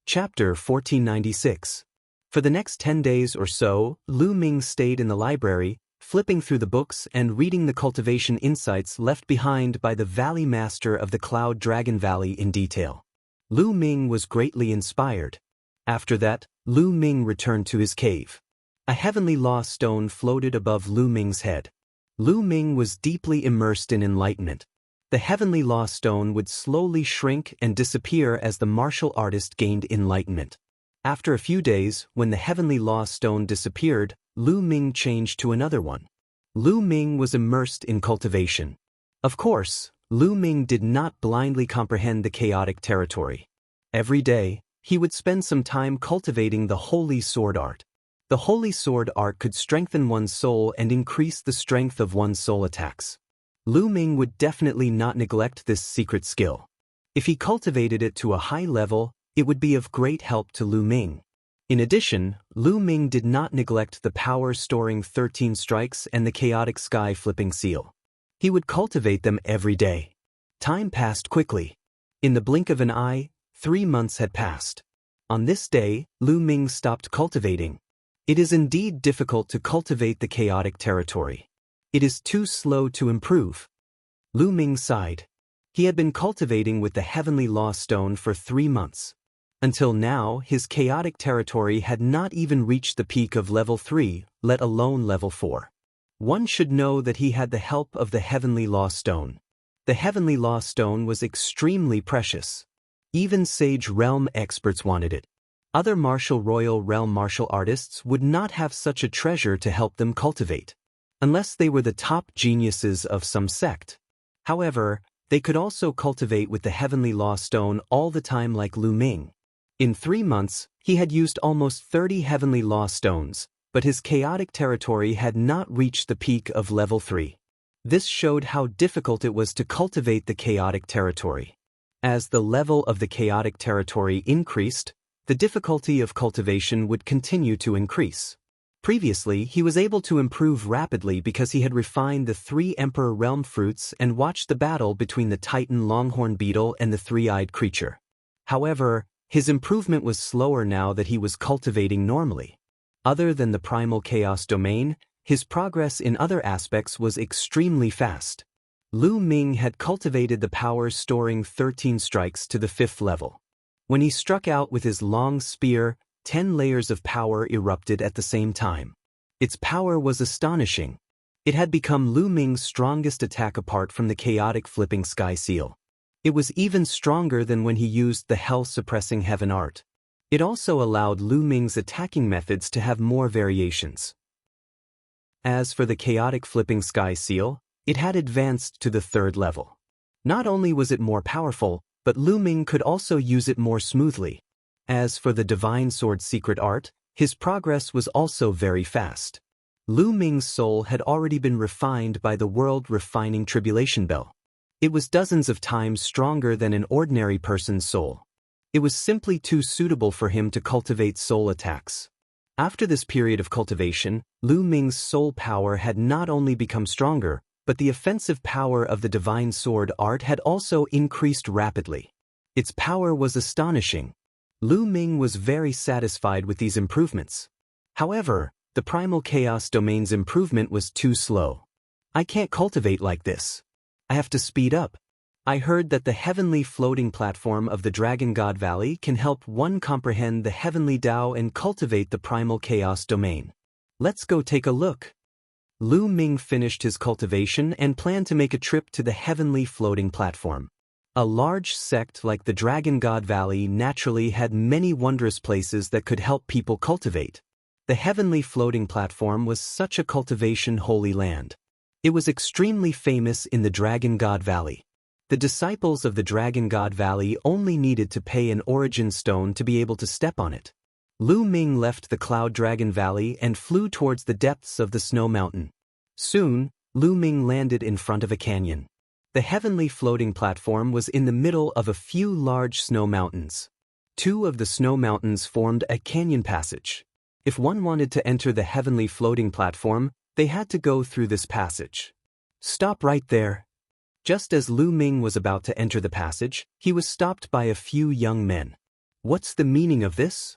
Chapter 1496. For the next 10 days or so, Lu Ming stayed in the library, flipping through the books and reading the cultivation insights left behind by the Valley Master of the Cloud Dragon Valley in detail. Lu Ming was greatly inspired. After that, Lu Ming returned to his cave. A heavenly law stone floated above Lu Ming's head. Lu Ming was deeply immersed in enlightenment. The heavenly law stone would slowly shrink and disappear as the martial artist gained enlightenment. After a few days, when the heavenly law stone disappeared, Lu Ming changed to another one. Lu Ming was immersed in cultivation. Of course, Lu Ming did not blindly comprehend the chaotic territory. Every day, he would spend some time cultivating the holy sword art. The holy sword art could strengthen one's soul and increase the strength of one's soul attacks. Lu Ming would definitely not neglect this secret skill. If he cultivated it to a high level, it would be of great help to Lu Ming. In addition, Lu Ming did not neglect the power-storing 13 strikes and the chaotic sky-flipping seal. He would cultivate them every day. Time passed quickly. In the blink of an eye, 3 months had passed. On this day, Lu Ming stopped cultivating. It is indeed difficult to cultivate the chaotic territory. It is too slow to improve. Lu Ming sighed. He had been cultivating with the heavenly law stone for 3 months. Until now, his chaotic territory had not even reached the peak of level 3, let alone level 4. One should know that he had the help of the heavenly law stone. The heavenly law stone was extremely precious. Even Sage Realm experts wanted it. Other Royal Realm martial artists would not have such a treasure to help them cultivate, unless they were the top geniuses of some sect. However, they could also cultivate with the heavenly law stone all the time like Lu Ming. In 3 months, he had used almost 30 heavenly law stones, but his chaotic territory had not reached the peak of level 3. This showed how difficult it was to cultivate the chaotic territory. As the level of the chaotic territory increased, the difficulty of cultivation would continue to increase. Previously, he was able to improve rapidly because he had refined the 3 Emperor Realm fruits and watched the battle between the Titan Longhorn Beetle and the 3-eyed creature. However, his improvement was slower now that he was cultivating normally. Other than the Primal Chaos domain, his progress in other aspects was extremely fast. Lu Ming had cultivated the power-storing 13 strikes to the 5th level. When he struck out with his long spear, 10 layers of power erupted at the same time. Its power was astonishing. It had become Lu Ming's strongest attack apart from the chaotic flipping sky seal. It was even stronger than when he used the hell-suppressing heaven art. It also allowed Lu Ming's attacking methods to have more variations. As for the chaotic flipping sky seal, it had advanced to the 3rd level. Not only was it more powerful, but Lu Ming could also use it more smoothly. As for the Divine Sword secret art, his progress was also very fast. Lu Ming's soul had already been refined by the world-refining tribulation bell. It was dozens of times stronger than an ordinary person's soul. It was simply too suitable for him to cultivate soul attacks. After this period of cultivation, Lu Ming's soul power had not only become stronger, but the offensive power of the Divine Sword art had also increased rapidly. Its power was astonishing. Lu Ming was very satisfied with these improvements. However, the Primal Chaos domain's improvement was too slow. I can't cultivate like this. I have to speed up. I heard that the heavenly floating platform of the Dragon God Valley can help one comprehend the heavenly Tao and cultivate the Primal Chaos domain. Let's go take a look. Lu Ming finished his cultivation and planned to make a trip to the heavenly floating platform. A large sect like the Dragon God Valley naturally had many wondrous places that could help people cultivate. The heavenly floating platform was such a cultivation holy land. It was extremely famous in the Dragon God Valley. The disciples of the Dragon God Valley only needed to pay an origin stone to be able to step on it. Lu Ming left the Cloud Dragon Valley and flew towards the depths of the snow mountain. Soon, Lu Ming landed in front of a canyon. The heavenly floating platform was in the middle of a few large snow mountains. 2 of the snow mountains formed a canyon passage. If one wanted to enter the heavenly floating platform, they had to go through this passage. Stop right there. Just as Lu Ming was about to enter the passage, he was stopped by a few young men. What's the meaning of this?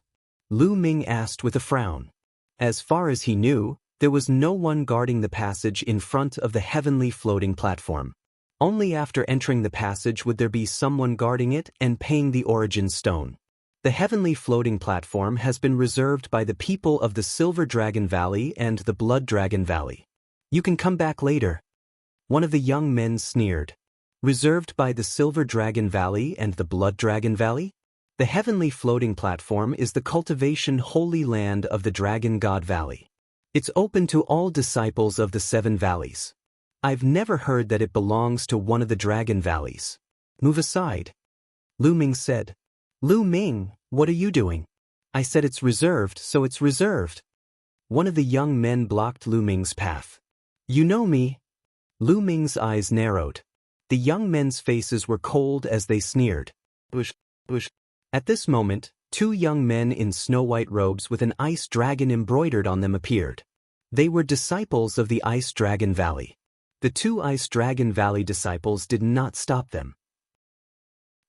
Lu Ming asked with a frown. As far as he knew, there was no one guarding the passage in front of the heavenly floating platform. Only after entering the passage would there be someone guarding it and paying the origin stone. The heavenly floating platform has been reserved by the people of the Silver Dragon Valley and the Blood Dragon Valley. You can come back later. One of the young men sneered. Reserved by the Silver Dragon Valley and the Blood Dragon Valley? The heavenly floating platform is the cultivation holy land of the Dragon God Valley. It's open to all disciples of the 7 valleys. I've never heard that it belongs to one of the Dragon Valleys. Move aside. Lu Ming said. Lu Ming, what are you doing? I said it's reserved, so it's reserved. One of the young men blocked Lu Ming's path. You know me. Lu Ming's eyes narrowed. The young men's faces were cold as they sneered. Bush, bush. At this moment, 2 young men in snow-white robes with an ice dragon embroidered on them appeared. They were disciples of the Ice Dragon Valley. The 2 Ice Dragon Valley disciples did not stop them.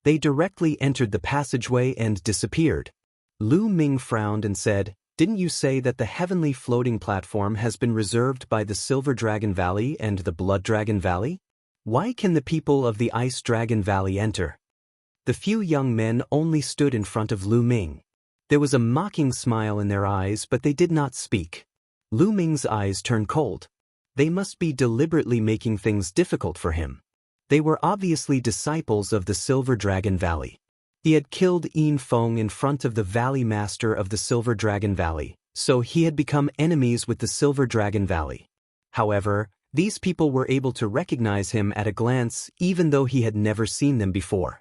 They directly entered the passageway and disappeared. Lu Ming frowned and said, Didn't you say that the heavenly floating platform has been reserved by the Silver Dragon Valley and the Blood Dragon Valley? Why can the people of the Ice Dragon Valley enter? The few young men only stood in front of Lu Ming. There was a mocking smile in their eyes, but they did not speak. Lu Ming's eyes turned cold. They must be deliberately making things difficult for him. They were obviously disciples of the Silver Dragon Valley. He had killed Yin Feng in front of the Valley Master of the Silver Dragon Valley, so he had become enemies with the Silver Dragon Valley. However, these people were able to recognize him at a glance even though he had never seen them before.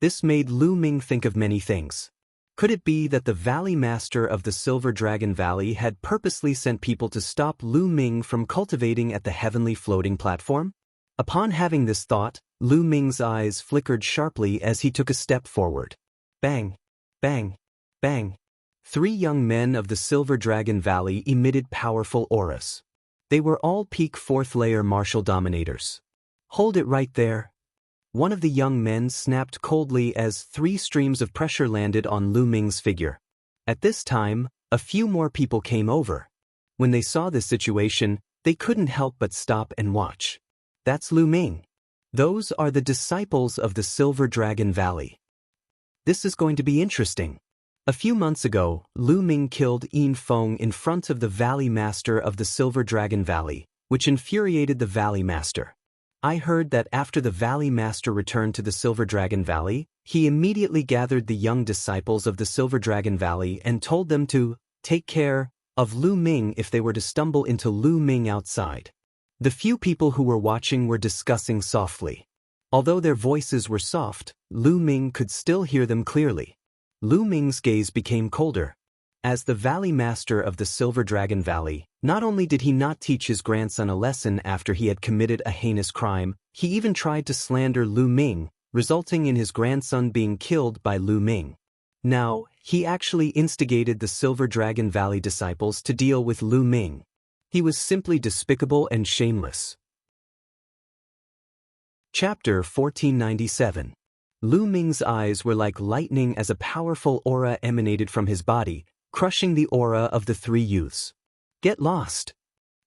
This made Lu Ming think of many things. Could it be that the Valley Master of the Silver Dragon Valley had purposely sent people to stop Lu Ming from cultivating at the heavenly floating platform? Upon having this thought, Lu Ming's eyes flickered sharply as he took a step forward. Bang! Bang! Bang! 3 young men of the Silver Dragon Valley emitted powerful auras. They were all peak 4th layer martial dominators. Hold it right there. One of the young men snapped coldly as 3 streams of pressure landed on Lu Ming's figure. At this time, a few more people came over. When they saw this situation, they couldn't help but stop and watch. That's Lu Ming. Those are the disciples of the Silver Dragon Valley. This is going to be interesting. A few months ago, Lu Ming killed Yin Feng in front of the Valley Master of the Silver Dragon Valley, which infuriated the Valley Master. I heard that after the Valley Master returned to the Silver Dragon Valley, he immediately gathered the young disciples of the Silver Dragon Valley and told them to take care of Lu Ming if they were to stumble into Lu Ming outside. The few people who were watching were discussing softly. Although their voices were soft, Lu Ming could still hear them clearly. Lu Ming's gaze became colder. As the Valley Master of the Silver Dragon Valley, not only did he not teach his grandson a lesson after he had committed a heinous crime, he even tried to slander Lu Ming, resulting in his grandson being killed by Lu Ming. Now, he actually instigated the Silver Dragon Valley disciples to deal with Lu Ming. He was simply despicable and shameless. Chapter 1497. Lu Ming's eyes were like lightning as a powerful aura emanated from his body, crushing the aura of the 3 youths. Get lost!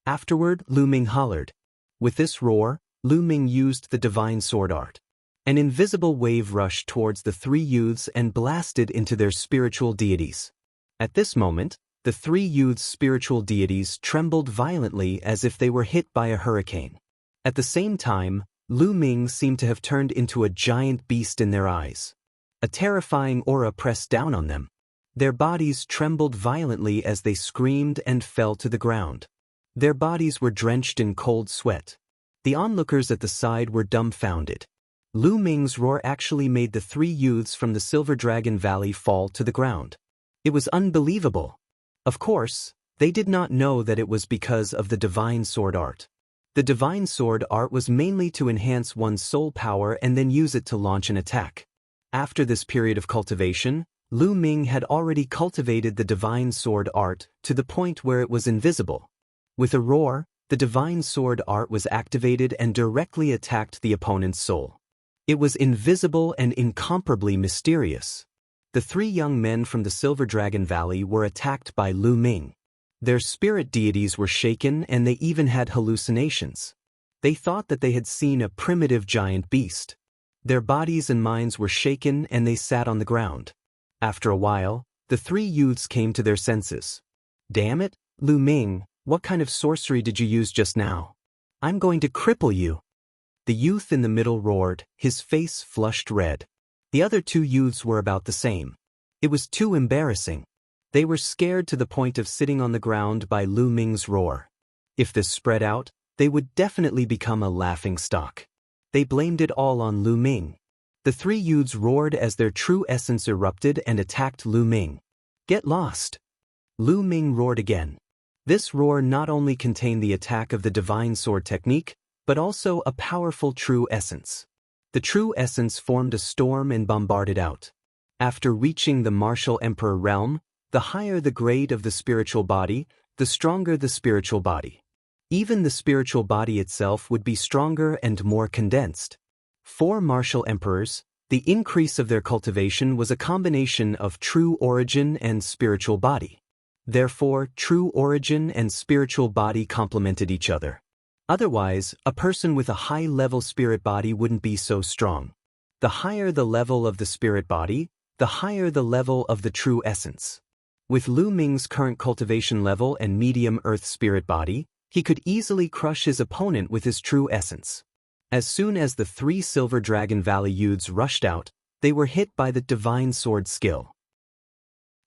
Afterward, Lu Ming hollered. With this roar, Lu Ming used the divine sword art. An invisible wave rushed towards the 3 youths and blasted into their spiritual deities. At this moment, the 3 youths' spiritual deities trembled violently as if they were hit by a hurricane. At the same time, Lu Ming seemed to have turned into a giant beast in their eyes. A terrifying aura pressed down on them. Their bodies trembled violently as they screamed and fell to the ground. Their bodies were drenched in cold sweat. The onlookers at the side were dumbfounded. Lu Ming's roar actually made the 3 youths from the Silver Dragon Valley fall to the ground. It was unbelievable. Of course, they did not know that it was because of the divine sword art. The divine sword art was mainly to enhance one's soul power and then use it to launch an attack. After this period of cultivation, Lu Ming had already cultivated the divine sword art to the point where it was invisible. With a roar, the divine sword art was activated and directly attacked the opponent's soul. It was invisible and incomparably mysterious. the three young men from the Silver Dragon Valley were attacked by Lu Ming. Their spirit deities were shaken and they even had hallucinations. They thought that they had seen a primitive giant beast. Their bodies and minds were shaken and they sat on the ground. After a while, the three youths came to their senses. "Damn it, Lu Ming, what kind of sorcery did you use just now? I'm going to cripple you." The youth in the middle roared, his face flushed red. The other two youths were about the same. It was too embarrassing. They were scared to the point of sitting on the ground by Lu Ming's roar. If this spread out, they would definitely become a laughing stock. They blamed it all on Lu Ming. The three youths roared as their true essence erupted and attacked Lu Ming. "Get lost!" Lu Ming roared again. This roar not only contained the attack of the divine sword technique, but also a powerful true essence. The true essence formed a storm and bombarded out. After reaching the martial emperor realm, the higher the grade of the spiritual body, the stronger the spiritual body. Even the spiritual body itself would be stronger and more condensed. 4 martial emperors, the increase of their cultivation was a combination of true origin and spiritual body. Therefore, true origin and spiritual body complemented each other. Otherwise, a person with a high-level spirit body wouldn't be so strong. The higher the level of the spirit body, the higher the level of the true essence. With Lu Ming's current cultivation level and medium earth spirit body, he could easily crush his opponent with his true essence. As soon as the 3 Silver Dragon Valley youths rushed out, they were hit by the divine sword skill.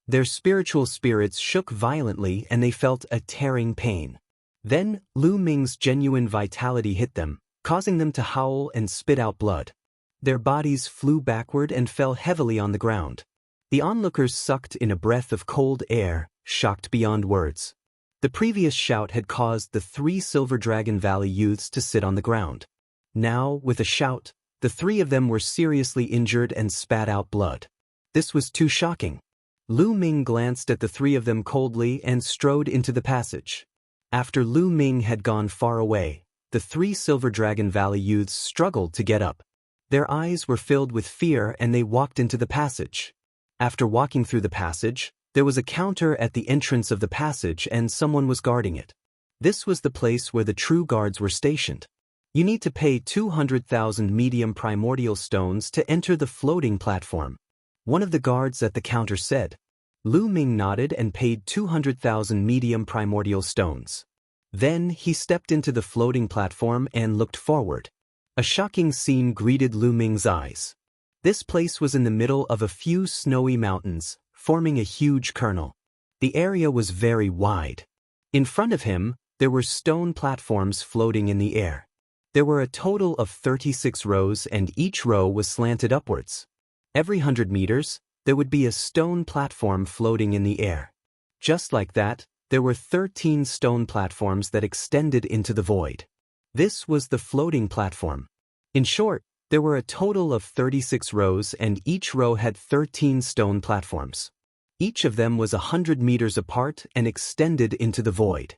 Their spiritual spirits shook violently and they felt a tearing pain. Then, Lu Ming's genuine vitality hit them, causing them to howl and spit out blood. Their bodies flew backward and fell heavily on the ground. The onlookers sucked in a breath of cold air, shocked beyond words. The previous shout had caused the 3 Silver Dragon Valley youths to sit on the ground. Now, with a shout, the 3 of them were seriously injured and spat out blood. This was too shocking. Lu Ming glanced at the 3 of them coldly and strode into the passage. After Lu Ming had gone far away, the 3 Silver Dragon Valley youths struggled to get up. Their eyes were filled with fear and they walked into the passage. After walking through the passage, there was a counter at the entrance of the passage and someone was guarding it. This was the place where the true guards were stationed. You need to pay 200,000 medium primordial stones to enter the floating platform. One of the guards at the counter said. Lu Ming nodded and paid 200,000 medium primordial stones. Then he stepped into the floating platform and looked forward. A shocking scene greeted Lu Ming's eyes. This place was in the middle of a few snowy mountains, forming a huge kernel. The area was very wide. In front of him, there were stone platforms floating in the air. There were a total of 36 rows and each row was slanted upwards. Every 100 meters, there would be a stone platform floating in the air. Just like that, there were 13 stone platforms that extended into the void. This was the floating platform. In short, there were a total of 36 rows and each row had 13 stone platforms. Each of them was 100 meters apart and extended into the void.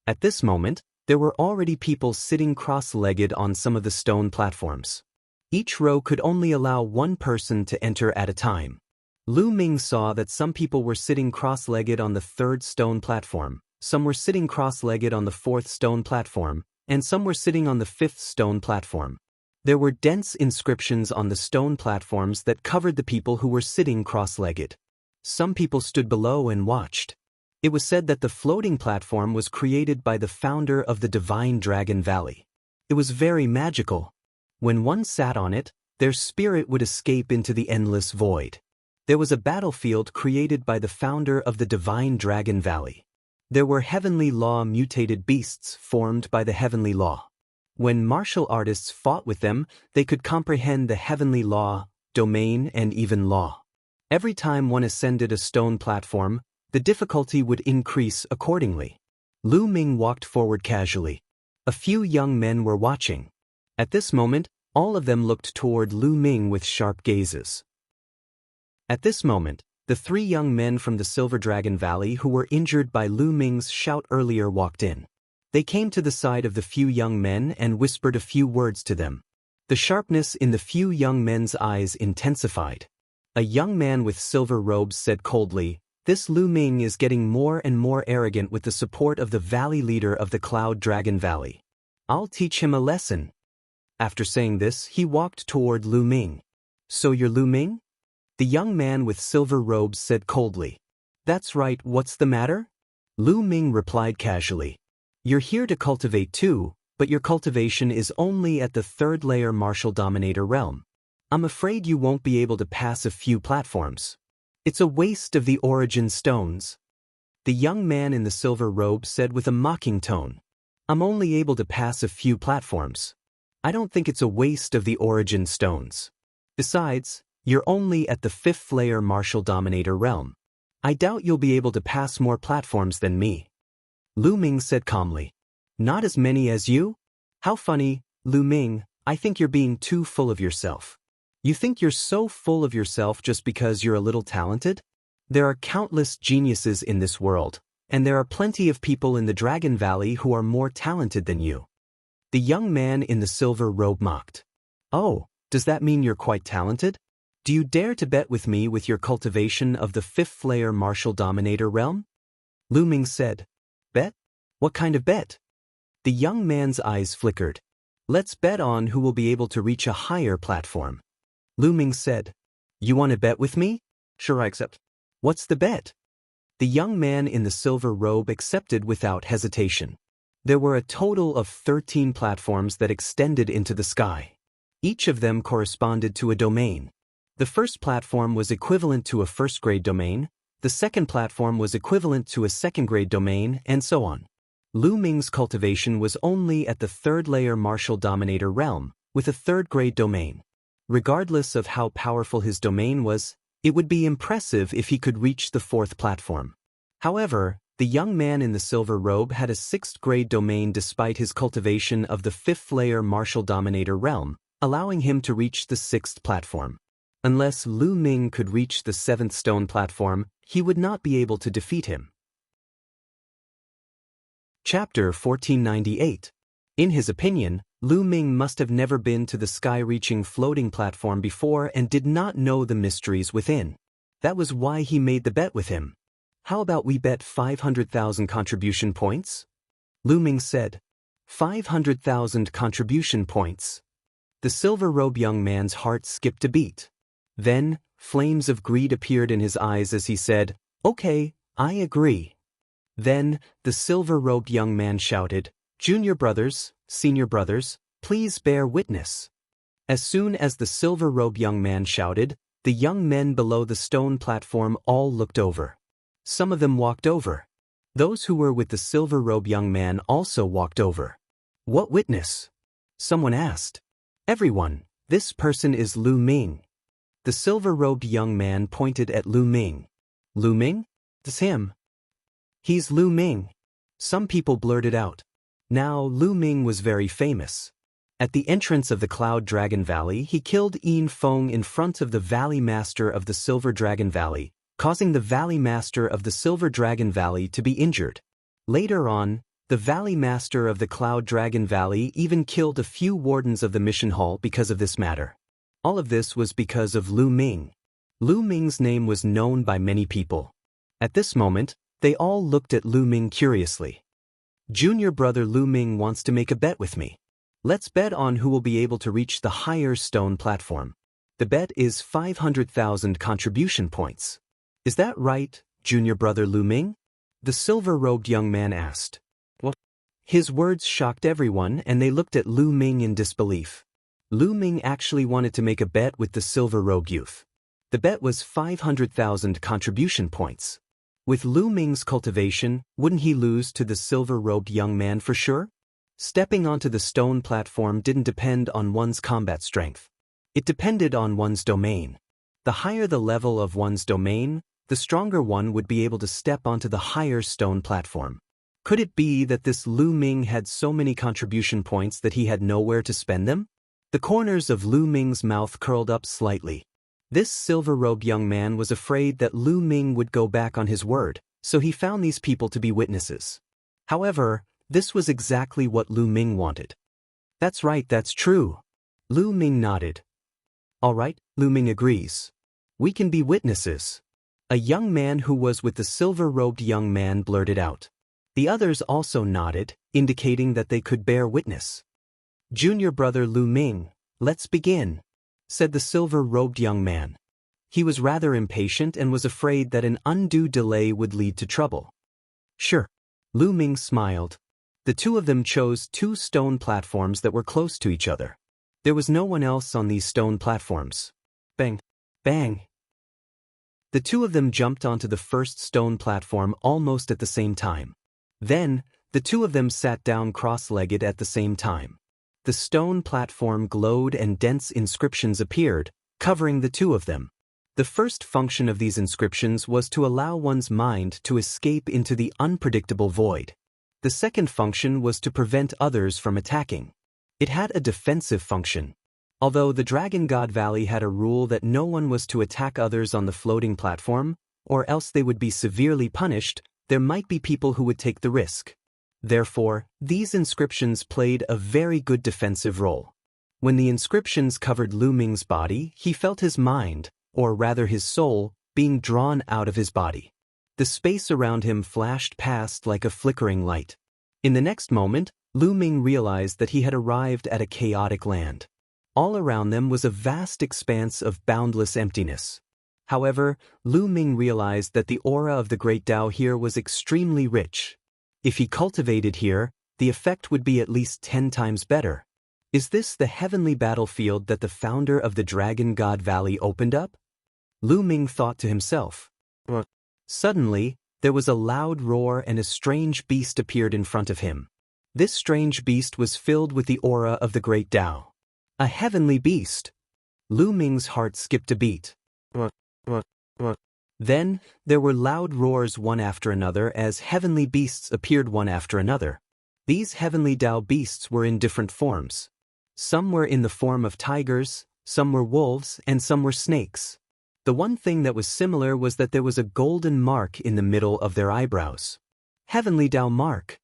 At this moment, there were already people sitting cross-legged on some of the stone platforms. Each row could only allow one person to enter at a time. Lu Ming saw that some people were sitting cross-legged on the 3rd stone platform, some were sitting cross-legged on the 4th stone platform, and some were sitting on the 5th stone platform. There were dense inscriptions on the stone platforms that covered the people who were sitting cross-legged. Some people stood below and watched. It was said that the floating platform was created by the founder of the Divine Dragon Valley. It was very magical. When one sat on it, their spirit would escape into the endless void. There was a battlefield created by the founder of the Divine Dragon Valley. There were heavenly law mutated beasts formed by the heavenly law. When martial artists fought with them, they could comprehend the heavenly law, domain, and even law. Every time one ascended a stone platform, the difficulty would increase accordingly. Lu Ming walked forward casually. A few young men were watching. At this moment, all of them looked toward Lu Ming with sharp gazes. At this moment, the 3 young men from the Silver Dragon Valley who were injured by Lu Ming's shout earlier walked in. They came to the side of the few young men and whispered a few words to them. The sharpness in the few young men's eyes intensified. A young man with silver robes said coldly, "This Lu Ming is getting more and more arrogant with the support of the valley leader of the Cloud Dragon Valley. I'll teach him a lesson." After saying this, he walked toward Lu Ming. "So you're Lu Ming?" The young man with silver robes said coldly. "That's right, what's the matter?" Lu Ming replied casually. "You're here to cultivate too, but your cultivation is only at the 3rd layer martial dominator realm. I'm afraid you won't be able to pass a few platforms. It's a waste of the origin stones." The young man in the silver robe said with a mocking tone. "I'm only able to pass a few platforms. I don't think it's a waste of the origin stones. Besides, you're only at the 5th layer martial dominator realm. I doubt you'll be able to pass more platforms than me." Lu Ming said calmly. "Not as many as you? How funny, Lu Ming, I think you're being too full of yourself. You think you're so full of yourself just because you're a little talented? There are countless geniuses in this world, and there are plenty of people in the Dragon Valley who are more talented than you." The young man in the silver robe mocked. "Oh, does that mean you're quite talented? Do you dare to bet with me with your cultivation of the 5th layer martial dominator realm?" Lu Ming said. "Bet? What kind of bet?" The young man's eyes flickered. "Let's bet on who will be able to reach a higher platform." Lu Ming said. "You want to bet with me?" "Sure, I accept." "What's the bet?" The young man in the silver robe accepted without hesitation. There were a total of 13 platforms that extended into the sky. Each of them corresponded to a domain. The first platform was equivalent to a 1st-grade domain, the second platform was equivalent to a 2nd-grade domain, and so on. Lu Ming's cultivation was only at the 3rd layer martial dominator realm, with a 3rd-grade domain. Regardless of how powerful his domain was, it would be impressive if he could reach the 4th platform. However, the young man in the silver robe had a 6th-grade domain despite his cultivation of the 5th layer martial dominator realm, allowing him to reach the 6th platform. Unless Lu Ming could reach the 7th stone platform, he would not be able to defeat him. Chapter 1498. In his opinion, Lu Ming must have never been to the sky-reaching floating platform before and did not know the mysteries within. That was why he made the bet with him. "How about we bet 500,000 contribution points?" Lu Ming said. 500,000 contribution points. The silver-robed young man's heart skipped a beat. Then, flames of greed appeared in his eyes as he said, "Okay, I agree." Then, the silver-robed young man shouted, "Junior brothers, senior brothers, please bear witness." As soon as the silver-robed young man shouted, the young men below the stone platform all looked over. Some of them walked over. Those who were with the silver-robed young man also walked over. "What witness?" someone asked. "Everyone, this person is Lu Ming." The silver-robed young man pointed at Lu Ming. "Lu Ming? It's him." "He's Lu Ming." Some people blurted out. Now Lu Ming was very famous. At the entrance of the Cloud Dragon Valley, he killed Yin Feng in front of the Valley Master of the Silver Dragon Valley, causing the Valley Master of the Silver Dragon Valley to be injured. Later on, the Valley Master of the Cloud Dragon Valley even killed a few wardens of the mission hall because of this matter. All of this was because of Lu Ming. Lu Ming's name was known by many people. At this moment, they all looked at Lu Ming curiously. "Junior brother Lu Ming wants to make a bet with me. Let's bet on who will be able to reach the higher stone platform. The bet is 500,000 contribution points. Is that right, junior brother Lu Ming?" the silver-robed young man asked. "What?" His words shocked everyone and they looked at Lu Ming in disbelief. Lu Ming actually wanted to make a bet with the silver-robed youth. The bet was 500,000 contribution points. With Lu Ming's cultivation, wouldn't he lose to the silver-robed young man for sure? Stepping onto the stone platform didn't depend on one's combat strength. It depended on one's domain. The higher the level of one's domain, the stronger one would be able to step onto the higher stone platform. Could it be that this Lu Ming had so many contribution points that he had nowhere to spend them? The corners of Lu Ming's mouth curled up slightly. This silver-robed young man was afraid that Lu Ming would go back on his word, so he found these people to be witnesses. However, this was exactly what Lu Ming wanted. "That's right, that's true." Lu Ming nodded. "All right," Lu Ming agrees. We can be witnesses. A young man who was with the silver-robed young man blurted out. The others also nodded, indicating that they could bear witness. Junior brother Lu Ming, let's begin, said the silver-robed young man. He was rather impatient and was afraid that an undue delay would lead to trouble. Sure. Lu Ming smiled. The two of them chose 2 stone platforms that were close to each other. There was no one else on these stone platforms. Bang! Bang! The two of them jumped onto the first stone platform almost at the same time. Then, the two of them sat down cross-legged at the same time. The stone platform glowed and dense inscriptions appeared, covering the two of them. The first function of these inscriptions was to allow one's mind to escape into the unpredictable void. The second function was to prevent others from attacking. It had a defensive function. Although the Dragon God Valley had a rule that no one was to attack others on the floating platform, or else they would be severely punished, there might be people who would take the risk. Therefore, these inscriptions played a very good defensive role. When the inscriptions covered Lu Ming's body, he felt his mind, or rather his soul, being drawn out of his body. The space around him flashed past like a flickering light. In the next moment, Lu Ming realized that he had arrived at a chaotic land. All around them was a vast expanse of boundless emptiness. However, Lu Ming realized that the aura of the Great Tao here was extremely rich. If he cultivated here, the effect would be at least 10 times better. Is this the heavenly battlefield that the founder of the Dragon God Valley opened up? Lu Ming thought to himself. Suddenly, there was a loud roar and a strange beast appeared in front of him. This strange beast was filled with the aura of the Great Tao. A heavenly beast. Lu Ming's heart skipped a beat. Then, there were loud roars one after another as heavenly beasts appeared one after another. These heavenly Tao beasts were in different forms. Some were in the form of tigers, some were wolves, and some were snakes. The one thing that was similar was that there was a golden mark in the middle of their eyebrows. Heavenly Tao mark.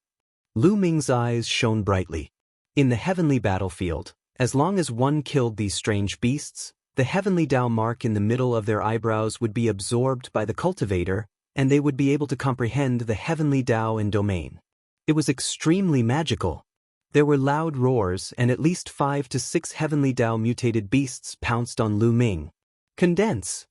Lu Ming's eyes shone brightly. In the heavenly battlefield, as long as one killed these strange beasts, the heavenly Tao mark in the middle of their eyebrows would be absorbed by the cultivator, and they would be able to comprehend the heavenly Tao and domain. It was extremely magical. There were loud roars, and at least 5 to 6 heavenly Tao mutated beasts pounced on Lu Ming. Condense.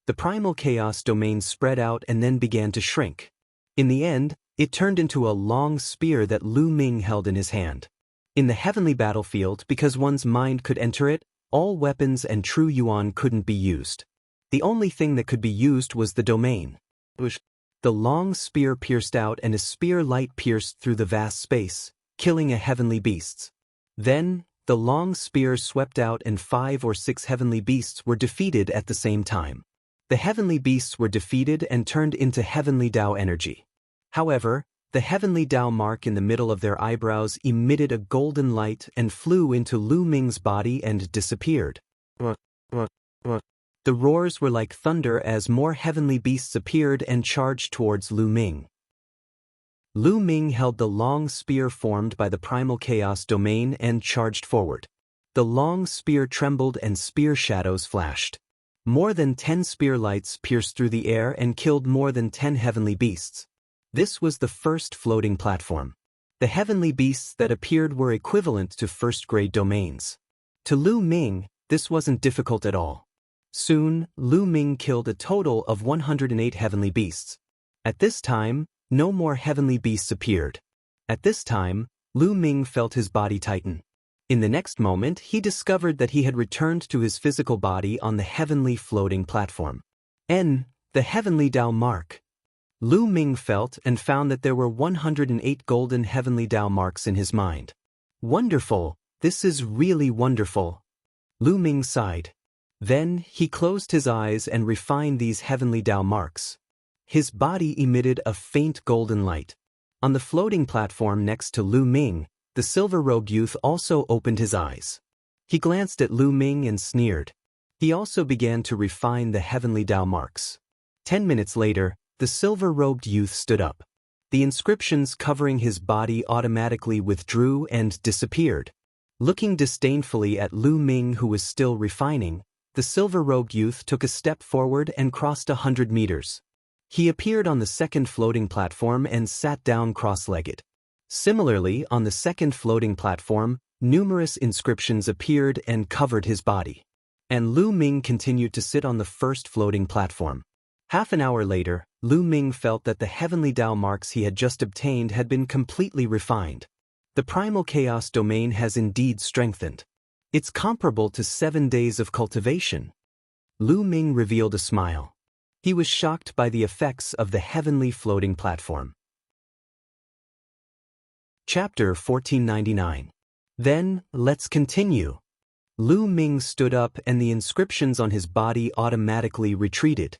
The primal chaos domain spread out and then began to shrink. In the end, it turned into a long spear that Lu Ming held in his hand. In the heavenly battlefield, because one's mind could enter it, all weapons and true yuan couldn't be used. The only thing that could be used was the domain. The long spear pierced out and a spear light pierced through the vast space, killing a heavenly beast. Then, the long spear swept out and 5 or 6 heavenly beasts were defeated at the same time. The heavenly beasts were defeated and turned into heavenly Tao energy. However, the heavenly Tao mark in the middle of their eyebrows emitted a golden light and flew into Lu Ming's body and disappeared. The roars were like thunder as more heavenly beasts appeared and charged towards Lu Ming. Lu Ming held the long spear formed by the primal chaos domain and charged forward. The long spear trembled and spear shadows flashed. More than 10 spear lights pierced through the air and killed more than 10 heavenly beasts. This was the first floating platform. The heavenly beasts that appeared were equivalent to first-grade domains. To Lu Ming, this wasn't difficult at all. Soon, Lu Ming killed a total of 108 heavenly beasts. At this time, no more heavenly beasts appeared. At this time, Lu Ming felt his body tighten. In the next moment, he discovered that he had returned to his physical body on the heavenly floating platform. The heavenly Tao mark. Lu Ming felt and found that there were 108 golden heavenly Tao marks in his mind. Wonderful, this is really wonderful. Lu Ming sighed. Then, he closed his eyes and refined these heavenly Tao marks. His body emitted a faint golden light. On the floating platform next to Lu Ming, the silver-robed youth also opened his eyes. He glanced at Lu Ming and sneered. He also began to refine the heavenly Tao marks. 10 minutes later, the silver-robed youth stood up. The inscriptions covering his body automatically withdrew and disappeared. Looking disdainfully at Lu Ming, who was still refining, The silver-robed youth took a step forward and crossed 100 meters. He appeared on the second floating platform and sat down cross-legged. Similarly, on the second floating platform, numerous inscriptions appeared and covered his body. And Lu Ming continued to sit on the first floating platform. Half an hour later, Lu Ming felt that the heavenly Tao marks he had just obtained had been completely refined. The primal chaos domain has indeed strengthened. It's comparable to 7 days of cultivation. Lu Ming revealed a smile. He was shocked by the effects of the heavenly floating platform. Chapter 1499. Then, let's continue. Lu Ming stood up and the inscriptions on his body automatically retreated.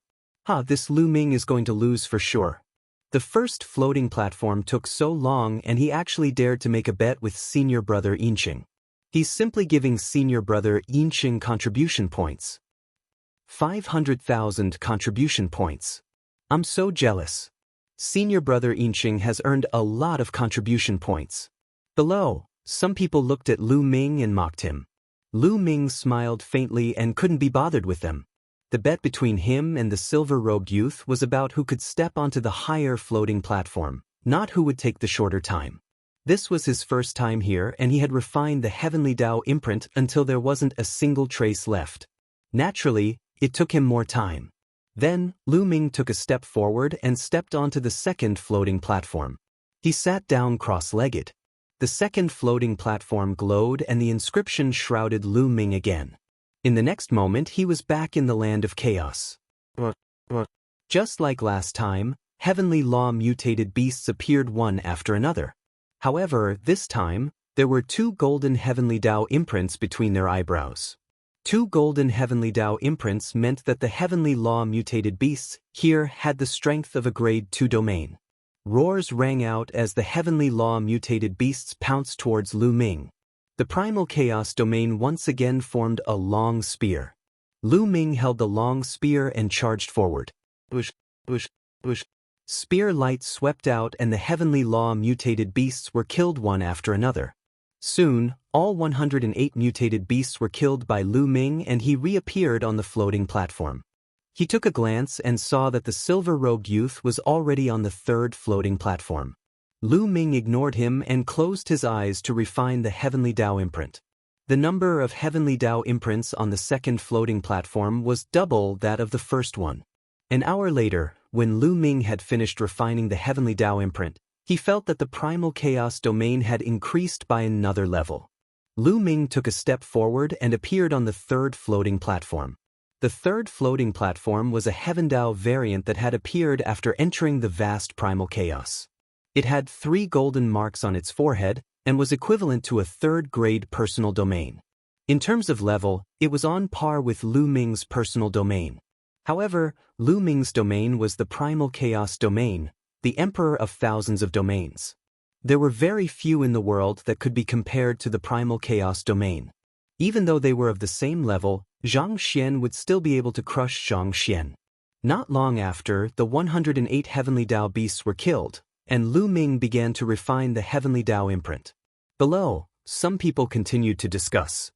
This Lu Ming is going to lose for sure. The first floating platform took so long and he actually dared to make a bet with senior brother Yinqing. He's simply giving senior brother Yinqing contribution points. 500,000 contribution points. I'm so jealous. Senior brother Yinqing has earned a lot of contribution points. Below, some people looked at Lu Ming and mocked him. Lu Ming smiled faintly and couldn't be bothered with them. The bet between him and the silver-robed youth was about who could step onto the higher floating platform, not who would take the shorter time. This was his first time here and he had refined the heavenly Tao imprint until there wasn't a single trace left. Naturally, it took him more time. Then, Lu Ming took a step forward and stepped onto the second floating platform. He sat down cross-legged. The second floating platform glowed and the inscription shrouded Lu Ming again. In the next moment he was back in the land of chaos. Just like last time, heavenly law mutated beasts appeared one after another. However, this time, there were 2 golden heavenly Tao imprints between their eyebrows. 2 golden heavenly Tao imprints meant that the heavenly law mutated beasts here had the strength of a grade 2 domain. Roars rang out as the heavenly law mutated beasts pounced towards Lu Ming. The primal chaos domain once again formed a long spear. Lu Ming held the long spear and charged forward. Whoosh, whoosh, whoosh. Spear light swept out and the heavenly law mutated beasts were killed one after another. Soon, all 108 mutated beasts were killed by Lu Ming and he reappeared on the floating platform. He took a glance and saw that the silver-robed youth was already on the third floating platform. Lu Ming ignored him and closed his eyes to refine the heavenly Tao imprint. The number of heavenly Tao imprints on the second floating platform was double that of the first one. An hour later, when Lu Ming had finished refining the heavenly Tao imprint, he felt that the primal chaos domain had increased by another level. Lu Ming took a step forward and appeared on the third floating platform. The third floating platform was a Heaven Tao variant that had appeared after entering the vast primal chaos. It had 3 golden marks on its forehead and was equivalent to a third-grade personal domain. In terms of level, it was on par with Lu Ming's personal domain. However, Lu Ming's domain was the primal chaos domain, the emperor of thousands of domains. There were very few in the world that could be compared to the primal chaos domain. Even though they were of the same level, Zhang Xian would still be able to crush Zhang Xian. Not long after, the 108 heavenly Tao beasts were killed, and Lu Ming began to refine the heavenly Tao imprint. Below, some people continued to discuss.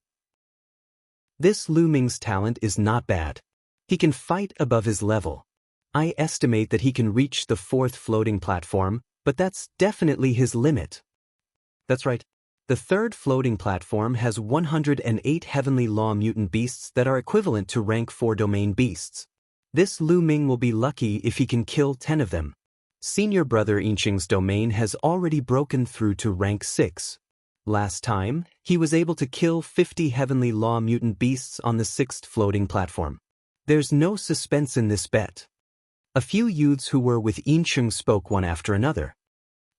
This Lu Ming's talent is not bad. He can fight above his level. I estimate that he can reach the 4th floating platform, but that's definitely his limit. That's right. The 3rd floating platform has 108 heavenly law mutant beasts that are equivalent to rank 4 domain beasts. This Lu Ming will be lucky if he can kill 10 of them. Senior brother Yinqing's domain has already broken through to rank 6. Last time, he was able to kill 50 heavenly law mutant beasts on the 6th floating platform. There's no suspense in this bet. A few youths who were with Yinqing spoke one after another.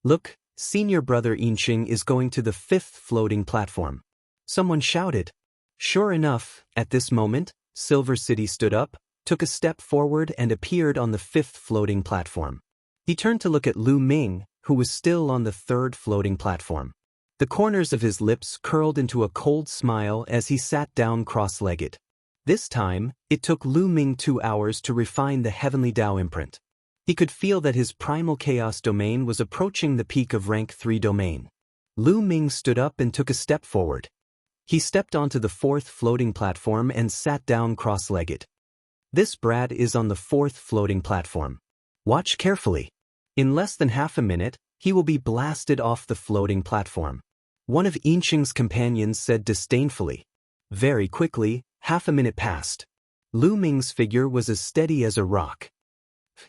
Look, senior brother Yinqing is going to the 5th floating platform. Someone shouted. Sure enough, at this moment, Silver City stood up, took a step forward and appeared on the 5th floating platform. He turned to look at Lu Ming, who was still on the 3rd floating platform. The corners of his lips curled into a cold smile as he sat down cross-legged. This time, it took Lu Ming 2 hours to refine the heavenly Tao imprint. He could feel that his primal chaos domain was approaching the peak of rank 3 domain. Lu Ming stood up and took a step forward. He stepped onto the fourth floating platform and sat down cross-legged. This brat is on the fourth floating platform. Watch carefully. In less than half a minute, he will be blasted off the floating platform. One of Yinqing's companions said disdainfully. Very quickly, half a minute passed. Lu Ming's figure was as steady as a rock.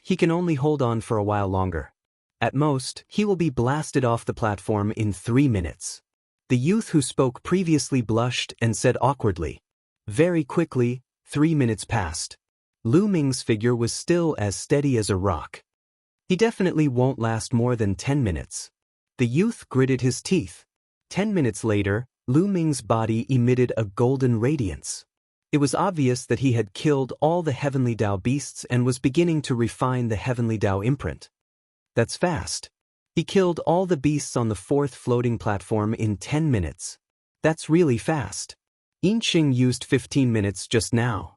He can only hold on for a while longer. At most, he will be blasted off the platform in 3 minutes. The youth who spoke previously blushed and said awkwardly. Very quickly, 3 minutes passed. Lu Ming's figure was still as steady as a rock. He definitely won't last more than 10 minutes. The youth gritted his teeth. 10 minutes later, Lu Ming's body emitted a golden radiance. It was obvious that he had killed all the heavenly Dao beasts and was beginning to refine the heavenly Dao imprint. That's fast. He killed all the beasts on the fourth floating platform in 10 minutes. That's really fast. Yinqing used 15 minutes just now.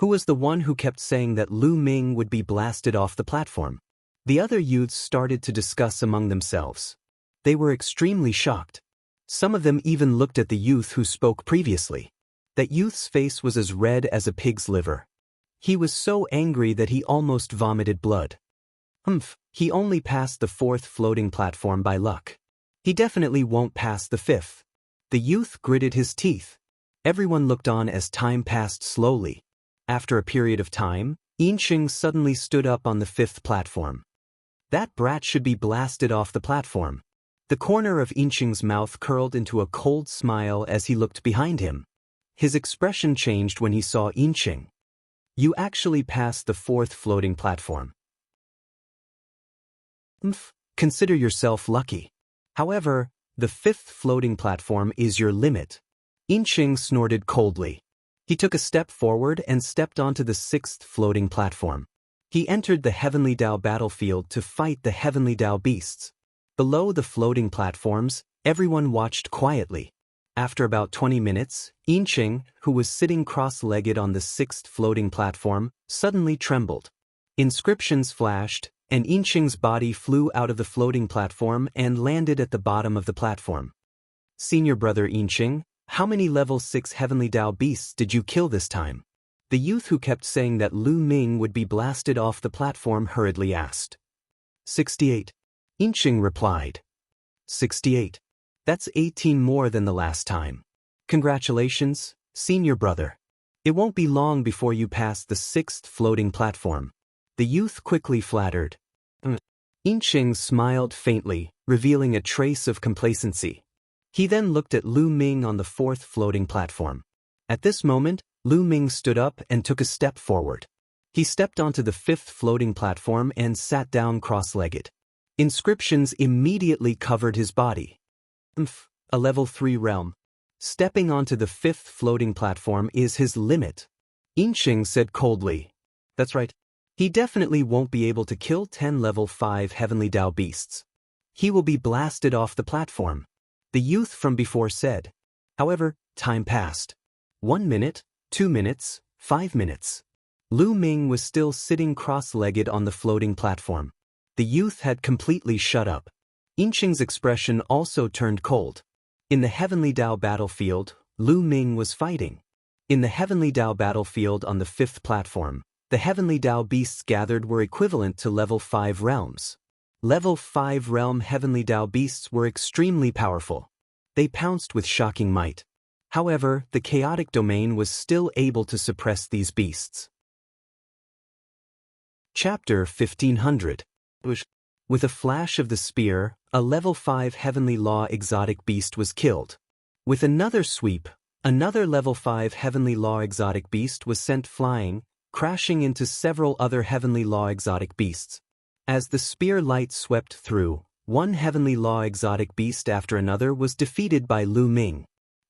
Who was the one who kept saying that Lu Ming would be blasted off the platform? The other youths started to discuss among themselves. They were extremely shocked. Some of them even looked at the youth who spoke previously. That youth's face was as red as a pig's liver. He was so angry that he almost vomited blood. He only passed the fourth floating platform by luck. He definitely won't pass the fifth. The youth gritted his teeth. Everyone looked on as time passed slowly. After a period of time, Yinqing suddenly stood up on the fifth platform. That brat should be blasted off the platform. The corner of Yinqing's mouth curled into a cold smile as he looked behind him. His expression changed when he saw Yinqing. You actually passed the fourth floating platform. Consider yourself lucky. However, the fifth floating platform is your limit. Yinqing snorted coldly. He took a step forward and stepped onto the sixth floating platform. He entered the Heavenly Dao battlefield to fight the Heavenly Dao beasts. Below the floating platforms, everyone watched quietly. After about 20 minutes, Yinqing, who was sitting cross-legged on the sixth floating platform, suddenly trembled. Inscriptions flashed, and Yinqing's body flew out of the floating platform and landed at the bottom of the platform. Senior brother Yinqing, how many level 6 Heavenly Dao beasts did you kill this time? The youth who kept saying that Lu Ming would be blasted off the platform hurriedly asked. 68. Yinqing replied. 68. That's 18 more than the last time. Congratulations, senior brother. It won't be long before you pass the sixth floating platform. The youth quickly flattered. Yinqing smiled faintly, revealing a trace of complacency. He then looked at Lu Ming on the fourth floating platform. At this moment, Lu Ming stood up and took a step forward. He stepped onto the fifth floating platform and sat down cross-legged. Inscriptions immediately covered his body. A level 3 realm. Stepping onto the fifth floating platform is his limit. Yinqing said coldly. That's right. He definitely won't be able to kill 10 level 5 Heavenly Dao beasts. He will be blasted off the platform. The youth from before said. However, time passed. 1 minute, 2 minutes, 5 minutes. Lu Ming was still sitting cross-legged on the floating platform. The youth had completely shut up. Yinqing's expression also turned cold. In the Heavenly Dao battlefield, Lu Ming was fighting. In the Heavenly Dao battlefield on the fifth platform, the Heavenly Dao beasts gathered were equivalent to level 5 realms. Level 5 realm Heavenly Dao beasts were extremely powerful. They pounced with shocking might. However, the chaotic domain was still able to suppress these beasts. Chapter 1500. With a flash of the spear, a level 5 Heavenly Law exotic beast was killed. With another sweep, another level 5 Heavenly Law exotic beast was sent flying, crashing into several other Heavenly Law exotic beasts. As the spear light swept through, one Heavenly Law exotic beast after another was defeated by Lu Ming.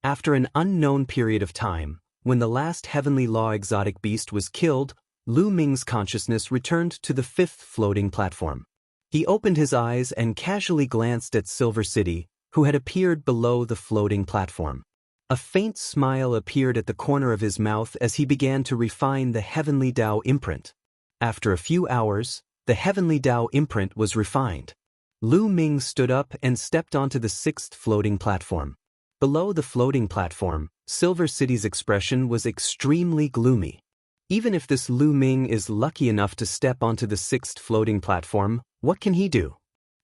After an unknown period of time, when the last Heavenly Law exotic beast was killed, Lu Ming's consciousness returned to the fifth floating platform. He opened his eyes and casually glanced at Silver City, who had appeared below the floating platform. A faint smile appeared at the corner of his mouth as he began to refine the Heavenly Dao imprint. After a few hours, the Heavenly Dao imprint was refined. Lu Ming stood up and stepped onto the sixth floating platform. Below the floating platform, Silver City's expression was extremely gloomy. Even if this Lu Ming is lucky enough to step onto the 6th floating platform, what can he do?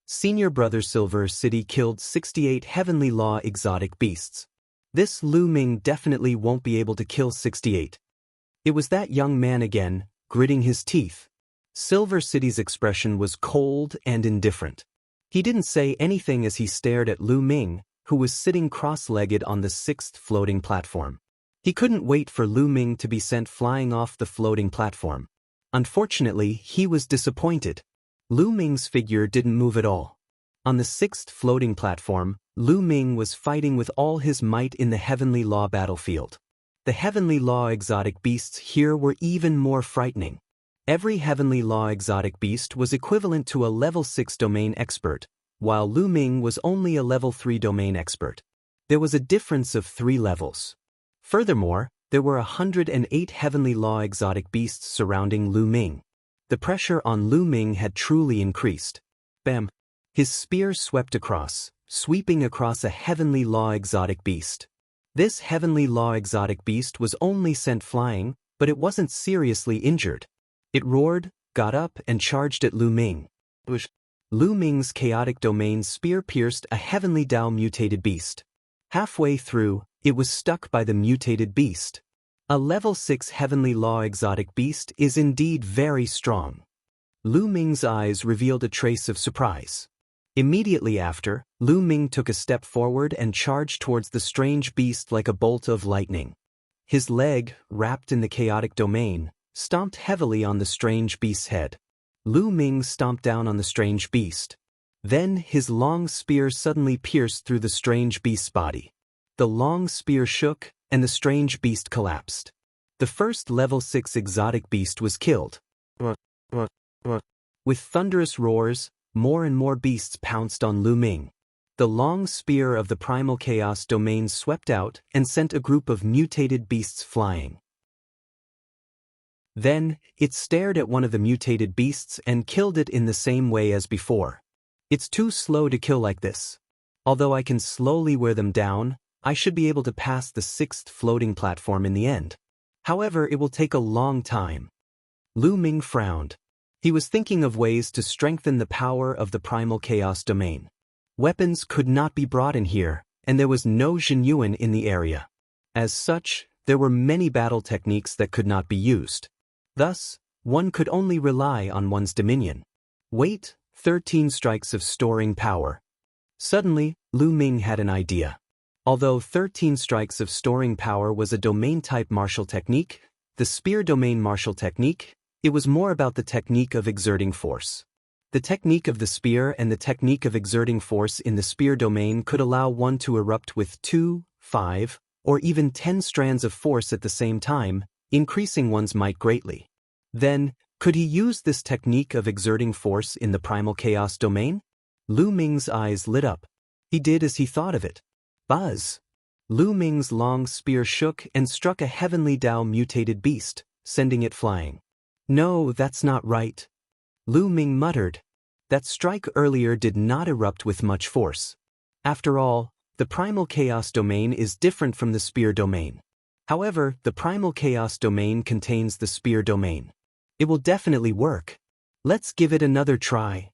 Senior brother Silver City killed 68 heavenly law exotic beasts. This Lu Ming definitely won't be able to kill 68. It was that young man again, gritting his teeth. Silver City's expression was cold and indifferent. He didn't say anything as he stared at Lu Ming, who was sitting cross-legged on the 6th floating platform. He couldn't wait for Lu Ming to be sent flying off the floating platform. Unfortunately, he was disappointed. Lu Ming's figure didn't move at all. On the 6th floating platform, Lu Ming was fighting with all his might in the Heavenly Law battlefield. The Heavenly Law exotic beasts here were even more frightening. Every Heavenly Law exotic beast was equivalent to a level 6 domain expert, while Lu Ming was only a level 3 domain expert. There was a difference of 3 levels. Furthermore, there were 108 Heavenly Law exotic beasts surrounding Lu Ming. The pressure on Lu Ming had truly increased. Bam! His spear swept across, sweeping across a Heavenly Law exotic beast. This Heavenly Law exotic beast was only sent flying, but it wasn't seriously injured. It roared, got up, and charged at Lu Ming. Lu Ming's chaotic domain spear pierced a Heavenly Dao mutated beast. Halfway through, it was stuck by the mutated beast. A level 6 Heavenly Law exotic beast is indeed very strong. Lu Ming's eyes revealed a trace of surprise. Immediately after, Lu Ming took a step forward and charged towards the strange beast like a bolt of lightning. His leg, wrapped in the chaotic domain, stomped heavily on the strange beast's head. Lu Ming stomped down on the strange beast. Then his long spear suddenly pierced through the strange beast's body. The long spear shook, and the strange beast collapsed. The first level 6 exotic beast was killed. With thunderous roars, more and more beasts pounced on Lu Ming. The long spear of the primal chaos domain swept out and sent a group of mutated beasts flying. Then, it stared at one of the mutated beasts and killed it in the same way as before. It's too slow to kill like this. Although I can slowly wear them down, I should be able to pass the 6th floating platform in the end. However, it will take a long time. Lu Ming frowned. He was thinking of ways to strengthen the power of the primal chaos domain. Weapons could not be brought in here, and there was no Jianyuan in the area. As such, there were many battle techniques that could not be used. Thus, one could only rely on one's dominion. Wait, 13 strikes of storing power. Suddenly, Lu Ming had an idea. Although 13 strikes of storing power was a domain-type martial technique, the spear domain martial technique, it was more about the technique of exerting force. The technique of the spear and the technique of exerting force in the spear domain could allow one to erupt with 2, 5, or even 10 strands of force at the same time, increasing one's might greatly. Then, could he use this technique of exerting force in the primal chaos domain? Lu Ming's eyes lit up. He did as he thought of it. Buzz! Lu Ming's long spear shook and struck a Heavenly Dao mutated beast, sending it flying. No, that's not right. Lu Ming muttered. That strike earlier did not erupt with much force. After all, the primal chaos domain is different from the spear domain. However, the primal chaos domain contains the spear domain. It will definitely work. Let's give it another try.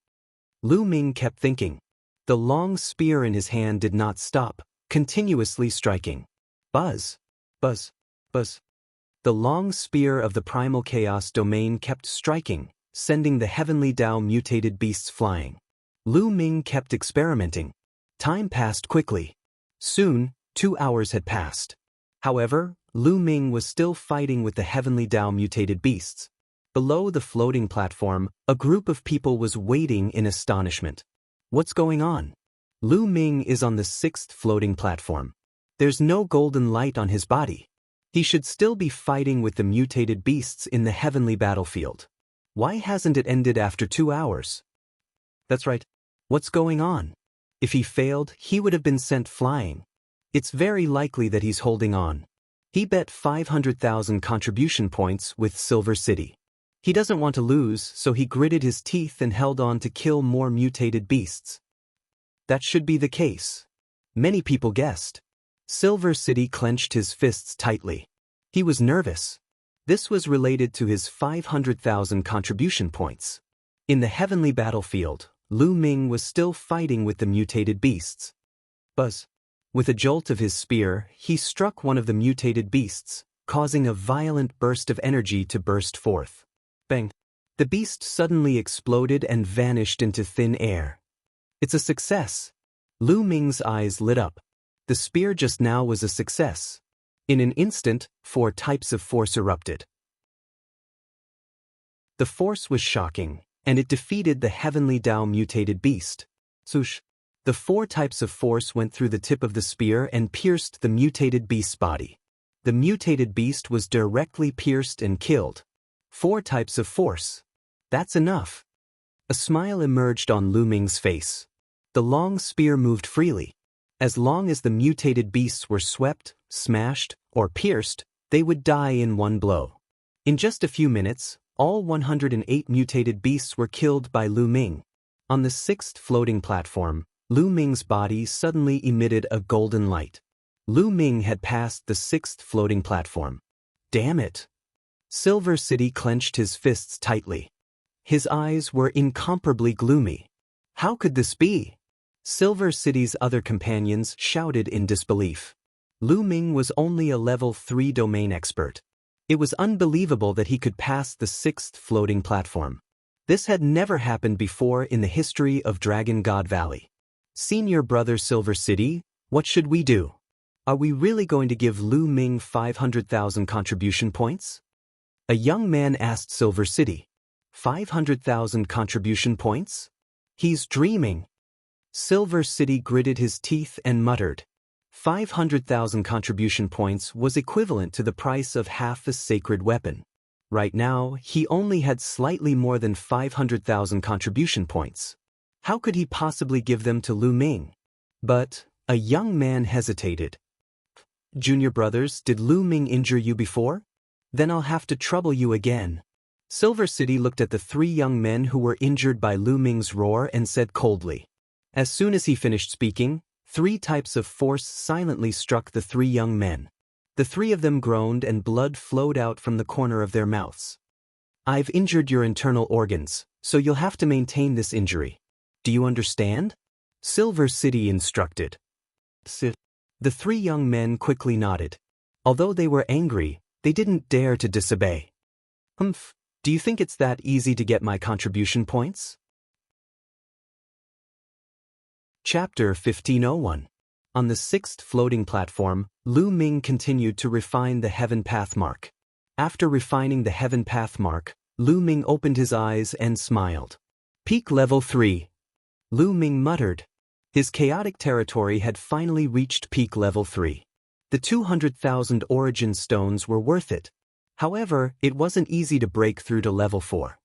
Lu Ming kept thinking. The long spear in his hand did not stop, continuously striking. Buzz! Buzz! Buzz! The long spear of the primal chaos domain kept striking, sending the Heavenly Dao mutated beasts flying. Lu Ming kept experimenting. Time passed quickly. Soon, 2 hours had passed. However, Lu Ming was still fighting with the Heavenly Dao mutated beasts. Below the floating platform, a group of people was waiting in astonishment. What's going on? Lu Ming is on the 6th floating platform. There's no golden light on his body. He should still be fighting with the mutated beasts in the heavenly battlefield. Why hasn't it ended after 2 hours? That's right. What's going on? If he failed, he would have been sent flying. It's very likely that he's holding on. He bet 500,000 contribution points with Silver City. He doesn't want to lose, so he gritted his teeth and held on to kill more mutated beasts. That should be the case. Many people guessed. Silver City clenched his fists tightly. He was nervous. This was related to his 500,000 contribution points. In the heavenly battlefield, Lu Ming was still fighting with the mutated beasts. Buzz. With a jolt of his spear, he struck one of the mutated beasts, causing a violent burst of energy to burst forth. Bang! The beast suddenly exploded and vanished into thin air. It's a success. Lu Ming's eyes lit up. The spear just now was a success. In an instant, 4 types of force erupted. The force was shocking, and it defeated the heavenly Tao mutated beast. Swoosh! The 4 types of force went through the tip of the spear and pierced the mutated beast's body. The mutated beast was directly pierced and killed. 4 types of force. That's enough. A smile emerged on Lu Ming's face. The long spear moved freely. As long as the mutated beasts were swept, smashed, or pierced, they would die in one blow. In just a few minutes, all 108 mutated beasts were killed by Lu Ming. On the 6th floating platform, Lu Ming's body suddenly emitted a golden light. Lu Ming had passed the 6th floating platform. Damn it! Silver City clenched his fists tightly. His eyes were incomparably gloomy. How could this be? Silver City's other companions shouted in disbelief. Lu Ming was only a level 3 domain expert. It was unbelievable that he could pass the 6th floating platform. This had never happened before in the history of Dragon God Valley. Senior brother Silver City, what should we do? Are we really going to give Lu Ming 500,000 contribution points? A young man asked Silver City. 500,000 contribution points? He's dreaming. Silver City gritted his teeth and muttered. 500,000 contribution points was equivalent to the price of half a sacred weapon. Right now, he only had slightly more than 500,000 contribution points. How could he possibly give them to Lu Ming? But a young man hesitated. Junior brothers, did Lu Ming injure you before? Then I'll have to trouble you again. Silver City looked at the 3 young men who were injured by Lu Ming's roar and said coldly. As soon as he finished speaking, 3 types of force silently struck the 3 young men. The 3 of them groaned and blood flowed out from the corner of their mouths. I've injured your internal organs, so you'll have to maintain this injury. Do you understand? Silver City instructed. The 3 young men quickly nodded. Although they were angry, they didn't dare to disobey. Humph, do you think it's that easy to get my contribution points? Chapter 1501. On the 6th floating platform, Lu Ming continued to refine the Heaven Path mark. After refining the Heaven Path mark, Lu Ming opened his eyes and smiled. Peak level 3. Lu Ming muttered. His chaotic territory had finally reached peak level 3. The 200,000 origin stones were worth it. However, it wasn't easy to break through to level 4.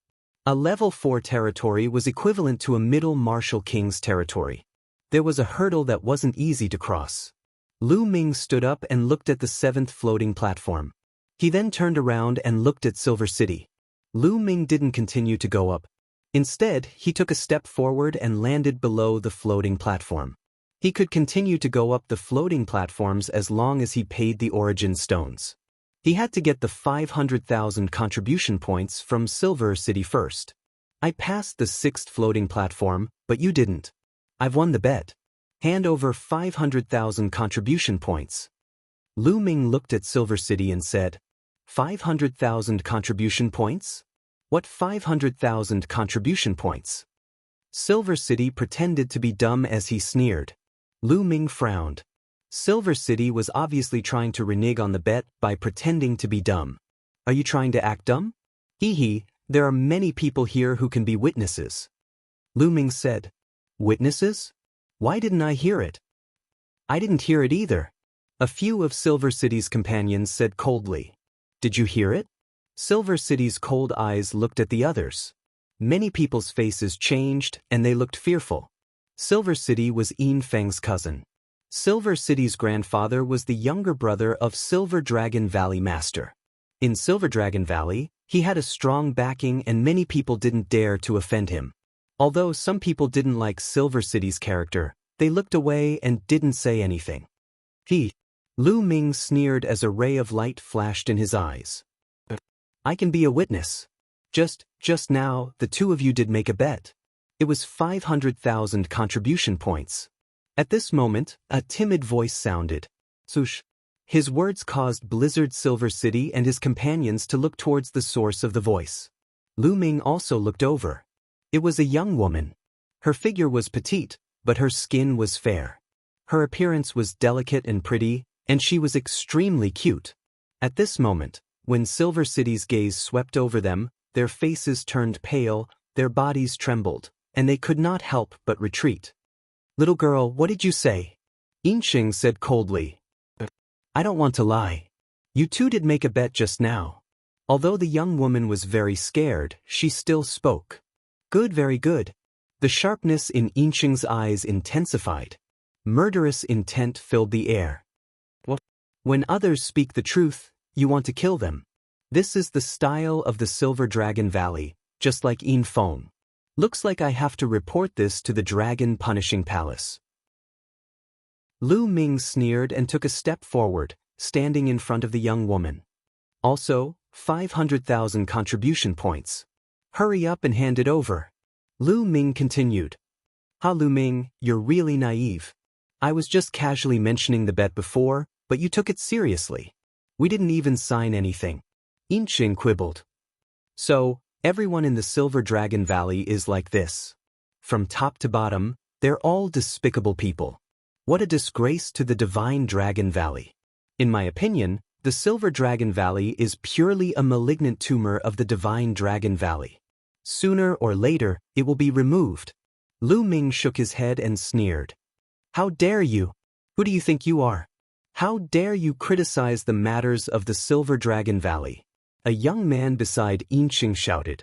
A level 4 territory was equivalent to a middle martial king's territory. There was a hurdle that wasn't easy to cross. Lu Ming stood up and looked at the 7th floating platform. He then turned around and looked at Silver City. Lu Ming didn't continue to go up. Instead, he took a step forward and landed below the floating platform. He could continue to go up the floating platforms as long as he paid the origin stones. He had to get the 500,000 contribution points from Silver City first. I passed the 6th floating platform, but you didn't. I've won the bet. Hand over 500,000 contribution points. Lu Ming looked at Silver City and said, 500,000 contribution points? What 500,000 contribution points? Silver City pretended to be dumb as he sneered. Lu Ming frowned. Silver City was obviously trying to renege on the bet by pretending to be dumb. Are you trying to act dumb? Hee hee, there are many people here who can be witnesses. Lu Ming said. Witnesses? Why didn't I hear it? I didn't hear it either. A few of Silver City's companions said coldly. Did you hear it? Silver City's cold eyes looked at the others. Many people's faces changed and they looked fearful. Silver City was Yin Feng's cousin. Silver City's grandfather was the younger brother of Silver Dragon Valley Master. In Silver Dragon Valley, he had a strong backing and many people didn't dare to offend him. Although some people didn't like Silver City's character, they looked away and didn't say anything. Lu Ming sneered as a ray of light flashed in his eyes. I can be a witness. Just now, the two of you did make a bet. It was 500,000 contribution points. At this moment, a timid voice sounded. Swoosh. His words caused Blizzard Silver City and his companions to look towards the source of the voice. Lu Ming also looked over. It was a young woman. Her figure was petite, but her skin was fair. Her appearance was delicate and pretty, and she was extremely cute. At this moment, when Silver City's gaze swept over them, their faces turned pale, their bodies trembled, and they could not help but retreat. Little girl, what did you say? Yinxing said coldly. I don't want to lie. You two did make a bet just now. Although the young woman was very scared, she still spoke. Good, very good. The sharpness in Yinxing's eyes intensified. Murderous intent filled the air. What? When others speak the truth, you want to kill them. This is the style of the Silver Dragon Valley, just like Yin Feng. Looks like I have to report this to the Dragon Punishing Palace. Lu Ming sneered and took a step forward, standing in front of the young woman. Also, 500,000 contribution points. Hurry up and hand it over. Lu Ming continued. Ha Lu Ming, you're really naive. I was just casually mentioning the bet before, but you took it seriously. We didn't even sign anything. Yinxing quibbled. So, everyone in the Silver Dragon Valley is like this. From top to bottom, they're all despicable people. What a disgrace to the Divine Dragon Valley. In my opinion, the Silver Dragon Valley is purely a malignant tumor of the Divine Dragon Valley. Sooner or later, it will be removed. Lu Ming shook his head and sneered. How dare you? Who do you think you are? How dare you criticize the matters of the Silver Dragon Valley? A young man beside Yinxing shouted.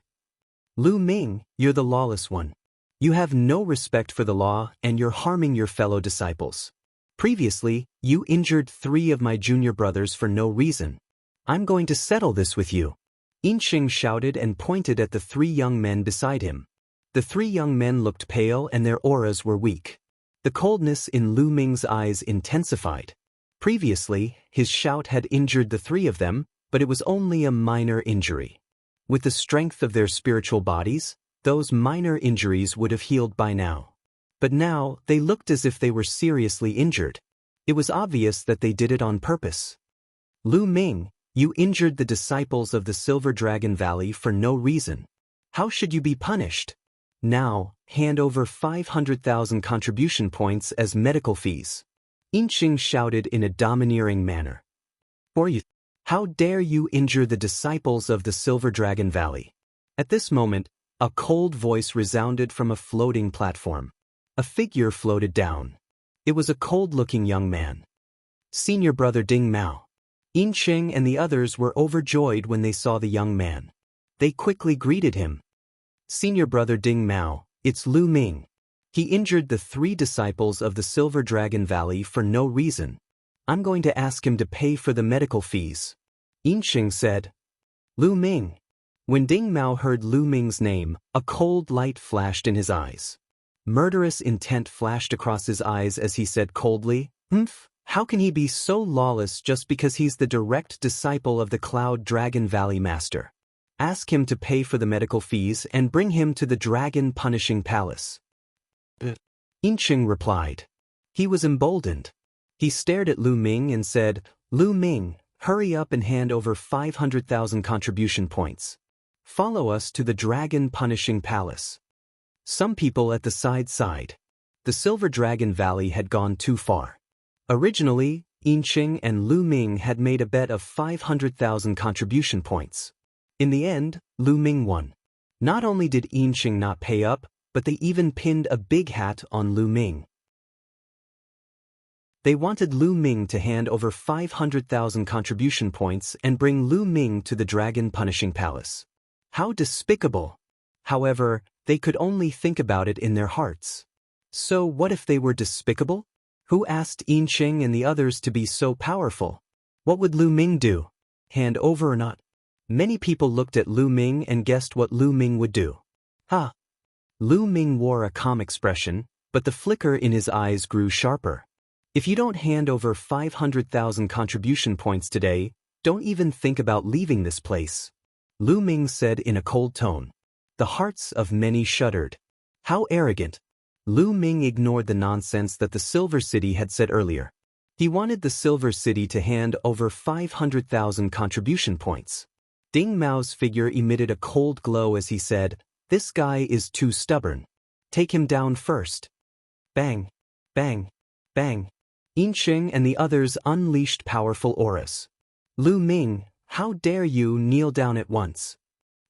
Lu Ming, you're the lawless one. You have no respect for the law and you're harming your fellow disciples. Previously, you injured 3 of my junior brothers for no reason. I'm going to settle this with you. Yinxing shouted and pointed at the 3 young men beside him. The 3 young men looked pale and their auras were weak. The coldness in Lu Ming's eyes intensified. Previously, his shout had injured the 3 of them, but it was only a minor injury. With the strength of their spiritual bodies, those minor injuries would have healed by now. But now, they looked as if they were seriously injured. It was obvious that they did it on purpose. Lu Ming, you injured the disciples of the Silver Dragon Valley for no reason. How should you be punished? Now, hand over 500,000 contribution points as medical fees. Yinxing shouted in a domineering manner. Or you, how dare you injure the disciples of the Silver Dragon Valley? At this moment, a cold voice resounded from a floating platform. A figure floated down. It was a cold-looking young man. Senior brother Ding Mao. Yinxing and the others were overjoyed when they saw the young man. They quickly greeted him. Senior brother Ding Mao, it's Lu Ming. He injured the 3 disciples of the Silver Dragon Valley for no reason. I'm going to ask him to pay for the medical fees. Yinxing said. Lu Ming. When Ding Mao heard Lu Ming's name, a cold light flashed in his eyes. Murderous intent flashed across his eyes as he said coldly, how can he be so lawless just because he's the direct disciple of the Cloud Dragon Valley Master? Ask him to pay for the medical fees and bring him to the Dragon Punishing Palace. Yinxing replied. He was emboldened. He stared at Lu Ming and said, Lu Ming, hurry up and hand over 500,000 contribution points. Follow us to the Dragon Punishing Palace. Some people at the side sighed. The Silver Dragon Valley had gone too far. Originally, Yinxing and Lu Ming had made a bet of 500,000 contribution points. In the end, Lu Ming won. Not only did Yinxing not pay up, but they even pinned a big hat on Lu Ming. They wanted Lu Ming to hand over 500,000 contribution points and bring Lu Ming to the Dragon Punishing Palace. How despicable! However, they could only think about it in their hearts. So what if they were despicable? Who asked Yinxing and the others to be so powerful? What would Lu Ming do? Hand over or not? Many people looked at Lu Ming and guessed what Lu Ming would do. Ha! Lu Ming wore a calm expression, but the flicker in his eyes grew sharper. If you don't hand over 500,000 contribution points today, don't even think about leaving this place. Lu Ming said in a cold tone. The hearts of many shuddered. How arrogant. Lu Ming ignored the nonsense that the Silver City had said earlier. He wanted the Silver City to hand over 500,000 contribution points. Ding Mao's figure emitted a cold glow as he said, "This guy is too stubborn. Take him down first." Bang, bang, bang. Yinqing and the others unleashed powerful auras. Lu Ming, how dare you kneel down at once?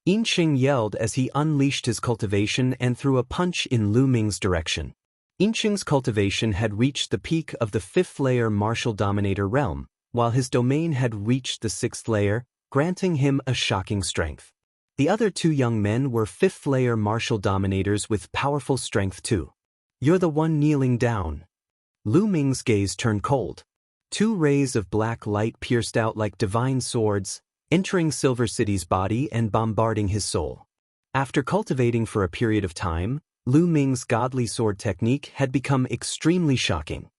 Yinqing yelled as he unleashed his cultivation and threw a punch in Lu Ming's direction. Yinqing's cultivation had reached the peak of the 5th layer martial dominator realm, while his domain had reached the 6th layer, granting him a shocking strength. The other 2 young men were 5th layer martial dominators with powerful strength too. You're the one kneeling down. Lu Ming's gaze turned cold. 2 rays of black light pierced out like divine swords, entering Silver City's body and bombarding his soul. After cultivating for a period of time, Lu Ming's godly sword technique had become extremely shocking.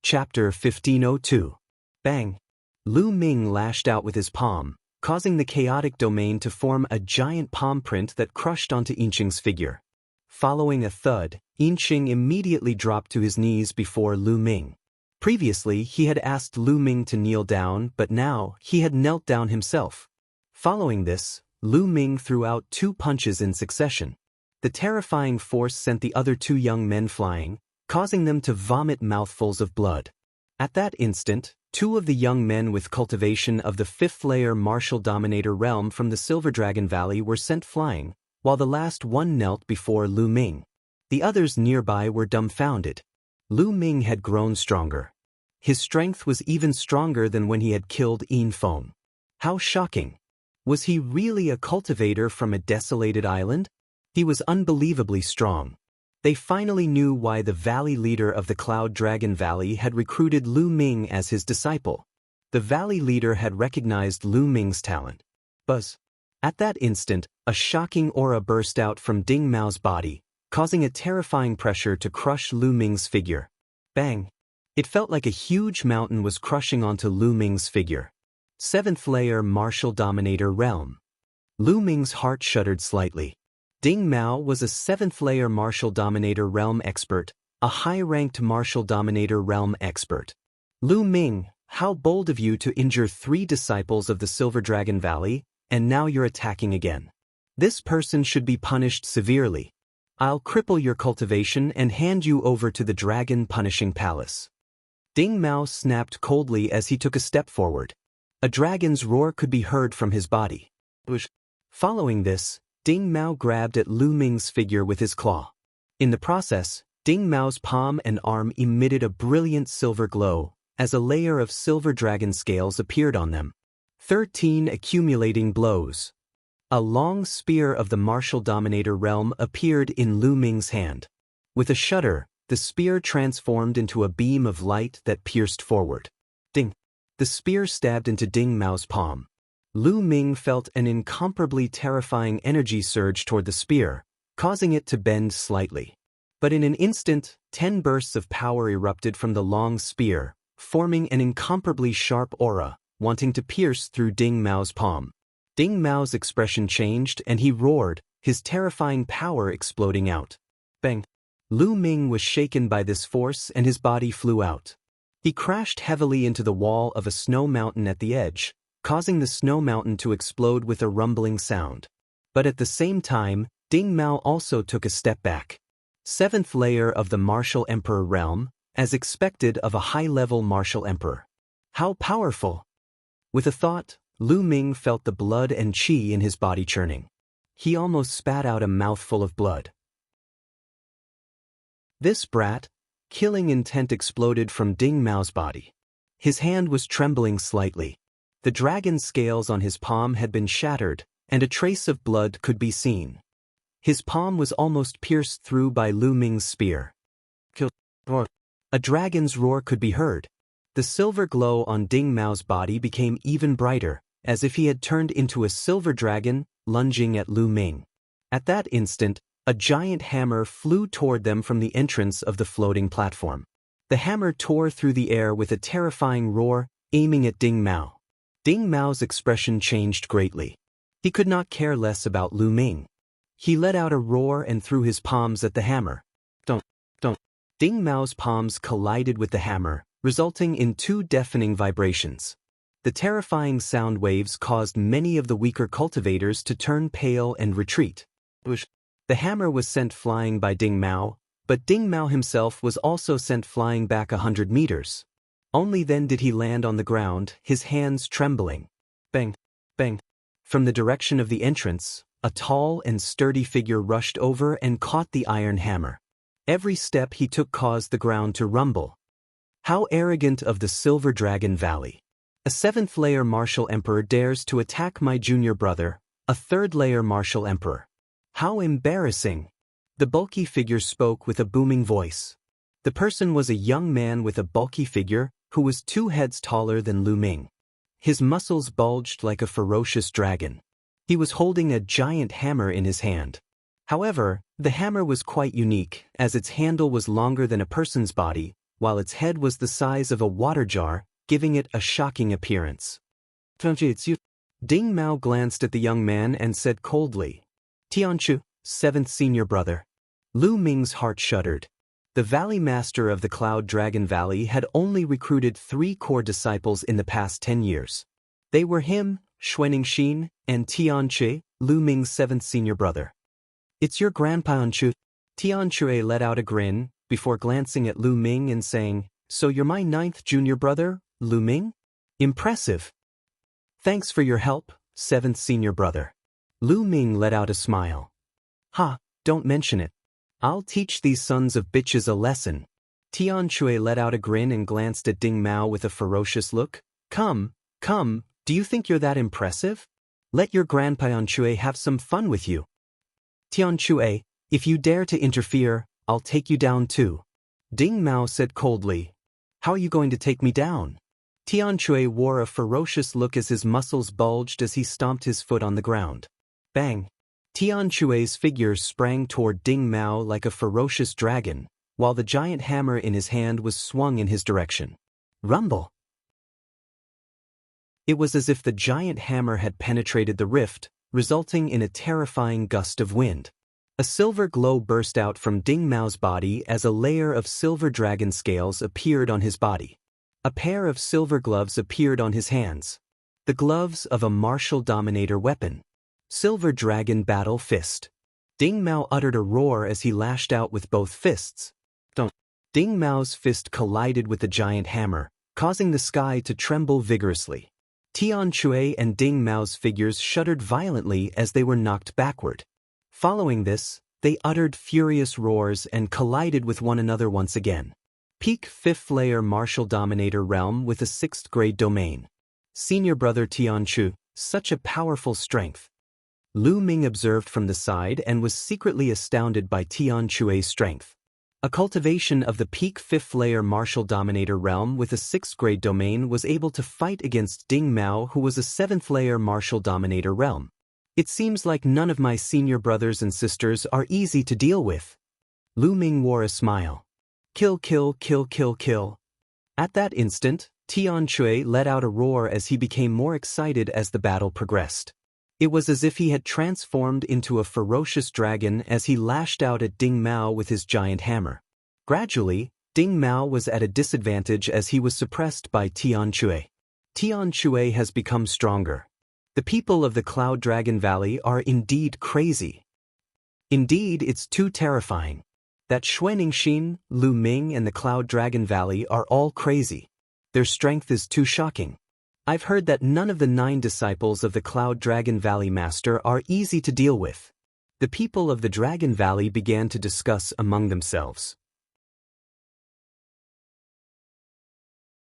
Chapter 1502. Bang! Lu Ming lashed out with his palm, causing the chaotic domain to form a giant palm print that crushed onto Yinqing's figure. Following a thud, Yinqing immediately dropped to his knees before Lu Ming. Previously, he had asked Lu Ming to kneel down, but now he had knelt down himself. Following this, Lu Ming threw out 2 punches in succession. The terrifying force sent the other 2 young men flying, causing them to vomit mouthfuls of blood. At that instant, 2 of the young men with cultivation of the 5th layer martial dominator realm from the Silver Dragon Valley were sent flying, while the last one knelt before Lu Ming. The others nearby were dumbfounded. Lu Ming had grown stronger. His strength was even stronger than when he had killed Yin Feng. How shocking! Was he really a cultivator from a desolated island? He was unbelievably strong. They finally knew why the valley leader of the Cloud Dragon Valley had recruited Lu Ming as his disciple. The valley leader had recognized Lu Ming's talent. Buzz! At that instant, a shocking aura burst out from Ding Mao's body, causing a terrifying pressure to crush Lu Ming's figure. Bang! It felt like a huge mountain was crushing onto Lu Ming's figure. 7th layer martial dominator realm. Lu Ming's heart shuddered slightly. Ding Mao was a 7th layer martial dominator realm expert, a high-ranked martial dominator realm expert. Lu Ming, how bold of you to injure 3 disciples of the Silver Dragon Valley, and now you're attacking again. This person should be punished severely. I'll cripple your cultivation and hand you over to the Dragon Punishing Palace. Ding Mao snapped coldly as he took a step forward. A dragon's roar could be heard from his body. Following this, Ding Mao grabbed at Lu Ming's figure with his claw. In the process, Ding Mao's palm and arm emitted a brilliant silver glow, as a layer of silver dragon scales appeared on them. 13 accumulating blows. A long spear of the martial dominator realm appeared in Lu Ming's hand. With a shudder, the spear transformed into a beam of light that pierced forward. Ding! The spear stabbed into Ding Mao's palm. Lu Ming felt an incomparably terrifying energy surge toward the spear, causing it to bend slightly. But in an instant, 10 bursts of power erupted from the long spear, forming an incomparably sharp aura, wanting to pierce through Ding Mao's palm. Ding Mao's expression changed and he roared, his terrifying power exploding out. Bang! Lu Ming was shaken by this force and his body flew out. He crashed heavily into the wall of a snow mountain at the edge, causing the snow mountain to explode with a rumbling sound. But at the same time, Ding Mao also took a step back. 7th layer of the Martial Emperor realm, as expected of a high-level Martial Emperor. How powerful! With a thought, Lu Ming felt the blood and qi in his body churning. He almost spat out a mouthful of blood. This brat, killing intent exploded from Ding Mao's body. His hand was trembling slightly. The dragon scales on his palm had been shattered, and a trace of blood could be seen. His palm was almost pierced through by Lu Ming's spear. A dragon's roar could be heard. The silver glow on Ding Mao's body became even brighter, as if he had turned into a silver dragon, lunging at Lu Ming. At that instant, A giant hammer flew toward them from the entrance of the floating platform. The hammer tore through the air with a terrifying roar, aiming at Ding Mao. Ding Mao's expression changed greatly. He could not care less about Lu Ming. He let out a roar and threw his palms at the hammer. Don't. Ding Mao's palms collided with the hammer, resulting in two deafening vibrations. The terrifying sound waves caused many of the weaker cultivators to turn pale and retreat. The hammer was sent flying by Ding Mao, but Ding Mao himself was also sent flying back 100 meters. Only then did he land on the ground, his hands trembling. Bang! Bang! From the direction of the entrance, a tall and sturdy figure rushed over and caught the iron hammer. Every step he took caused the ground to rumble. How arrogant of the Silver Dragon Valley! A 7th-layer martial emperor dares to attack my junior brother, a 3rd-layer martial emperor. How embarrassing! The bulky figure spoke with a booming voice. The person was a young man with a bulky figure who was 2 heads taller than Lu Ming. His muscles bulged like a ferocious dragon. He was holding a giant hammer in his hand. However, the hammer was quite unique, as its handle was longer than a person's body, while its head was the size of a water jar, giving it a shocking appearance. Ding Mao glanced at the young man and said coldly, "Tianchu, 7th senior brother." Lu Ming's heart shuddered. The Valley Master of the Cloud Dragon Valley had only recruited 3 core disciples in the past 10 years. They were him, Xuaningxin, and Tianchu, Lu Ming's 7th senior brother. "It's your grandpa Tianchu." Tianchu let out a grin, before glancing at Lu Ming and saying, "So you're my 9th junior brother, Lu Ming? Impressive. Thanks for your help, 7th senior brother." Lu Ming let out a smile. "Ha, don't mention it. I'll teach these sons of bitches a lesson." Tianchu let out a grin and glanced at Ding Mao with a ferocious look. Come, do you think you're that impressive? Let your grandpa Tianchu have some fun with you." "Tianchu, if you dare to interfere, I'll take you down too." Ding Mao said coldly. "How are you going to take me down?" Tianchu wore a ferocious look as his muscles bulged as he stomped his foot on the ground. Bang! Tianchu's figure sprang toward Ding Mao like a ferocious dragon, while the giant hammer in his hand was swung in his direction. Rumble! It was as if the giant hammer had penetrated the rift, resulting in a terrifying gust of wind. A silver glow burst out from Ding Mao's body as a layer of silver dragon scales appeared on his body. A pair of silver gloves appeared on his hands. The gloves of a martial dominator weapon. Silver Dragon Battle Fist. Ding Mao uttered a roar as he lashed out with both fists. Ding Mao's fist collided with the giant hammer, causing the sky to tremble vigorously. Tianchu and Ding Mao's figures shuddered violently as they were knocked backward. Following this, they uttered furious roars and collided with one another once again. Peak 5th-layer martial dominator realm with a 6th-grade domain. Senior brother Tianchu, such a powerful strength. Lu Ming observed from the side and was secretly astounded by Tianchu's strength. A cultivation of the peak 5th-layer martial dominator realm with a 6th-grade domain was able to fight against Ding Mao, who was a 7th-layer martial dominator realm. It seems like none of my senior brothers and sisters are easy to deal with. Lu Ming wore a smile. Kill. At that instant, Tianchu let out a roar as he became more excited as the battle progressed. It was as if he had transformed into a ferocious dragon as he lashed out at Ding Mao with his giant hammer. Gradually, Ding Mao was at a disadvantage as he was suppressed by Tianchu. Tianchu has become stronger. The people of the Cloud Dragon Valley are indeed crazy. Indeed, it's too terrifying. That Xuaningxin, Lu Ming and the Cloud Dragon Valley are all crazy. Their strength is too shocking. I've heard that none of the 9 disciples of the Cloud Dragon Valley Master are easy to deal with. The people of the Dragon Valley began to discuss among themselves.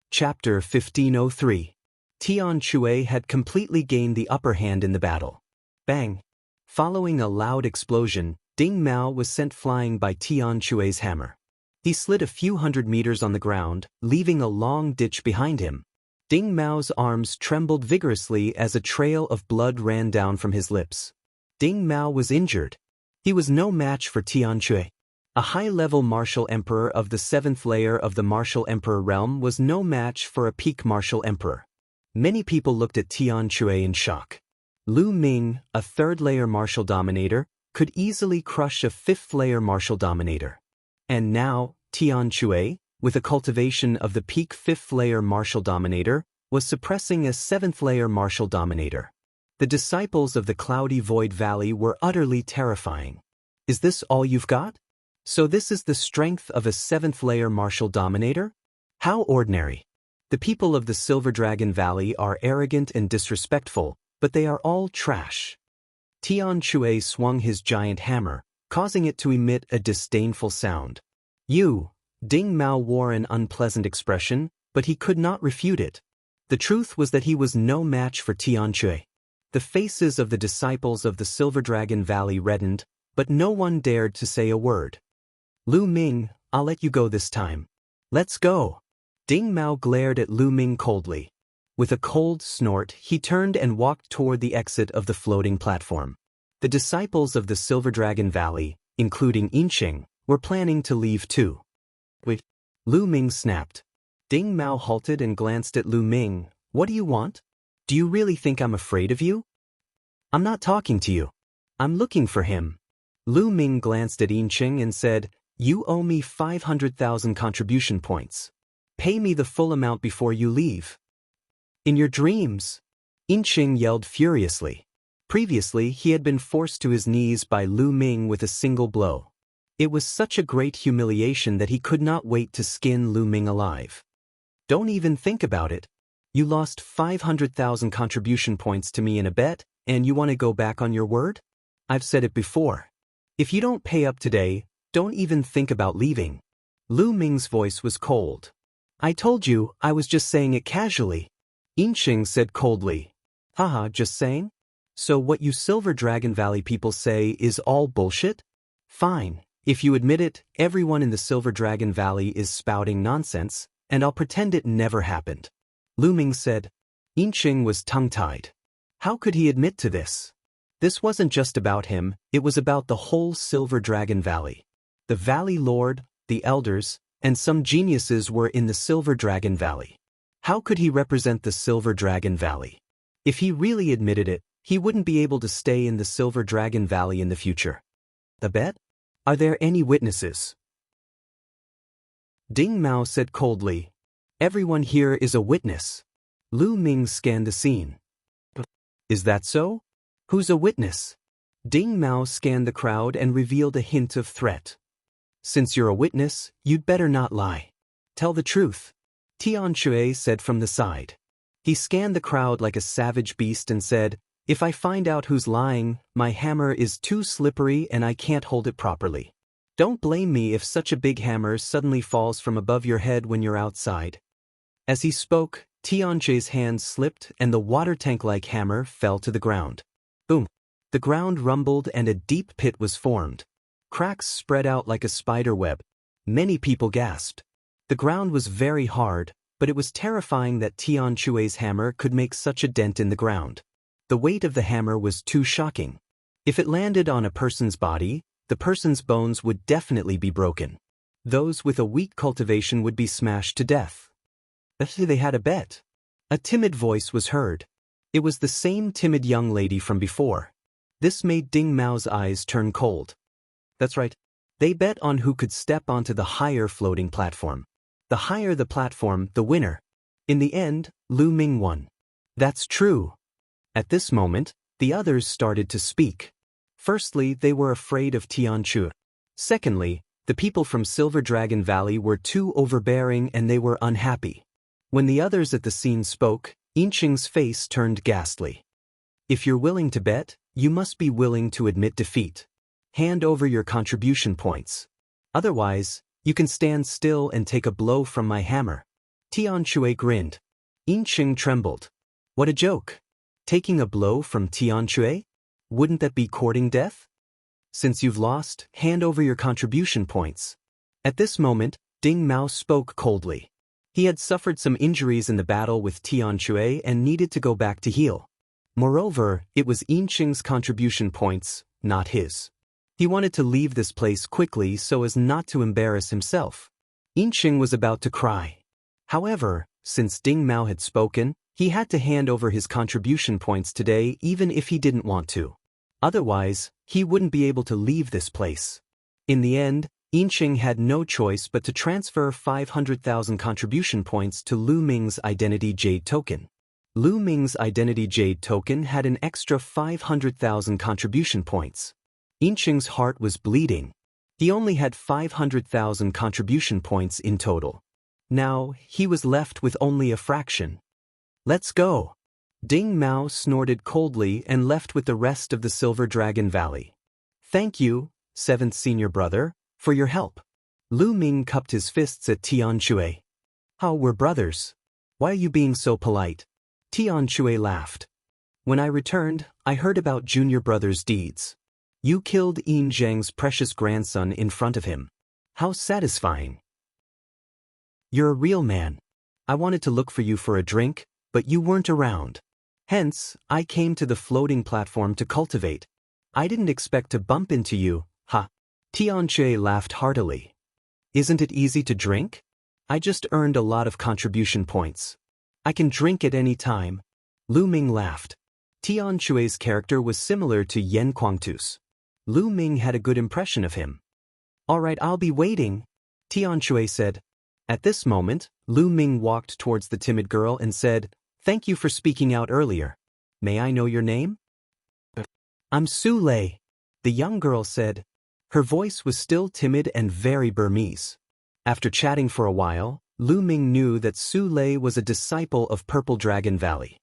Chapter 1503. Tianchu had completely gained the upper hand in the battle. Bang! Following a loud explosion, Ding Mao was sent flying by Tianchu's hammer. He slid a few hundred meters on the ground, leaving a long ditch behind him. Ding Mao's arms trembled vigorously as a trail of blood ran down from his lips. Ding Mao was injured. He was no match for Tian Chui. A high-level martial emperor of the 7th layer of the martial emperor realm was no match for a peak martial emperor. Many people looked at Tian Chui in shock. Lu Ming, a 3rd layer martial dominator, could easily crush a 5th layer martial dominator. And now, Tian Chui, with a cultivation of the peak 5th layer martial dominator, was suppressing a 7th layer martial dominator. The disciples of the Cloudy Void Valley were utterly terrifying. Is this all you've got? So this is the strength of a 7th layer martial dominator? How ordinary. The people of the Silver Dragon Valley are arrogant and disrespectful, but they are all trash. Tian Chui swung his giant hammer, causing it to emit a disdainful sound. Ding Mao wore an unpleasant expression, but he could not refute it. The truth was that he was no match for Tian Chui. The faces of the disciples of the Silver Dragon Valley reddened, but no one dared to say a word. Lu Ming, I'll let you go this time. Let's go. Ding Mao glared at Lu Ming coldly. With a cold snort, he turned and walked toward the exit of the floating platform. The disciples of the Silver Dragon Valley, including Yinqing, were planning to leave too. Wait. Lu Ming snapped. Ding Mao halted and glanced at Lu Ming. What do you want? Do you really think I'm afraid of you? I'm not talking to you. I'm looking for him. Lu Ming glanced at Yinqing and said, You owe me 500,000 contribution points. Pay me the full amount before you leave. In your dreams? Yinqing yelled furiously. Previously, he had been forced to his knees by Lu Ming with a single blow. It was such a great humiliation that he could not wait to skin Lu Ming alive. Don't even think about it. You lost 500,000 contribution points to me in a bet, and you want to go back on your word? I've said it before. If you don't pay up today, don't even think about leaving. Lu Ming's voice was cold. I told you, I was just saying it casually. Yinqing said coldly. Haha, just saying? So what you Silver Dragon Valley people say is all bullshit? Fine, if you admit it, everyone in the Silver Dragon Valley is spouting nonsense, and I'll pretend it never happened. Lu Ming said. Yinqing was tongue-tied. How could he admit to this? This wasn't just about him, it was about the whole Silver Dragon Valley. The Valley Lord, the Elders, and some geniuses were in the Silver Dragon Valley. How could he represent the Silver Dragon Valley? If he really admitted it, he wouldn't be able to stay in the Silver Dragon Valley in the future. The bet? Are there any witnesses? Ding Mao said coldly. Everyone here is a witness. Lu Ming scanned the scene. Is that so? Who's a witness? Ding Mao scanned the crowd and revealed a hint of threat. Since you're a witness, you'd better not lie. Tell the truth. Tian Chui said from the side. He scanned the crowd like a savage beast and said, If I find out who's lying, my hammer is too slippery and I can't hold it properly. Don't blame me if such a big hammer suddenly falls from above your head when you're outside. As he spoke, Tian Chui's hand slipped and the water tank-like hammer fell to the ground. Boom! The ground rumbled and a deep pit was formed. Cracks spread out like a spider web. Many people gasped. The ground was very hard, but it was terrifying that Tian Chui's hammer could make such a dent in the ground. The weight of the hammer was too shocking. If it landed on a person's body, the person's bones would definitely be broken. Those with a weak cultivation would be smashed to death. They had a bet. A timid voice was heard. It was the same timid young lady from before. This made Ding Mao's eyes turn cold. That's right. They bet on who could step onto the higher floating platform. The higher the platform, the winner. In the end, Lu Ming won. That's true. At this moment, the others started to speak. Firstly, they were afraid of Tian Chui. Secondly, the people from Silver Dragon Valley were too overbearing and they were unhappy. When the others at the scene spoke, Yinqing's face turned ghastly. If you're willing to bet, you must be willing to admit defeat. Hand over your contribution points. Otherwise, you can stand still and take a blow from my hammer. Tian Chui grinned. Yinqing trembled. What a joke. Taking a blow from Tian Chui? Wouldn't that be courting death? Since you've lost, hand over your contribution points. At this moment, Ding Mao spoke coldly. He had suffered some injuries in the battle with Tian Chui and needed to go back to heal. Moreover, it was Yinqing's contribution points, not his. He wanted to leave this place quickly so as not to embarrass himself. Yinqing was about to cry. However, since Ding Mao had spoken, he had to hand over his contribution points today even if he didn't want to. Otherwise, he wouldn't be able to leave this place. In the end, Yinqing had no choice but to transfer 500,000 contribution points to Lu Ming's Identity Jade token. Lu Ming's Identity Jade token had an extra 500,000 contribution points. Yinqing's heart was bleeding. He only had 500,000 contribution points in total. Now, he was left with only a fraction. Let's go. Ding Mao snorted coldly and left with the rest of the Silver Dragon Valley. Thank you, 7th senior brother, for your help. Lu Ming cupped his fists at Tian Shui. How we're brothers. Why are you being so polite? Tian Shui laughed. When I returned, I heard about junior brother's deeds. You killed Yin Zhang's precious grandson in front of him. How satisfying. You're a real man. I wanted to look for you for a drink, but you weren't around. Hence, I came to the floating platform to cultivate. I didn't expect to bump into you, ha. Tian Shui laughed heartily. Isn't it easy to drink? I just earned a lot of contribution points. I can drink at any time. Lu Ming laughed. Tian Shui's character was similar to Yan Kuangtu's. Lu Ming had a good impression of him. All right, I'll be waiting, Tian Shui said. At this moment, Lu Ming walked towards the timid girl and said, Thank you for speaking out earlier. May I know your name? I'm Su Lei, the young girl said. Her voice was still timid and very Burmese. After chatting for a while, Lu Ming knew that Su Lei was a disciple of Purple Dragon Valley.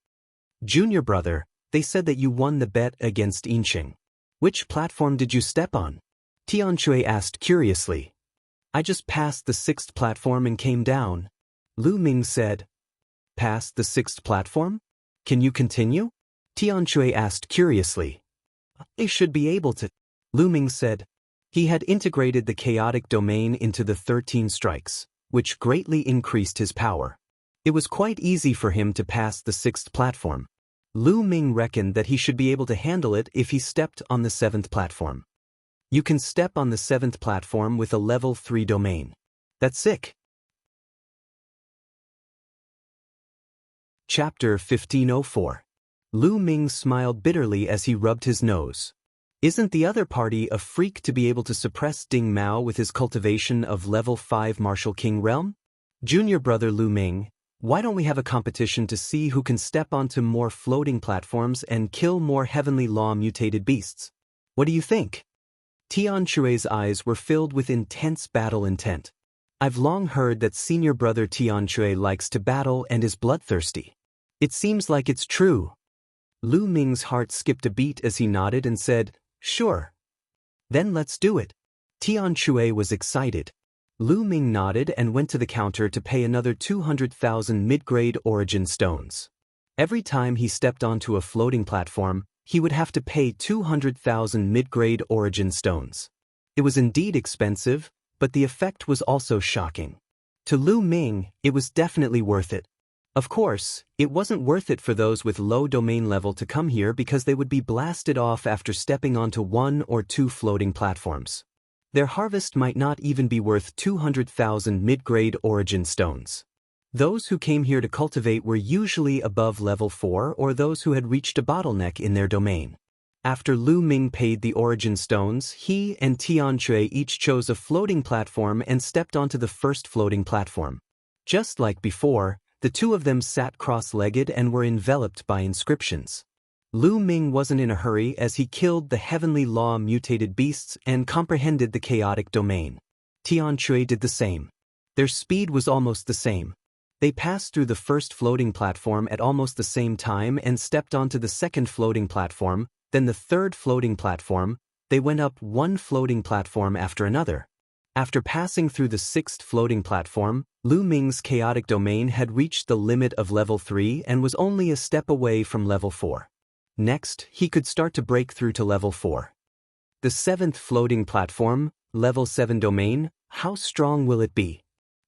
Junior brother, they said that you won the bet against Yinqing. Which platform did you step on? Tian Shui asked curiously. I just passed the 6th platform and came down. Lu Ming said. Past the 6th platform? Can you continue? Tian Shui asked curiously. They should be able to. Lu Ming said. He had integrated the chaotic domain into the 13 strikes, which greatly increased his power. It was quite easy for him to pass the 6th platform. Lu Ming reckoned that he should be able to handle it if he stepped on the 7th platform. You can step on the 7th platform with a level 3 domain. That's sick. Chapter 1504. Lu Ming smiled bitterly as he rubbed his nose. Isn't the other party a freak to be able to suppress Ding Mao with his cultivation of level 5 Martial King realm? Junior brother Lu Ming, why don't we have a competition to see who can step onto more floating platforms and kill more heavenly law mutated beasts? What do you think? Tian Shui's eyes were filled with intense battle intent. I've long heard that senior brother Tian Shui likes to battle and is bloodthirsty. It seems like it's true. Lu Ming's heart skipped a beat as he nodded and said, Sure. Then let's do it. Tian Shui was excited. Lu Ming nodded and went to the counter to pay another 200,000 mid-grade origin stones. Every time he stepped onto a floating platform, he would have to pay 200,000 mid-grade origin stones. It was indeed expensive, but the effect was also shocking. To Lu Ming, it was definitely worth it. Of course, it wasn't worth it for those with low domain level to come here because they would be blasted off after stepping onto 1 or 2 floating platforms. Their harvest might not even be worth 200,000 mid-grade origin stones. Those who came here to cultivate were usually above level 4 or those who had reached a bottleneck in their domain. After Lu Ming paid the origin stones, he and Tian Shui each chose a floating platform and stepped onto the first floating platform. Just like before, the two of them sat cross-legged and were enveloped by inscriptions. Lu Ming wasn't in a hurry as he killed the heavenly law mutated beasts and comprehended the chaotic domain. Tian Shui did the same. Their speed was almost the same. They passed through the first floating platform at almost the same time and stepped onto the second floating platform, then the third floating platform. They went up one floating platform after another. After passing through the 6th floating platform, Lu Ming's chaotic domain had reached the limit of level 3 and was only a step away from level 4. Next, he could start to break through to level 4. The 7th floating platform, level 7 domain, how strong will it be?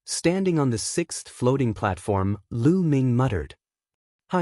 Standing on the 6th floating platform, Lu Ming muttered.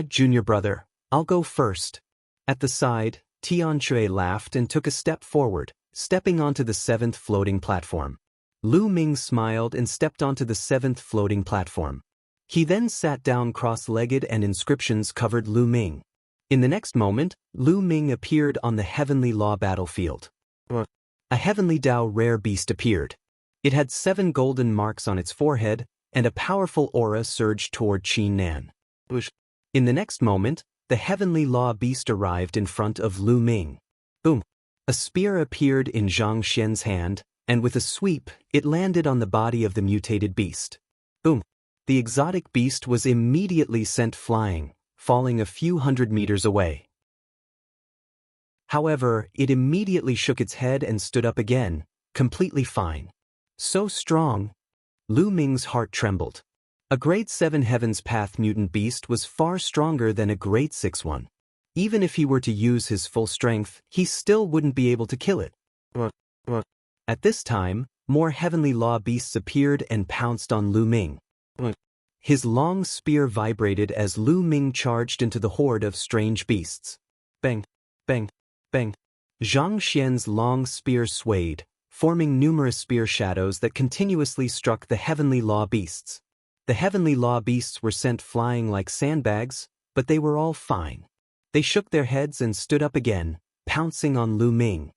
Junior brother, I'll go first. At the side, Tian Shui laughed and took a step forward. stepping onto the seventh floating platform. Lu Ming smiled and stepped onto the seventh floating platform. He then sat down cross-legged and inscriptions covered Lu Ming. In the next moment, Lu Ming appeared on the Heavenly Law battlefield. A Heavenly Dao rare beast appeared. It had 7 golden marks on its forehead, and a powerful aura surged toward Qin Nan. In the next moment, the Heavenly Law beast arrived in front of Lu Ming. Boom! A spear appeared in Zhang Xian's hand, and with a sweep, it landed on the body of the mutated beast. Boom! The exotic beast was immediately sent flying, falling a few hundred meters away. However, it immediately shook its head and stood up again, completely fine. So strong! Lu Ming's heart trembled. A grade 7 Heaven's Path mutant beast was far stronger than a grade 6 one. Even if he were to use his full strength, he still wouldn't be able to kill it. At this time, more Heavenly Law beasts appeared and pounced on Lu Ming. His long spear vibrated as Lu Ming charged into the horde of strange beasts. Bang! Bang! Bang! Zhang Xian's long spear swayed, forming numerous spear shadows that continuously struck the Heavenly Law beasts. The Heavenly Law beasts were sent flying like sandbags, but they were all fine. They shook their heads and stood up again, pouncing on Lu Ming.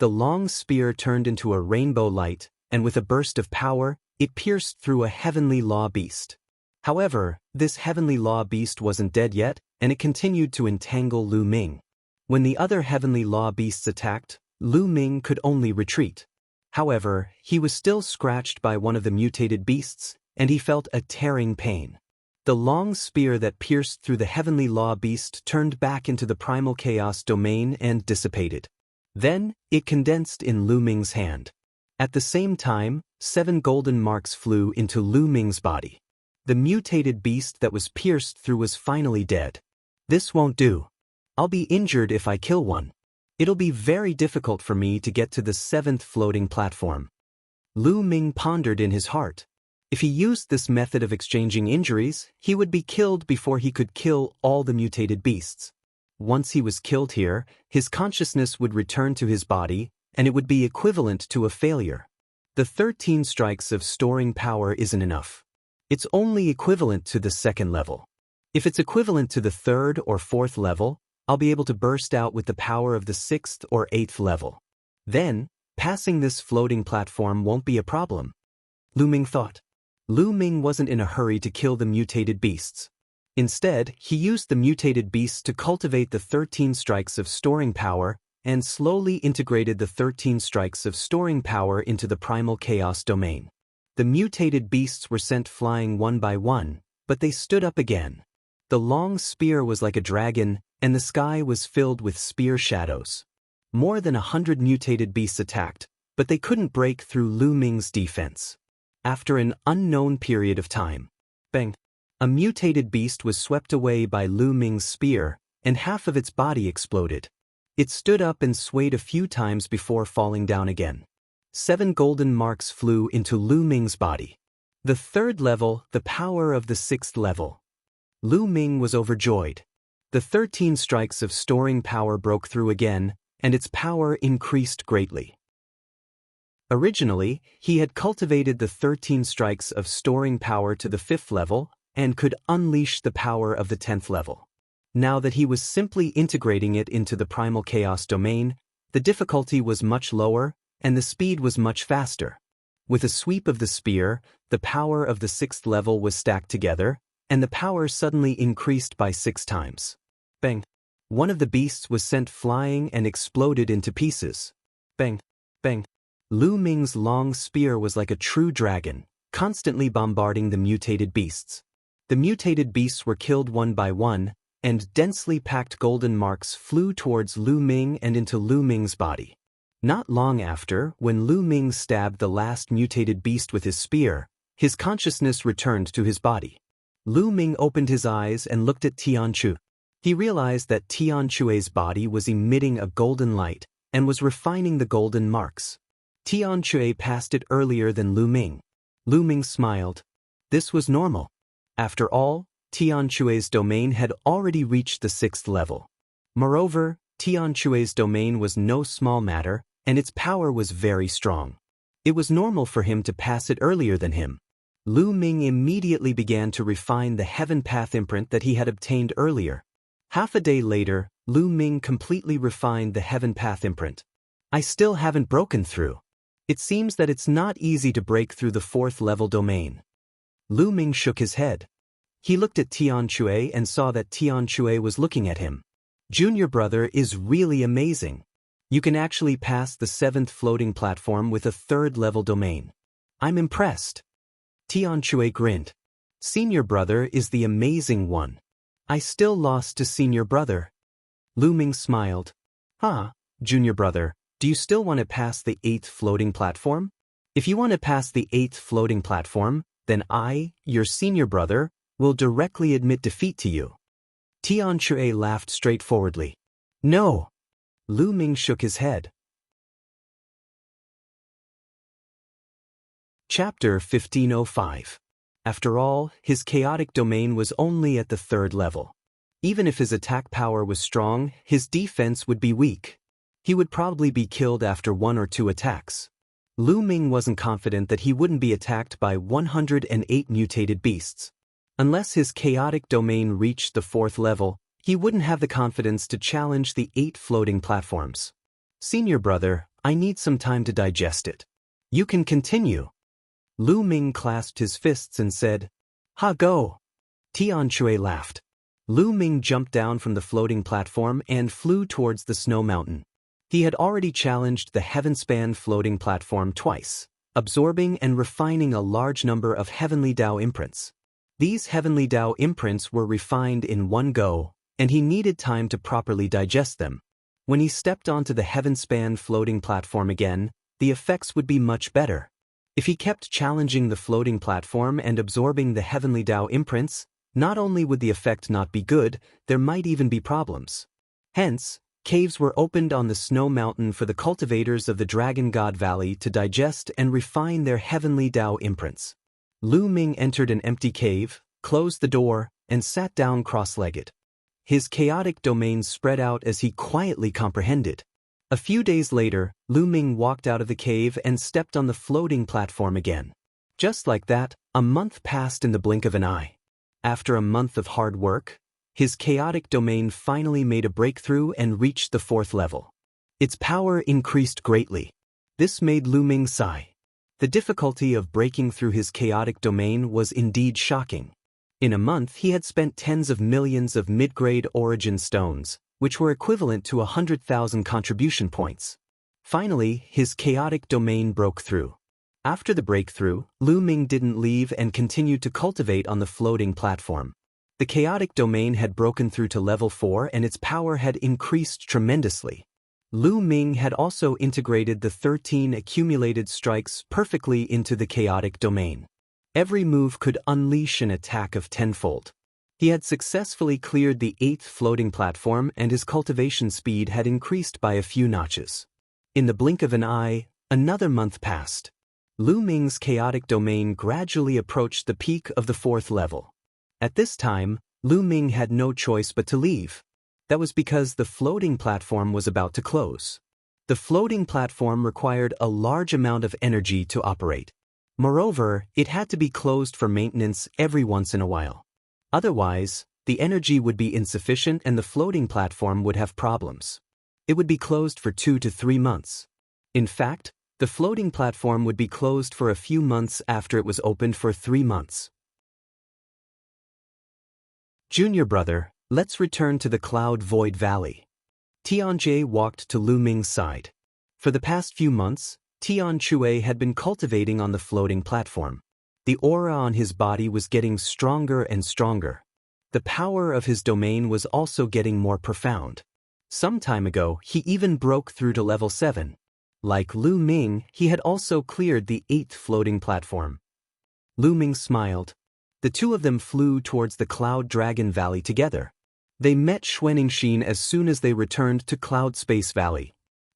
The long spear turned into a rainbow light, and with a burst of power, it pierced through a Heavenly Law beast. However, this Heavenly Law beast wasn't dead yet, and it continued to entangle Lu Ming. When the other Heavenly Law beasts attacked, Lu Ming could only retreat. However, he was still scratched by one of the mutated beasts, and he felt a tearing pain. The long spear that pierced through the Heavenly Law beast turned back into the primal chaos domain and dissipated. Then, it condensed in Lu Ming's hand. At the same time, 7 golden marks flew into Lu Ming's body. The mutated beast that was pierced through was finally dead. This won't do. I'll be injured if I kill one. It'll be very difficult for me to get to the 7th floating platform. Lu Ming pondered in his heart. If he used this method of exchanging injuries, he would be killed before he could kill all the mutated beasts. Once he was killed here, his consciousness would return to his body, and it would be equivalent to a failure. The 13 strikes of storing power isn't enough. It's only equivalent to the 2nd level. If it's equivalent to the 3rd or 4th level, I'll be able to burst out with the power of the 6th or 8th level. Then, passing this floating platform won't be a problem. Lu Ming thought. Lu Ming wasn't in a hurry to kill the mutated beasts. Instead, he used the mutated beasts to cultivate the 13 strikes of storing power and slowly integrated the 13 strikes of storing power into the primal chaos domain. The mutated beasts were sent flying one by one, but they stood up again. The long spear was like a dragon, and the sky was filled with spear shadows. More than 100 mutated beasts attacked, but they couldn't break through Lu Ming's defense. After an unknown period of time, bang! A mutated beast was swept away by Lu Ming's spear, and half of its body exploded. It stood up and swayed a few times before falling down again. 7 golden marks flew into Lu Ming's body. The 3rd level, the power of the 6th level. Lu Ming was overjoyed. The 13 strikes of storing power broke through again, and its power increased greatly. Originally, he had cultivated the 13 strikes of storing power to the 5th level, and could unleash the power of the 10th level. Now that he was simply integrating it into the primal chaos domain, the difficulty was much lower, and the speed was much faster. With a sweep of the spear, the power of the 6th level was stacked together, and the power suddenly increased by 6 times. Bang! One of the beasts was sent flying and exploded into pieces. Bang! Bang! Lu Ming's long spear was like a true dragon, constantly bombarding the mutated beasts. The mutated beasts were killed one by one, and densely packed golden marks flew towards Lu Ming and into Lu Ming's body. Not long after, when Lu Ming stabbed the last mutated beast with his spear, his consciousness returned to his body. Lu Ming opened his eyes and looked at Tianchu. He realized that Tianchu's body was emitting a golden light and was refining the golden marks. Tianchu passed it earlier than Lu Ming. Lu Ming smiled. This was normal. After all, Tianchu's domain had already reached the 6th level. Moreover, Tianchu's domain was no small matter, and its power was very strong. It was normal for him to pass it earlier than him. Lu Ming immediately began to refine the heaven path imprint that he had obtained earlier. Half a day later, Lu Ming completely refined the heaven path imprint. I still haven't broken through. It seems that it's not easy to break through the 4th level domain. Lu Ming shook his head. He looked at Tian Shui and saw that Tian Shui was looking at him. Junior brother is really amazing. You can actually pass the 7th floating platform with a 3rd level domain. I'm impressed. Tian Shui grinned. Senior brother is the amazing one. I still lost to senior brother. Lu Ming smiled. Junior brother, do you still want to pass the 8th floating platform? If you want to pass the 8th floating platform, then I, your senior brother, will directly admit defeat to you. Tian Shui laughed straightforwardly. No. Lu Ming shook his head. Chapter 1505. After all, his chaotic domain was only at the 3rd level. Even if his attack power was strong, his defense would be weak. He would probably be killed after 1 or 2 attacks. Lu Ming wasn't confident that he wouldn't be attacked by 108 mutated beasts. Unless his chaotic domain reached the 4th level, he wouldn't have the confidence to challenge the 8 floating platforms. Senior brother, I need some time to digest it. You can continue. Lu Ming clasped his fists and said, go. Tian Shui laughed. Lu Ming jumped down from the floating platform and flew towards the snow mountain. He had already challenged the heaven-span floating platform twice, absorbing and refining a large number of heavenly Dao imprints. These heavenly Dao imprints were refined in one go, and he needed time to properly digest them. When he stepped onto the heaven-span floating platform again, the effects would be much better. If he kept challenging the floating platform and absorbing the heavenly Dao imprints, not only would the effect not be good, there might even be problems. Hence, caves were opened on the snow mountain for the cultivators of the Dragon God Valley to digest and refine their heavenly Dao imprints. Lu Ming entered an empty cave, closed the door, and sat down cross-legged. His chaotic domain spread out as he quietly comprehended. A few days later, Lu Ming walked out of the cave and stepped on the floating platform again. Just like that, a month passed in the blink of an eye. After a month of hard work, his chaotic domain finally made a breakthrough and reached the 4th level. Its power increased greatly. This made Lu Ming sigh. The difficulty of breaking through his chaotic domain was indeed shocking. In a month he had spent tens of millions of mid-grade origin stones, which were equivalent to 100,000 contribution points. Finally, his chaotic domain broke through. After the breakthrough, Lu Ming didn't leave and continued to cultivate on the floating platform. The chaotic domain had broken through to level 4 and its power had increased tremendously. Lu Ming had also integrated the 13 accumulated strikes perfectly into the chaotic domain. Every move could unleash an attack of tenfold. He had successfully cleared the 8th floating platform and his cultivation speed had increased by a few notches. In the blink of an eye, another month passed. Lu Ming's chaotic domain gradually approached the peak of the 4th level. At this time, Lu Ming had no choice but to leave. That was because the floating platform was about to close. The floating platform required a large amount of energy to operate. Moreover, it had to be closed for maintenance every once in a while. Otherwise, the energy would be insufficient and the floating platform would have problems. It would be closed for 2 to 3 months. In fact, the floating platform would be closed for a few months after it was opened for 3 months. Junior brother, let's return to the Cloud Void Valley. Tianjie walked to Lu Ming's side. For the past few months, Tian Shui had been cultivating on the floating platform. The aura on his body was getting stronger and stronger. The power of his domain was also getting more profound. Some time ago, he even broke through to level 7. Like Lu Ming, he had also cleared the 8th floating platform. Lu Ming smiled. The two of them flew towards the Cloud Dragon Valley together. They met Xuaningxin as soon as they returned to Cloud Space Valley.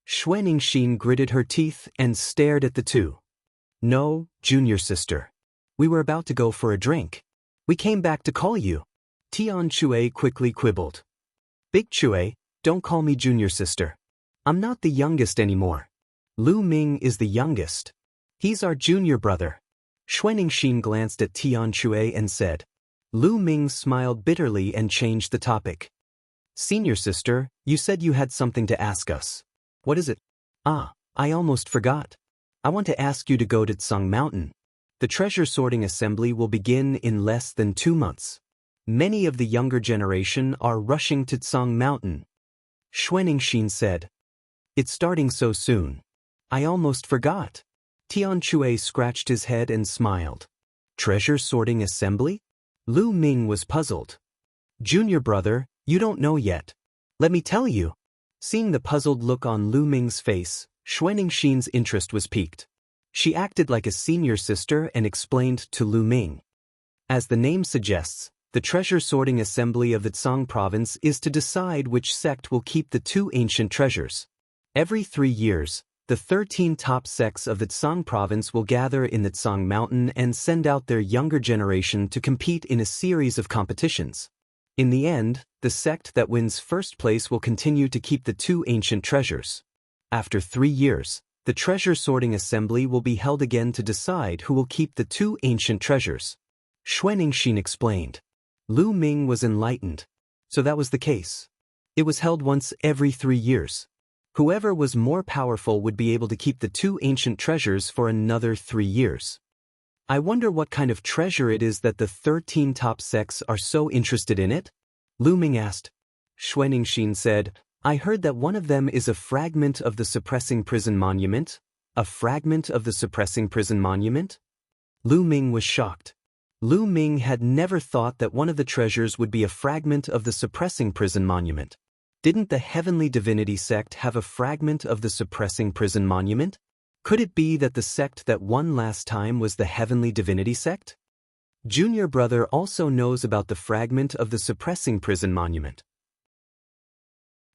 Xuaningxin gritted her teeth and stared at the two. No, junior sister. We were about to go for a drink. We came back to call you. Tian Shui quickly quibbled. Big Shui, don't call me junior sister. I'm not the youngest anymore. Lu Ming is the youngest. He's our junior brother. Xuanixin glanced at Tian Shui and said. Lu Ming smiled bitterly and changed the topic. Senior sister, you said you had something to ask us. What is it? Ah, I almost forgot. I want to ask you to go to Tsang Mountain. The treasure sorting assembly will begin in less than 2 months. Many of the younger generation are rushing to Tsang Mountain. Xuanixin said. It's starting so soon. I almost forgot. Tian Shui scratched his head and smiled. Treasure sorting assembly? Lu Ming was puzzled. Junior brother, you don't know yet. Let me tell you. Seeing the puzzled look on Lu Ming's face, Xuanixin's interest was piqued. She acted like a senior sister and explained to Lu Ming. As the name suggests, the treasure sorting assembly of the Tsang province is to decide which sect will keep the 2 ancient treasures. Every 3 years, the 13 top sects of the Tsang province will gather in the Tsang Mountain and send out their younger generation to compete in a series of competitions. In the end, the sect that wins first place will continue to keep the 2 ancient treasures. After 3 years, the treasure sorting assembly will be held again to decide who will keep the 2 ancient treasures. Xuanixin explained. Lu Ming was enlightened. So that was the case. It was held once every 3 years. Whoever was more powerful would be able to keep the 2 ancient treasures for another 3 years. I wonder what kind of treasure it is that the 13 top sects are so interested in it? Lu Ming asked. Xuanixin said, I heard that one of them is a fragment of the suppressing prison monument. A fragment of the suppressing prison monument? Lu Ming was shocked. Lu Ming had never thought that one of the treasures would be a fragment of the suppressing prison monument. Didn't the Heavenly Divinity sect have a fragment of the suppressing prison monument? Could it be that the sect that won last time was the Heavenly Divinity sect? Junior brother also knows about the fragment of the suppressing prison monument.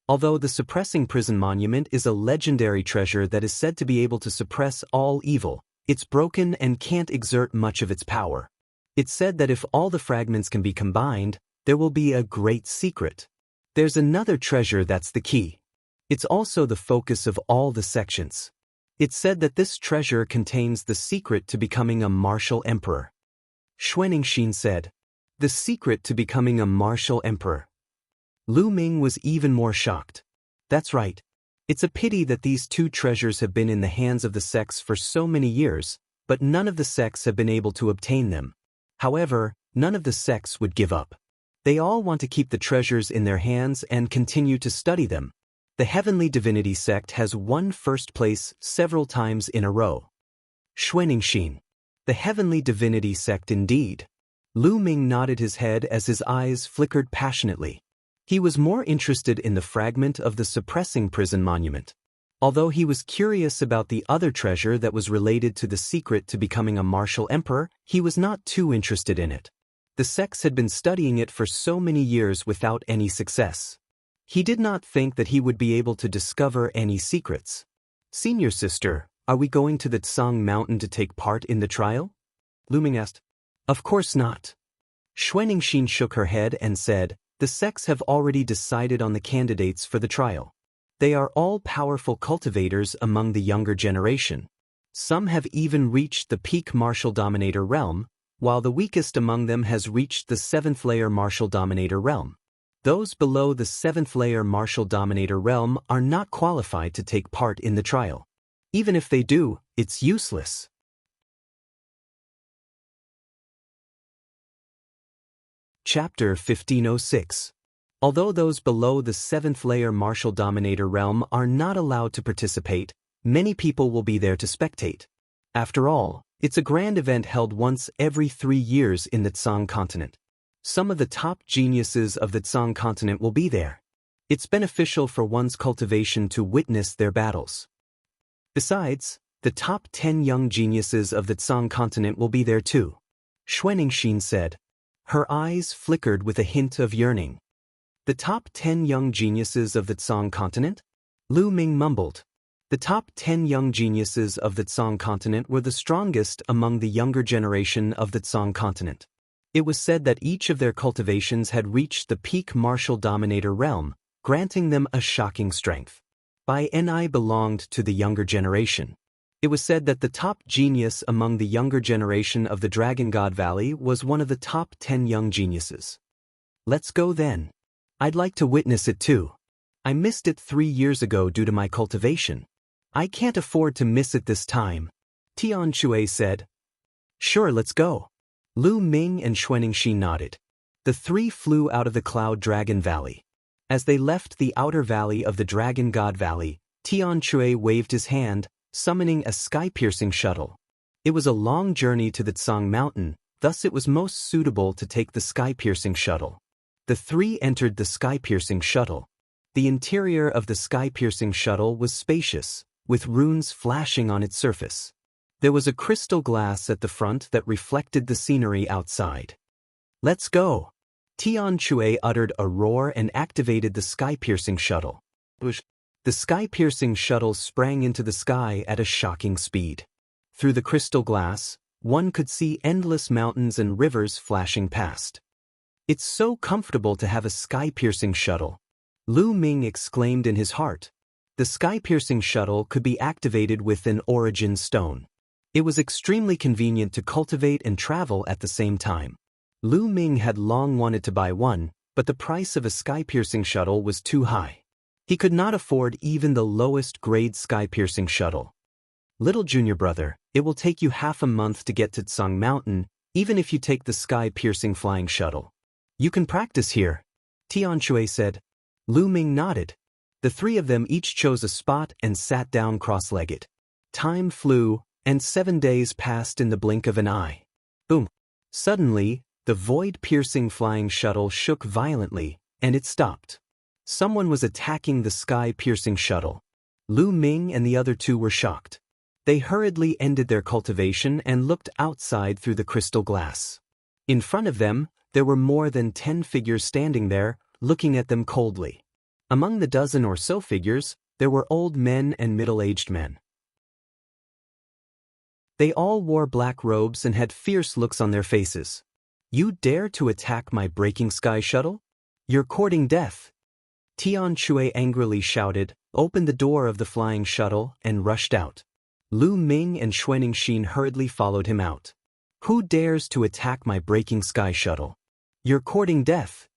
Although the suppressing prison monument is a legendary treasure that is said to be able to suppress all evil, it's broken and can't exert much of its power. It's said that if all the fragments can be combined, there will be a great secret. There's another treasure that's the key. It's also the focus of all the sections. It's said that this treasure contains the secret to becoming a martial emperor. Xuanixin said, the secret to becoming a martial emperor. Lu Ming was even more shocked. That's right. It's a pity that these 2 treasures have been in the hands of the sects for so many years, but none of the sects have been able to obtain them. However, none of the sects would give up. They all want to keep the treasures in their hands and continue to study them. The Heavenly Divinity sect has won first place several times in a row. Xuanixin. The Heavenly Divinity sect indeed. Lu Ming nodded his head as his eyes flickered passionately. He was more interested in the fragment of the suppressing prison monument. Although he was curious about the other treasure that was related to the secret to becoming a martial emperor, he was not too interested in it. The sects had been studying it for so many years without any success. He did not think that he would be able to discover any secrets. Senior sister, are we going to the Tsang Mountain to take part in the trial? Lu Ming asked. Of course not. Xuanixin shook her head and said, the sects have already decided on the candidates for the trial. They are all powerful cultivators among the younger generation. Some have even reached the peak martial dominator realm, while the weakest among them has reached the 7th layer martial dominator realm. Those below the 7th layer martial dominator realm are not qualified to take part in the trial. Even if they do, it's useless. Chapter 1506. Although those below the 7th layer martial dominator realm are not allowed to participate, many people will be there to spectate. After all, it's a grand event held once every 3 years in the Tsang continent. Some of the top geniuses of the Tsang continent will be there. It's beneficial for one's cultivation to witness their battles. Besides, the top 10 young geniuses of the Tsang continent will be there too. Xuanixin said. Her eyes flickered with a hint of yearning. The top 10 young geniuses of the Tsang continent? Lu Ming mumbled. The top 10 young geniuses of the Tsang continent were the strongest among the younger generation of the Tsang continent. It was said that each of their cultivations had reached the peak martial dominator realm, granting them a shocking strength. by Ni belonged to the younger generation. It was said that the top genius among the younger generation of the Dragon God Valley was one of the top 10 young geniuses. Let's go then. I'd like to witness it too. I missed it 3 years ago due to my cultivation. I can't afford to miss it this time, Tian Shui said. Sure, let's go. Lu Ming and Xuaningxi nodded. The three flew out of the Cloud Dragon Valley. As they left the outer valley of the Dragon God Valley, Tian Shui waved his hand, summoning a sky-piercing shuttle. It was a long journey to the Tsang Mountain, thus it was most suitable to take the sky-piercing shuttle. The three entered the sky-piercing shuttle. The interior of the sky-piercing shuttle was spacious, with runes flashing on its surface. There was a crystal glass at the front that reflected the scenery outside. Let's go! Tian Shui uttered a roar and activated the sky-piercing shuttle. The sky-piercing shuttle sprang into the sky at a shocking speed. Through the crystal glass, one could see endless mountains and rivers flashing past. It's so comfortable to have a sky-piercing shuttle, Lu Ming exclaimed in his heart. The sky-piercing shuttle could be activated with an origin stone. It was extremely convenient to cultivate and travel at the same time. Lu Ming had long wanted to buy one, but the price of a sky-piercing shuttle was too high. He could not afford even the lowest-grade sky-piercing shuttle. Little junior brother, it will take you half a month to get to Tsang Mountain, even if you take the sky-piercing flying shuttle. You can practice here, Tian Shui said. Lu Ming nodded. The three of them each chose a spot and sat down cross-legged. Time flew, and 7 days passed in the blink of an eye. Boom! Suddenly, the void-piercing flying shuttle shook violently, and it stopped. Someone was attacking the sky-piercing shuttle. Lu Ming and the other two were shocked. They hurriedly ended their cultivation and looked outside through the crystal glass. In front of them, there were more than 10 figures standing there, looking at them coldly. Among the dozen or so figures, there were old men and middle-aged men. They all wore black robes and had fierce looks on their faces. You dare to attack my breaking sky shuttle? You're courting death. Tian Shui angrily shouted, opened the door of the flying shuttle, and rushed out. Lu Ming and Xuaningxi hurriedly followed him out. Who dares to attack my breaking sky shuttle? You're courting death.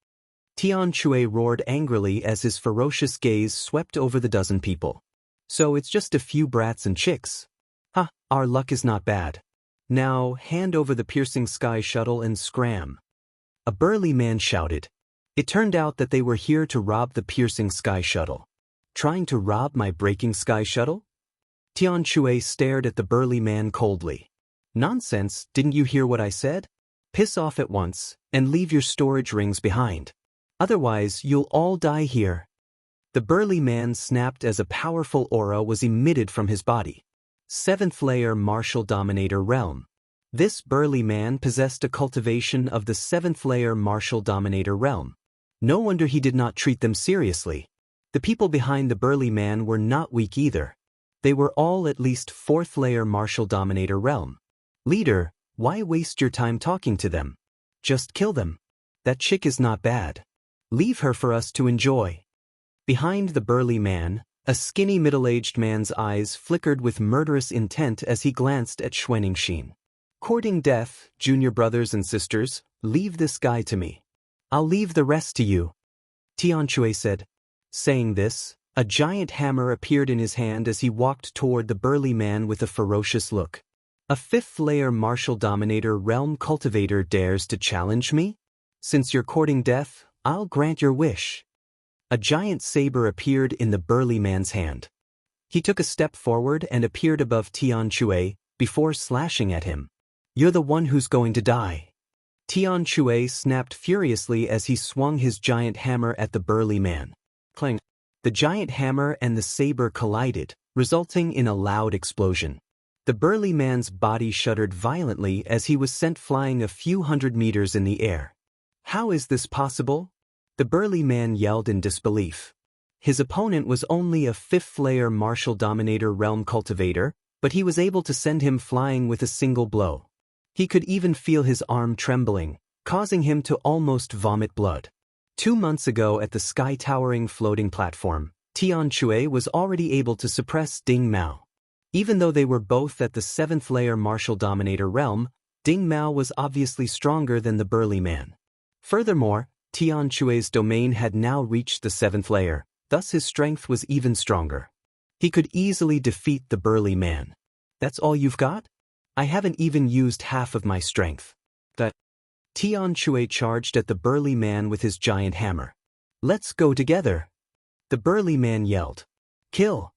Tian Shui roared angrily as his ferocious gaze swept over the dozen people. So it's just a few brats and chicks. Ha, our luck is not bad. Now hand over the piercing sky shuttle and scram. A burly man shouted. It turned out that they were here to rob the piercing sky shuttle. Trying to rob my breaking sky shuttle? Tian Shui stared at the burly man coldly. Nonsense, didn't you hear what I said? Piss off at once, and leave your storage rings behind. Otherwise, you'll all die here. The burly man snapped as a powerful aura was emitted from his body. 7th layer martial dominator realm. This burly man possessed a cultivation of the 7th layer martial dominator realm. No wonder he did not treat them seriously. The people behind the burly man were not weak either. They were all at least 4th layer martial dominator realm. Leader, why waste your time talking to them? Just kill them. That chick is not bad. Leave her for us to enjoy. Behind the burly man, a skinny middle-aged man's eyes flickered with murderous intent as he glanced at Xuaningxi. Courting death, junior brothers and sisters, leave this guy to me. I'll leave the rest to you, Tian Shui said. Saying this, a giant hammer appeared in his hand as he walked toward the burly man with a ferocious look. A 5th layer martial dominator realm cultivator dares to challenge me? Since you're courting death, I'll grant your wish. A giant saber appeared in the burly man's hand. He took a step forward and appeared above Tian Shui, before slashing at him. You're the one who's going to die. Tian Shui snapped furiously as he swung his giant hammer at the burly man. Clang! The giant hammer and the saber collided, resulting in a loud explosion. The burly man's body shuddered violently as he was sent flying a few hundred meters in the air. How is this possible? The burly man yelled in disbelief. His opponent was only a 5th layer martial dominator realm cultivator, but he was able to send him flying with a single blow. He could even feel his arm trembling, causing him to almost vomit blood. 2 months ago at the sky-towering floating platform, Tian Shui was already able to suppress Ding Mao. Even though they were both at the 7th layer martial dominator realm, Ding Mao was obviously stronger than the burly man. Furthermore, Tian Shui's domain had now reached the 7th layer, thus his strength was even stronger. He could easily defeat the burly man. That's all you've got? I haven't even used half of my strength. Tian Shui charged at the burly man with his giant hammer. Let's go together. The burly man yelled. Kill!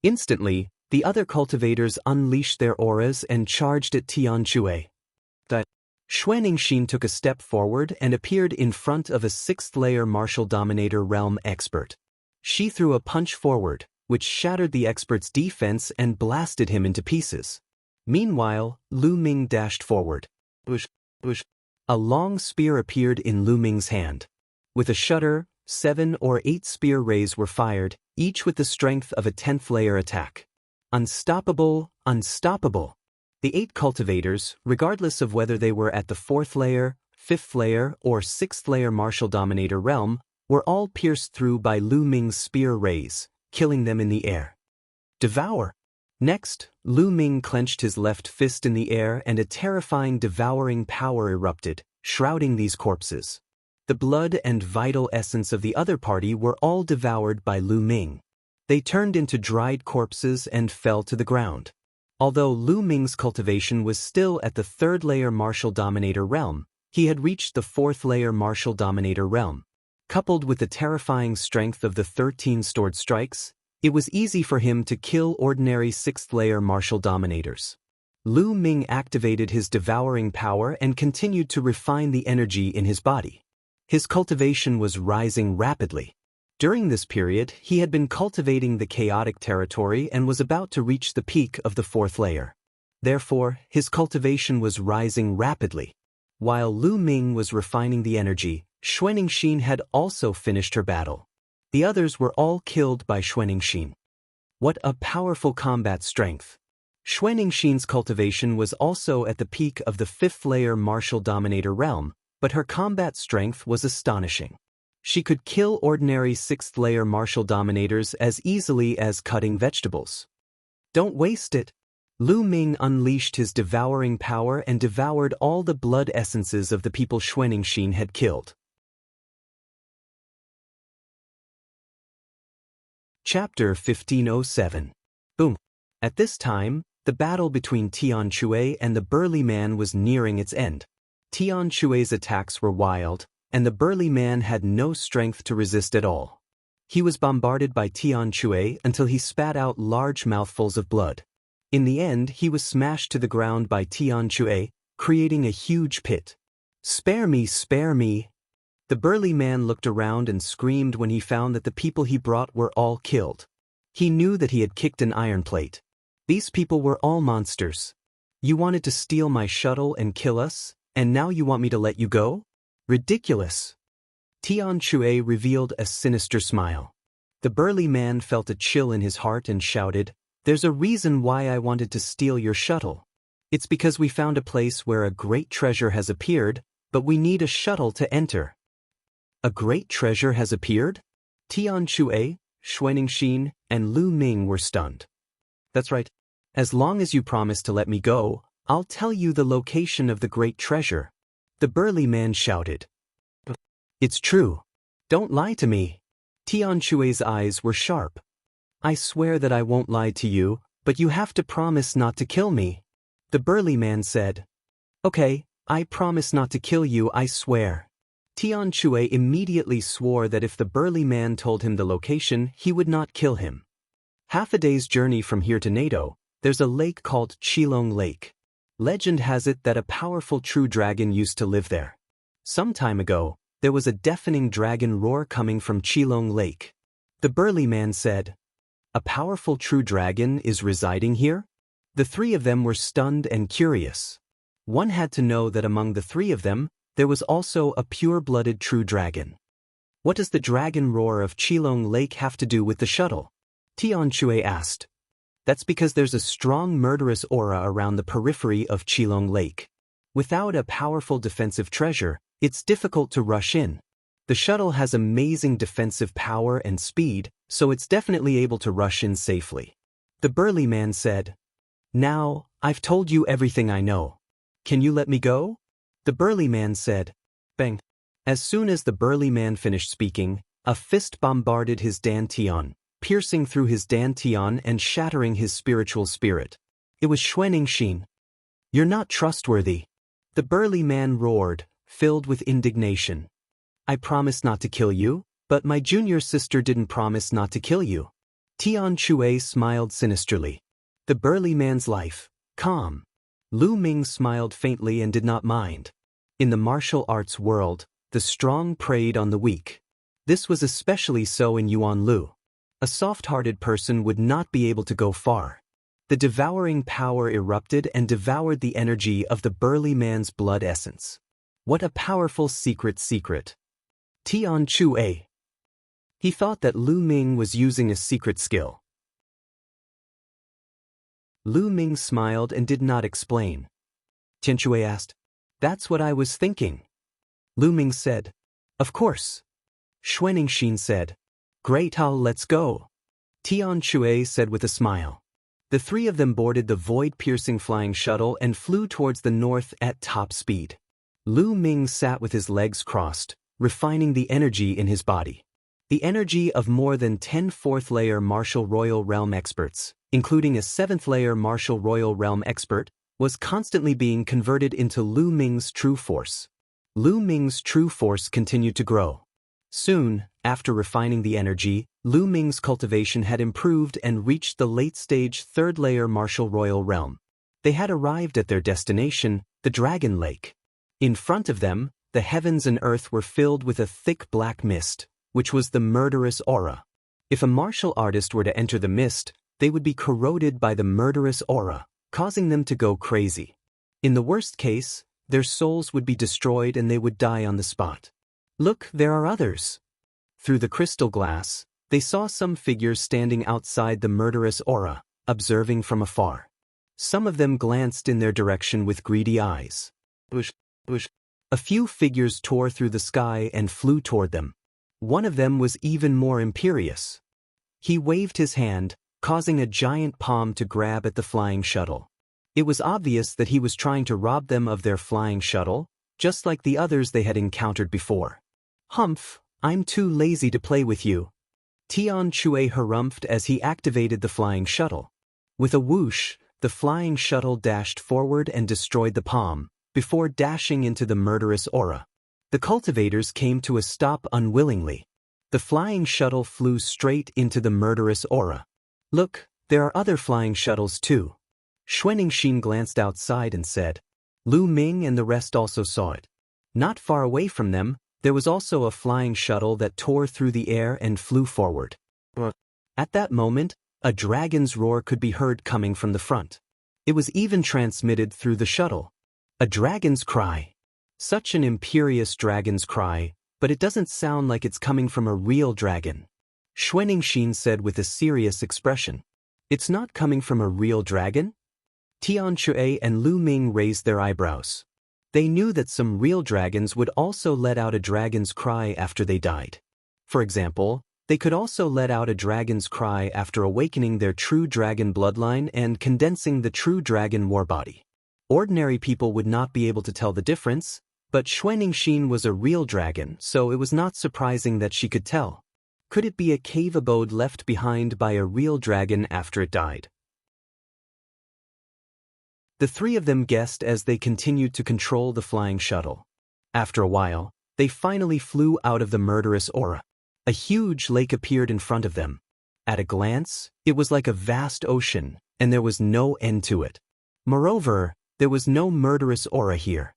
Instantly, the other cultivators unleashed their auras and charged at Tian Shui. Xuaningxin took a step forward and appeared in front of a 6th layer martial dominator realm expert. She threw a punch forward, which shattered the expert's defense and blasted him into pieces. Meanwhile, Lu Ming dashed forward. A long spear appeared in Lu Ming's hand. With a shudder, 7 or 8 spear rays were fired, each with the strength of a 10th layer attack. Unstoppable, unstoppable. The 8 cultivators, regardless of whether they were at the 4th layer, 5th layer, or 6th layer martial dominator realm, were all pierced through by Lu Ming's spear rays, killing them in the air. Devour! Next, Lu Ming clenched his left fist in the air and a terrifying devouring power erupted, shrouding these corpses. The blood and vital essence of the other party were all devoured by Lu Ming. They turned into dried corpses and fell to the ground. Although Lu Ming's cultivation was still at the 3rd layer martial dominator realm, he had reached the 4th layer martial dominator realm. Coupled with the terrifying strength of the 13 stored strikes, it was easy for him to kill ordinary 6th layer martial dominators. Lu Ming activated his devouring power and continued to refine the energy in his body. His cultivation was rising rapidly. During this period, he had been cultivating the chaotic territory and was about to reach the peak of the 4th layer. Therefore, his cultivation was rising rapidly. While Lu Ming was refining the energy, Xuaningxin had also finished her battle. The others were all killed by Xuaningxin. What a powerful combat strength! Xuaningxin's cultivation was also at the peak of the 5th layer martial dominator realm, but her combat strength was astonishing. She could kill ordinary 6th layer martial dominators as easily as cutting vegetables. Don't waste it! Lu Ming unleashed his devouring power and devoured all the blood essences of the people Xuaningxin had killed. Chapter 1507. Boom. At this time, the battle between Tian Shui and the burly man was nearing its end. Tian Shui's attacks were wild, and the burly man had no strength to resist at all. He was bombarded by Tian Shui until he spat out large mouthfuls of blood. In the end, he was smashed to the ground by Tian Shui, creating a huge pit. Spare me, spare me! The burly man looked around and screamed when he found that the people he brought were all killed. He knew that he had kicked an iron plate. These people were all monsters. You wanted to steal my shuttle and kill us, and now you want me to let you go? Ridiculous! Tian Shui revealed a sinister smile. The burly man felt a chill in his heart and shouted, "There's a reason why I wanted to steal your shuttle. It's because we found a place where a great treasure has appeared, but we need a shuttle to enter." A great treasure has appeared? Tian Shui, Xuaningxin, and Lu Ming were stunned. That's right. As long as you promise to let me go, I'll tell you the location of the great treasure. The burly man shouted. It's true. Don't lie to me. Tian Shui's eyes were sharp. I swear that I won't lie to you, but you have to promise not to kill me. The burly man said. Okay, I promise not to kill you, I swear. Tian Shui immediately swore that if the burly man told him the location, he would not kill him. Half a day's journey from here to NATO, there's a lake called Qilong Lake. Legend has it that a powerful true dragon used to live there. Some time ago, there was a deafening dragon roar coming from Qilong Lake. The burly man said, "A powerful true dragon is residing here?" The three of them were stunned and curious. One had to know that among the three of them, there was also a pure-blooded true dragon. What does the dragon roar of Qilong Lake have to do with the shuttle? Tian Shui asked. That's because there's a strong murderous aura around the periphery of Qilong Lake. Without a powerful defensive treasure, it's difficult to rush in. The shuttle has amazing defensive power and speed, so it's definitely able to rush in safely. The burly man said, "Now, I've told you everything I know. Can you let me go?" The burly man said, "Bang." As soon as the burly man finished speaking, a fist bombarded his dantian, piercing through his dantian and shattering his spiritual spirit. It was Xuanixin. "You're not trustworthy," the burly man roared, filled with indignation. "I promised not to kill you, but my junior sister didn't promise not to kill you." Tian Chue smiled sinisterly. The burly man's life, calm. Lu Ming smiled faintly and did not mind. In the martial arts world, the strong preyed on the weak. This was especially so in Yuan Lu. A soft-hearted person would not be able to go far. The devouring power erupted and devoured the energy of the burly man's blood essence. What a powerful secret. Tian Chue. He thought that Lu Ming was using a secret skill. Lu Ming smiled and did not explain. Tian Chue asked, "That's what I was thinking." Lu Ming said, "Of course." Xuanixin said, "Great, let's go." Tian Chue said with a smile. The three of them boarded the void-piercing flying shuttle and flew towards the north at top speed. Lu Ming sat with his legs crossed, refining the energy in his body. The energy of more than 10 4th-layer Martial Royal Realm experts, including a 7th-layer Martial Royal Realm expert, was constantly being converted into Lu Ming's true force. Lu Ming's true force continued to grow. Soon, after refining the energy, Lu Ming's cultivation had improved and reached the late-stage 3rd-layer Martial Royal Realm. They had arrived at their destination, the Dragon Lake. In front of them, the heavens and earth were filled with a thick black mist, which was the murderous aura. If a martial artist were to enter the mist, they would be corroded by the murderous aura, causing them to go crazy. In the worst case, their souls would be destroyed and they would die on the spot. "Look, there are others." Through the crystal glass, they saw some figures standing outside the murderous aura, observing from afar. Some of them glanced in their direction with greedy eyes. A few figures tore through the sky and flew toward them. One of them was even more imperious. He waved his hand, causing a giant palm to grab at the flying shuttle. It was obvious that he was trying to rob them of their flying shuttle, just like the others they had encountered before. "Humph, I'm too lazy to play with you." Tian Chue harumphed as he activated the flying shuttle. With a whoosh, the flying shuttle dashed forward and destroyed the palm, before dashing into the murderous aura. The cultivators came to a stop unwillingly. The flying shuttle flew straight into the murderous aura. "Look, there are other flying shuttles too." Xuanixin glanced outside and said. Lu Ming and the rest also saw it. Not far away from them, there was also a flying shuttle that tore through the air and flew forward. At that moment, a dragon's roar could be heard coming from the front. It was even transmitted through the shuttle. A dragon's cry. Such an imperious dragon's cry, but it doesn't sound like it's coming from a real dragon. Xuanixin said with a serious expression. "It's not coming from a real dragon?" Tian Chue and Lu Ming raised their eyebrows. They knew that some real dragons would also let out a dragon's cry after they died. For example, they could also let out a dragon's cry after awakening their true dragon bloodline and condensing the true dragon warbody. Ordinary people would not be able to tell the difference, but Xuanixin was a real dragon, so it was not surprising that she could tell. Could it be a cave abode left behind by a real dragon after it died? The three of them guessed as they continued to control the flying shuttle. After a while, they finally flew out of the murderous aura. A huge lake appeared in front of them. At a glance, it was like a vast ocean, and there was no end to it. Moreover, there was no murderous aura here.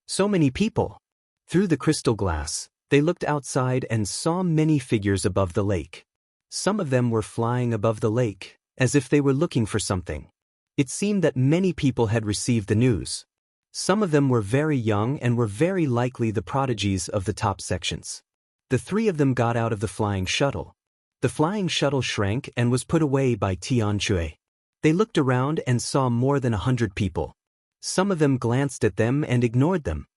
So many people. Through the crystal glass, they looked outside and saw many figures above the lake. Some of them were flying above the lake, as if they were looking for something. It seemed that many people had received the news. Some of them were very young and were very likely the prodigies of the top sections. The three of them got out of the flying shuttle. The flying shuttle shrank and was put away by Tian Chue. They looked around and saw more than 100 people. Some of them glanced at them and ignored them.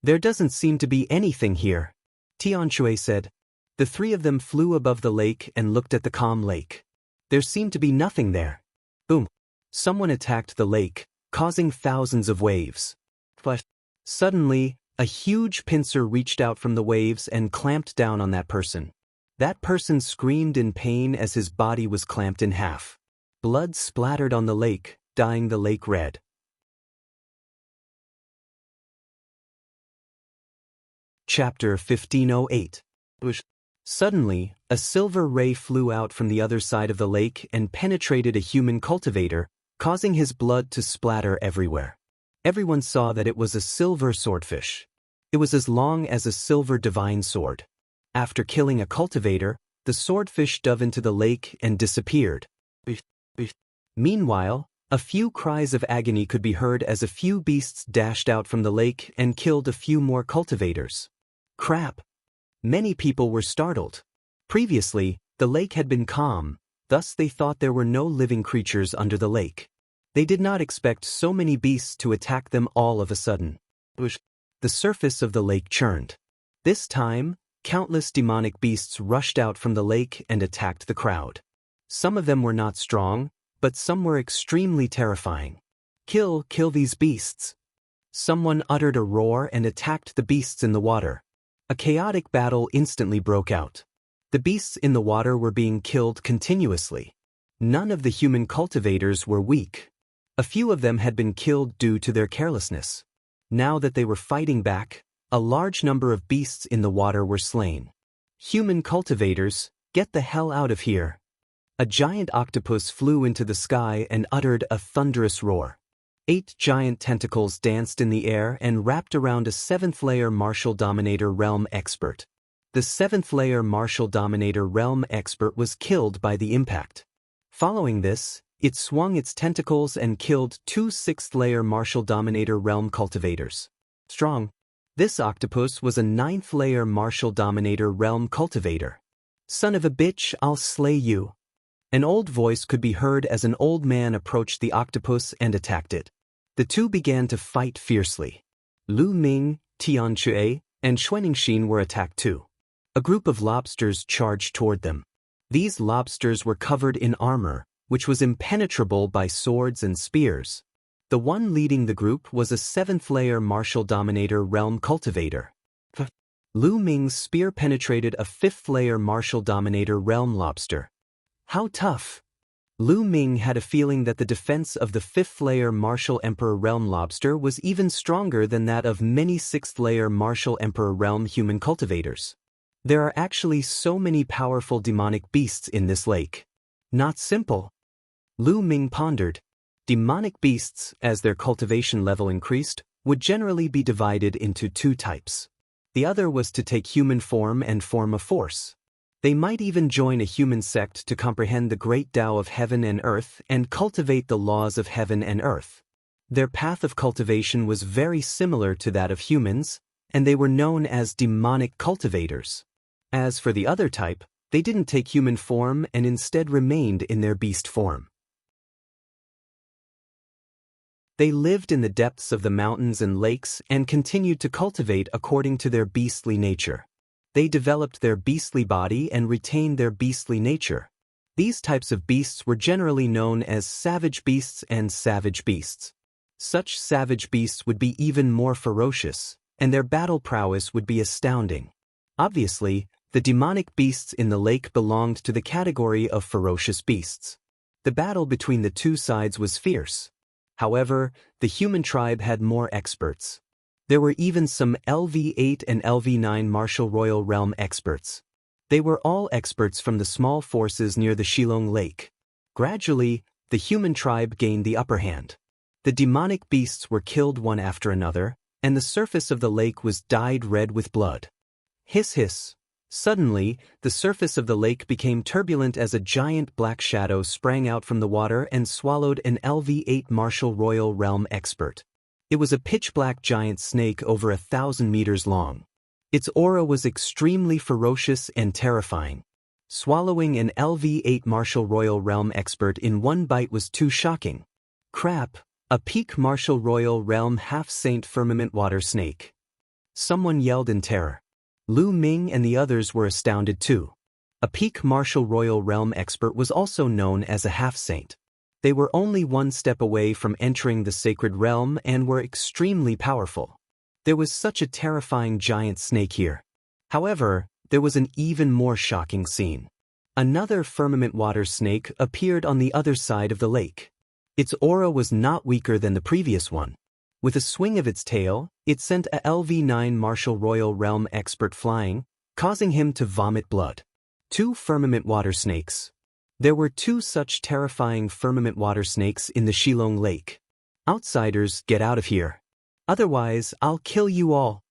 "There doesn't seem to be anything here." Tianshui said. The three of them flew above the lake and looked at the calm lake. There seemed to be nothing there. Boom. Someone attacked the lake, causing thousands of waves. But suddenly, a huge pincer reached out from the waves and clamped down on that person. That person screamed in pain as his body was clamped in half. Blood splattered on the lake, dyeing the lake red. Chapter 1508. Suddenly, a silver ray flew out from the other side of the lake and penetrated a human cultivator, causing his blood to splatter everywhere. Everyone saw that it was a silver swordfish. It was as long as a silver divine sword. After killing a cultivator, the swordfish dove into the lake and disappeared. Meanwhile, a few cries of agony could be heard as a few beasts dashed out from the lake and killed a few more cultivators. Crap! Many people were startled. Previously, the lake had been calm, thus they thought there were no living creatures under the lake. They did not expect so many beasts to attack them all of a sudden. The surface of the lake churned. This time, countless demonic beasts rushed out from the lake and attacked the crowd. Some of them were not strong, but some were extremely terrifying. Kill these beasts! Someone uttered a roar and attacked the beasts in the water. A chaotic battle instantly broke out. The beasts in the water were being killed continuously. None of the human cultivators were weak. A few of them had been killed due to their carelessness. Now that they were fighting back, a large number of beasts in the water were slain. Human cultivators, get the hell out of here! A giant octopus flew into the sky and uttered a thunderous roar. 8 giant tentacles danced in the air and wrapped around a 7th-layer Martial Dominator Realm expert. The 7th-layer Martial Dominator Realm expert was killed by the impact. Following this, it swung its tentacles and killed 2 6th-layer Martial Dominator Realm cultivators. Strong. This octopus was a 9th-layer Martial Dominator Realm cultivator. Son of a bitch, I'll slay you. An old voice could be heard as an old man approached the octopus and attacked it. The two began to fight fiercely. Lu Ming, Tianxue, and Xuanixin were attacked too. A group of lobsters charged toward them. These lobsters were covered in armor, which was impenetrable by swords and spears. The one leading the group was a 7th-layer Martial Dominator Realm cultivator. Lu Ming's spear penetrated a 5th-layer Martial Dominator Realm lobster. How tough! Lu Ming had a feeling that the defense of the 5th-layer Martial Emperor Realm lobster was even stronger than that of many 6th-layer Martial Emperor Realm human cultivators. There are actually so many powerful demonic beasts in this lake. Not simple. Lu Ming pondered. Demonic beasts, as their cultivation level increased, would generally be divided into 2 types. The other was to take human form and form a force. They might even join a human sect to comprehend the great Tao of heaven and earth and cultivate the laws of heaven and earth. Their path of cultivation was very similar to that of humans, and they were known as demonic cultivators. As for the other type, they didn't take human form and instead remained in their beast form. They lived in the depths of the mountains and lakes and continued to cultivate according to their beastly nature. They developed their beastly body and retained their beastly nature. These types of beasts were generally known as savage beasts and savage beasts. Such savage beasts would be even more ferocious, and their battle prowess would be astounding. Obviously, the demonic beasts in the lake belonged to the category of ferocious beasts. The battle between the two sides was fierce. However, the human tribe had more experts. There were even some LV8 and LV9 Martial Royal Realm experts. They were all experts from the small forces near the Shilong Lake. Gradually, the human tribe gained the upper hand. The demonic beasts were killed one after another, and the surface of the lake was dyed red with blood. Hiss hiss. Suddenly, the surface of the lake became turbulent as a giant black shadow sprang out from the water and swallowed an LV8 Martial Royal Realm expert. It was a pitch-black giant snake over 1,000 meters long. Its aura was extremely ferocious and terrifying. Swallowing an LV8 Martial Royal Realm expert in one bite was too shocking. Crap, a peak Martial Royal Realm half-saint firmament water snake. Someone yelled in terror. Lu Ming and the others were astounded too. A peak martial royal realm expert was also known as a half-saint. They were only one step away from entering the sacred realm and were extremely powerful. There was such a terrifying giant snake here. However, there was an even more shocking scene. Another firmament water snake appeared on the other side of the lake. Its aura was not weaker than the previous one. With a swing of its tail, it sent a LV9 martial royal realm expert flying, causing him to vomit blood. 2 firmament water snakes. There were 2 such terrifying firmament water snakes in the Shilong Lake. Outsiders, get out of here. Otherwise, I'll kill you all.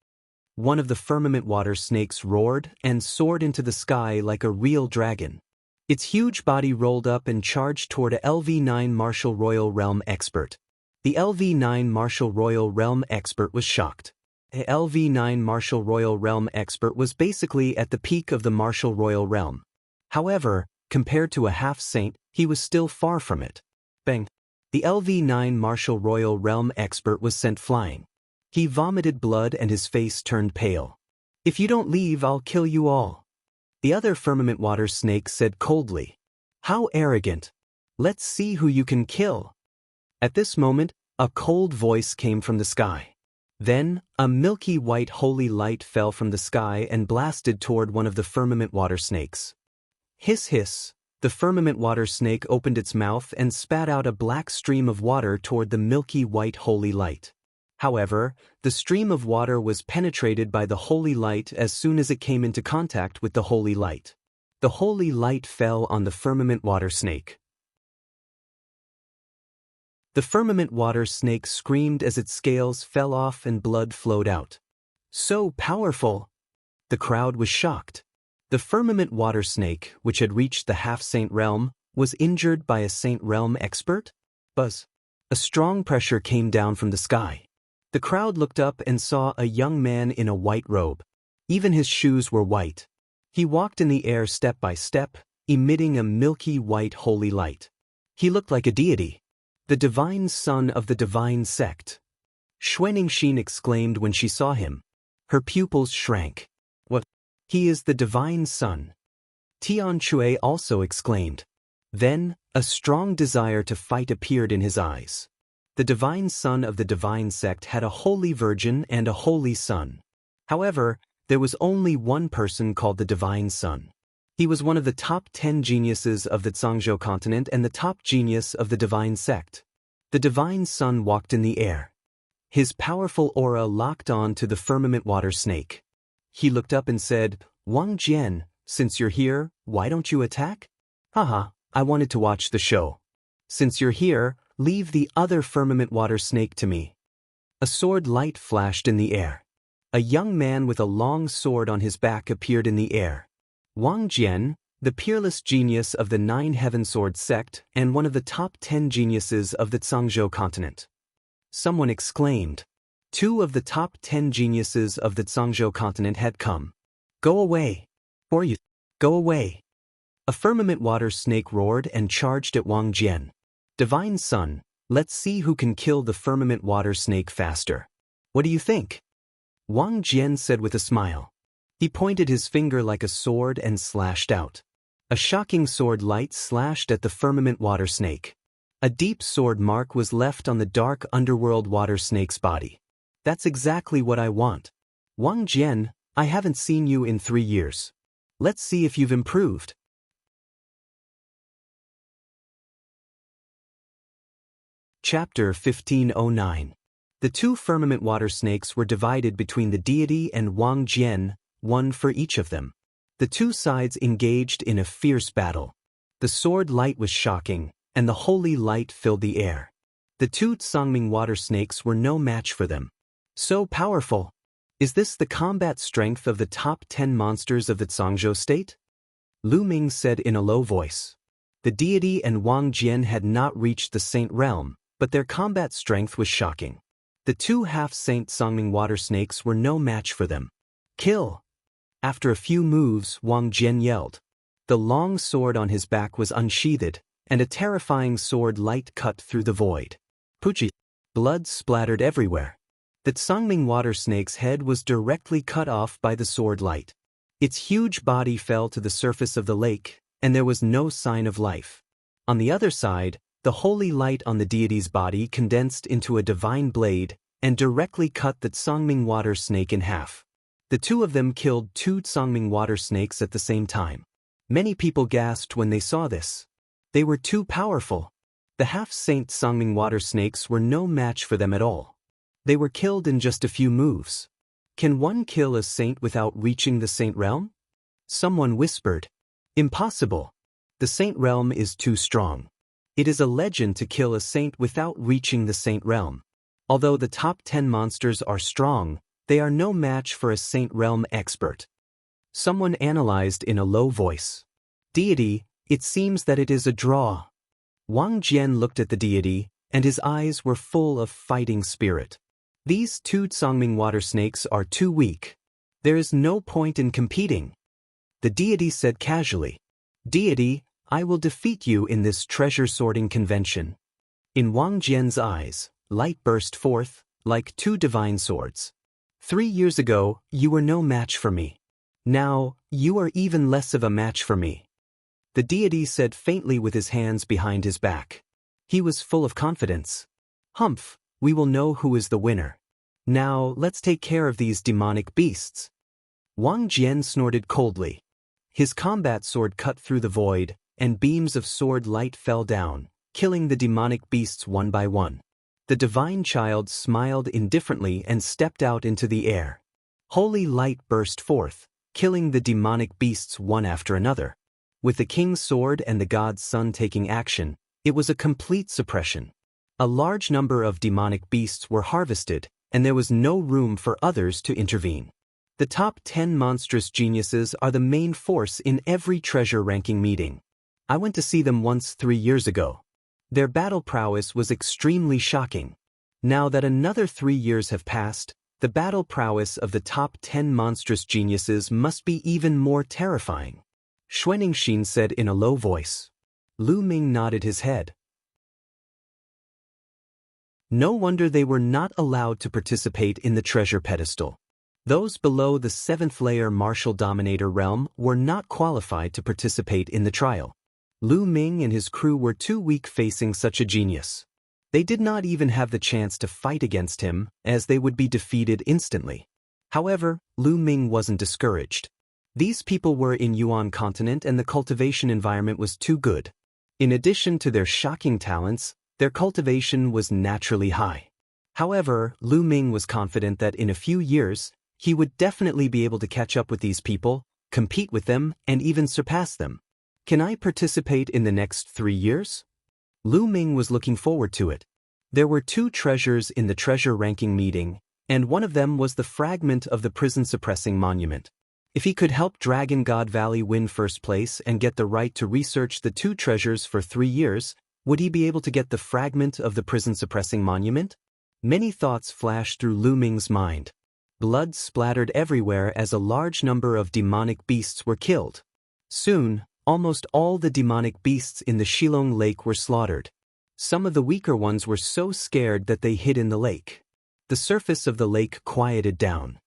One of the firmament water snakes roared and soared into the sky like a real dragon. Its huge body rolled up and charged toward a LV9 martial royal realm expert. The LV9 martial royal realm expert was shocked. The LV9 martial royal realm expert was basically at the peak of the martial royal realm. However, compared to a half-saint, he was still far from it. Bang! The LV9 martial royal realm expert was sent flying. He vomited blood and his face turned pale. If you don't leave, I'll kill you all. The other firmament water snake said coldly. How arrogant! Let's see who you can kill. At this moment, a cold voice came from the sky. Then, a milky white holy light fell from the sky and blasted toward one of the firmament water snakes. Hiss hiss, the firmament water snake opened its mouth and spat out a black stream of water toward the milky white holy light. However, the stream of water was penetrated by the holy light as soon as it came into contact with the holy light. The holy light fell on the firmament water snake. The firmament water snake screamed as its scales fell off and blood flowed out. So powerful! The crowd was shocked. The firmament water snake, which had reached the half-saint realm, was injured by a saint realm expert? Buzz! A strong pressure came down from the sky. The crowd looked up and saw a young man in a white robe. Even his shoes were white. He walked in the air step by step, emitting a milky white holy light. He looked like a deity. The divine son of the divine sect. Xuaningxin exclaimed when she saw him. Her pupils shrank. What? He is the divine son. Tian Chui also exclaimed. Then, a strong desire to fight appeared in his eyes. The divine son of the divine sect had a holy virgin and a holy son. However, there was only one person called the divine son. He was one of the top 10 geniuses of the Jianghu continent and the top genius of the divine sect. The divine son walked in the air. His powerful aura locked on to the firmament water snake. He looked up and said, Wang Jian, since you're here, why don't you attack? Haha, I wanted to watch the show. Since you're here, leave the other firmament water snake to me. A sword light flashed in the air. A young man with a long sword on his back appeared in the air. Wang Jian, the peerless genius of the 9 Heaven Sword sect and one of the top 10 geniuses of the Jianghu continent. Someone exclaimed. 2 of the top 10 geniuses of the Jianghu continent had come. Go away. Or you. Go away. A firmament water snake roared and charged at Wang Jian. Divine son, let's see who can kill the firmament water snake faster. What do you think? Wang Jian said with a smile. He pointed his finger like a sword and slashed out. A shocking sword light slashed at the firmament water snake. A deep sword mark was left on the dark underworld water snake's body. That's exactly what I want. Wang Jian, I haven't seen you in 3 years. Let's see if you've improved. Chapter 1509. The 2 firmament water snakes were divided between the deity and Wang Jian, one for each of them. The 2 sides engaged in a fierce battle. The sword light was shocking, and the holy light filled the air. The 2 Tsangming water snakes were no match for them. So powerful! Is this the combat strength of the top 10 monsters of the Jianghu state? Lu Ming said in a low voice. The deity and Wang Jian had not reached the saint realm, but their combat strength was shocking. The 2 half-saint Tsangming water snakes were no match for them. Kill! After a few moves, Wang Jian yelled. The long sword on his back was unsheathed, and a terrifying sword light cut through the void. Puchi! Blood splattered everywhere. The Sangming water snake's head was directly cut off by the sword light. Its huge body fell to the surface of the lake, and there was no sign of life. On the other side, the holy light on the deity's body condensed into a divine blade and directly cut the Sangming water snake in half. The two of them killed two Sangming water snakes at the same time. Many people gasped when they saw this. They were too powerful. The half-saint Sangming water snakes were no match for them at all. They were killed in just a few moves. Can one kill a saint without reaching the saint realm? Someone whispered. Impossible. The saint realm is too strong. It is a legend to kill a saint without reaching the saint realm. Although the top 10 monsters are strong, they are no match for a saint realm expert. Someone analyzed in a low voice. Deity, it seems that it is a draw. Wang Jian looked at the deity, and his eyes were full of fighting spirit. These two Sangming water snakes are too weak. There is no point in competing. The deity said casually. Deity, I will defeat you in this treasure sorting convention. In Wang Jian's eyes, light burst forth, like two divine swords. 3 years ago, you were no match for me. Now, you are even less of a match for me. The deity said faintly with his hands behind his back. He was full of confidence. Humph, we will know who is the winner. Now, let's take care of these demonic beasts. Wang Jian snorted coldly. His combat sword cut through the void, and beams of sword light fell down, killing the demonic beasts one by one. The divine child smiled indifferently and stepped out into the air. Holy light burst forth, killing the demonic beasts one after another. With the king's sword and the god's son taking action, it was a complete suppression. A large number of demonic beasts were harvested, and there was no room for others to intervene. The top 10 monstrous geniuses are the main force in every treasure ranking meeting. I went to see them once 3 years ago. Their battle prowess was extremely shocking. Now that another 3 years have passed, the battle prowess of the top 10 monstrous geniuses must be even more terrifying. Xuaningxin said in a low voice. Lu Ming nodded his head. No wonder they were not allowed to participate in the treasure pedestal. Those below the 7th layer martial dominator realm were not qualified to participate in the trial. Lu Ming and his crew were too weak facing such a genius. They did not even have the chance to fight against him, as they would be defeated instantly. However, Lu Ming wasn't discouraged. These people were in Yuan continent and the cultivation environment was too good. In addition to their shocking talents, their cultivation was naturally high. However, Lu Ming was confident that in a few years, he would definitely be able to catch up with these people, compete with them, and even surpass them. Can I participate in the next 3 years? Lu Ming was looking forward to it. There were 2 treasures in the treasure ranking meeting, and one of them was the fragment of the prison-suppressing monument. If he could help Dragon God Valley win first place and get the right to research the 2 treasures for 3 years, would he be able to get the fragment of the prison-suppressing monument? Many thoughts flashed through Lu Ming's mind. Blood splattered everywhere as a large number of demonic beasts were killed. Soon, almost all the demonic beasts in the Shilong Lake were slaughtered. Some of the weaker ones were so scared that they hid in the lake. The surface of the lake quieted down.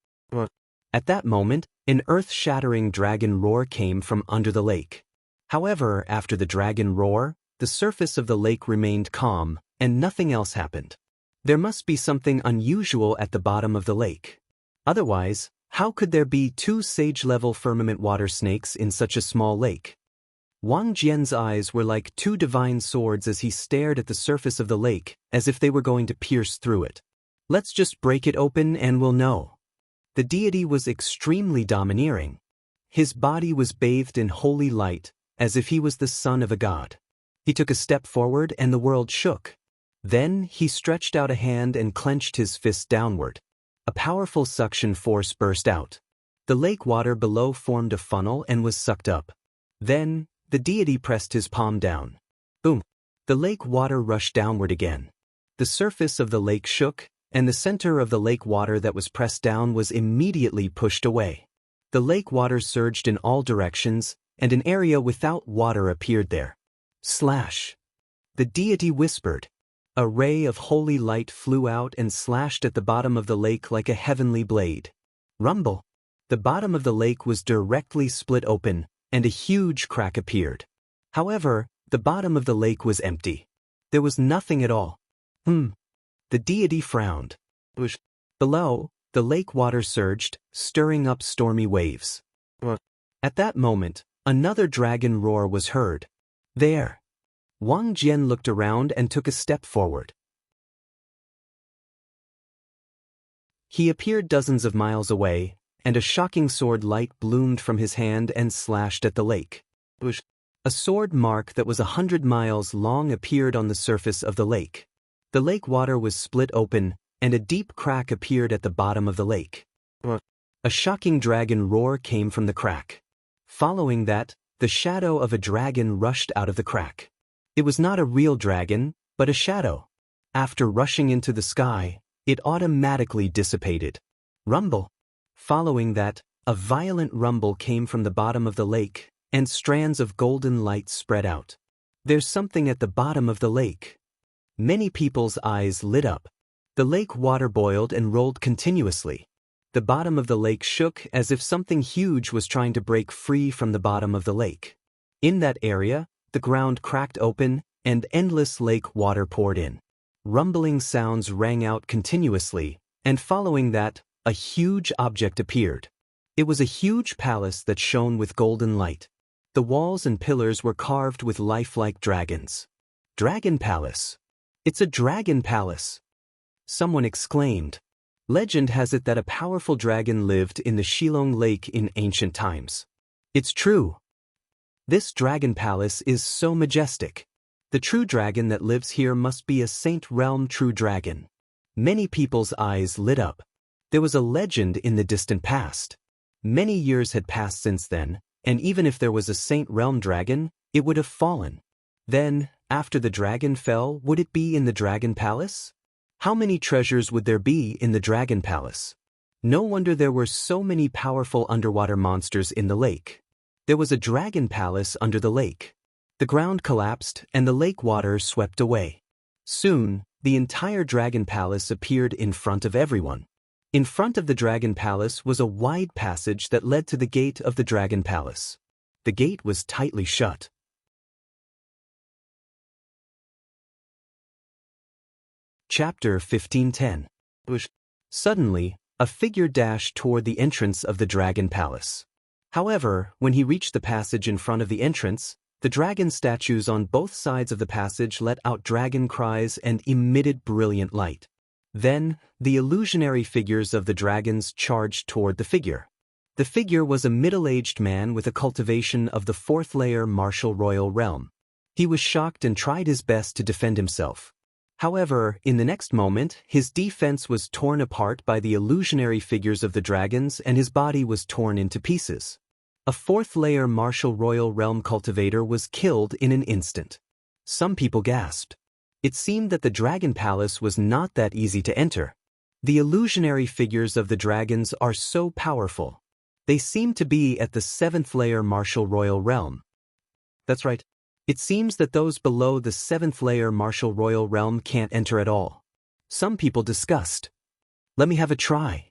At that moment, an earth-shattering dragon roar came from under the lake. However, after the dragon roar, the surface of the lake remained calm, and nothing else happened. There must be something unusual at the bottom of the lake. Otherwise, how could there be 2 sage-level firmament water snakes in such a small lake? Wang Jian's eyes were like 2 divine swords as he stared at the surface of the lake, as if they were going to pierce through it. Let's just break it open and we'll know. The deity was extremely domineering. His body was bathed in holy light, as if he was the son of a god. He took a step forward and the world shook. Then he stretched out a hand and clenched his fist downward. A powerful suction force burst out. The lake water below formed a funnel and was sucked up. Then, the deity pressed his palm down. Boom! The lake water rushed downward again. The surface of the lake shook, and the center of the lake water that was pressed down was immediately pushed away. The lake water surged in all directions, and an area without water appeared there. Slash! The deity whispered. A ray of holy light flew out and slashed at the bottom of the lake like a heavenly blade. Rumble! The bottom of the lake was directly split open, and a huge crack appeared. However, the bottom of the lake was empty. There was nothing at all. The deity frowned. Below, the lake water surged, stirring up stormy waves. At that moment, another dragon roar was heard. There! Wang Jian looked around and took a step forward. He appeared dozens of miles away, and a shocking sword light bloomed from his hand and slashed at the lake. A sword mark that was 100 miles long appeared on the surface of the lake. The lake water was split open, and a deep crack appeared at the bottom of the lake. A shocking dragon roar came from the crack. Following that, the shadow of a dragon rushed out of the crack. It was not a real dragon, but a shadow. After rushing into the sky, it automatically dissipated. Rumble! Following that, a violent rumble came from the bottom of the lake, and strands of golden light spread out. There's something at the bottom of the lake. Many people's eyes lit up. The lake water boiled and rolled continuously. The bottom of the lake shook as if something huge was trying to break free from the bottom of the lake. In that area, the ground cracked open, and endless lake water poured in. Rumbling sounds rang out continuously, and following that, a huge object appeared. It was a huge palace that shone with golden light. The walls and pillars were carved with lifelike dragons. Dragon Palace! It's a dragon palace! Someone exclaimed. Legend has it that a powerful dragon lived in the Shilong Lake in ancient times. It's true. This dragon palace is so majestic. The true dragon that lives here must be a Saint Realm true dragon. Many people's eyes lit up. There was a legend in the distant past. Many years had passed since then, and even if there was a Saint Realm dragon, it would have fallen. Then, after the dragon fell, would it be in the dragon palace? How many treasures would there be in the dragon palace? No wonder there were so many powerful underwater monsters in the lake. There was a dragon palace under the lake. The ground collapsed and the lake water swept away. Soon, the entire dragon palace appeared in front of everyone. In front of the dragon palace was a wide passage that led to the gate of the dragon palace. The gate was tightly shut. Chapter 1510. Suddenly, a figure dashed toward the entrance of the dragon palace. However, when he reached the passage in front of the entrance, the dragon statues on both sides of the passage let out dragon cries and emitted brilliant light. Then, the illusionary figures of the dragons charged toward the figure. The figure was a middle-aged man with a cultivation of the 4th layer martial royal realm. He was shocked and tried his best to defend himself. However, in the next moment, his defense was torn apart by the illusionary figures of the dragons and his body was torn into pieces. A 4th layer martial royal realm cultivator was killed in an instant. Some people gasped. It seemed that the dragon palace was not that easy to enter. The illusionary figures of the dragons are so powerful. They seem to be at the 7th layer martial royal realm. That's right. It seems that those below the 7th layer martial royal realm can't enter at all. Some people discussed. Let me have a try.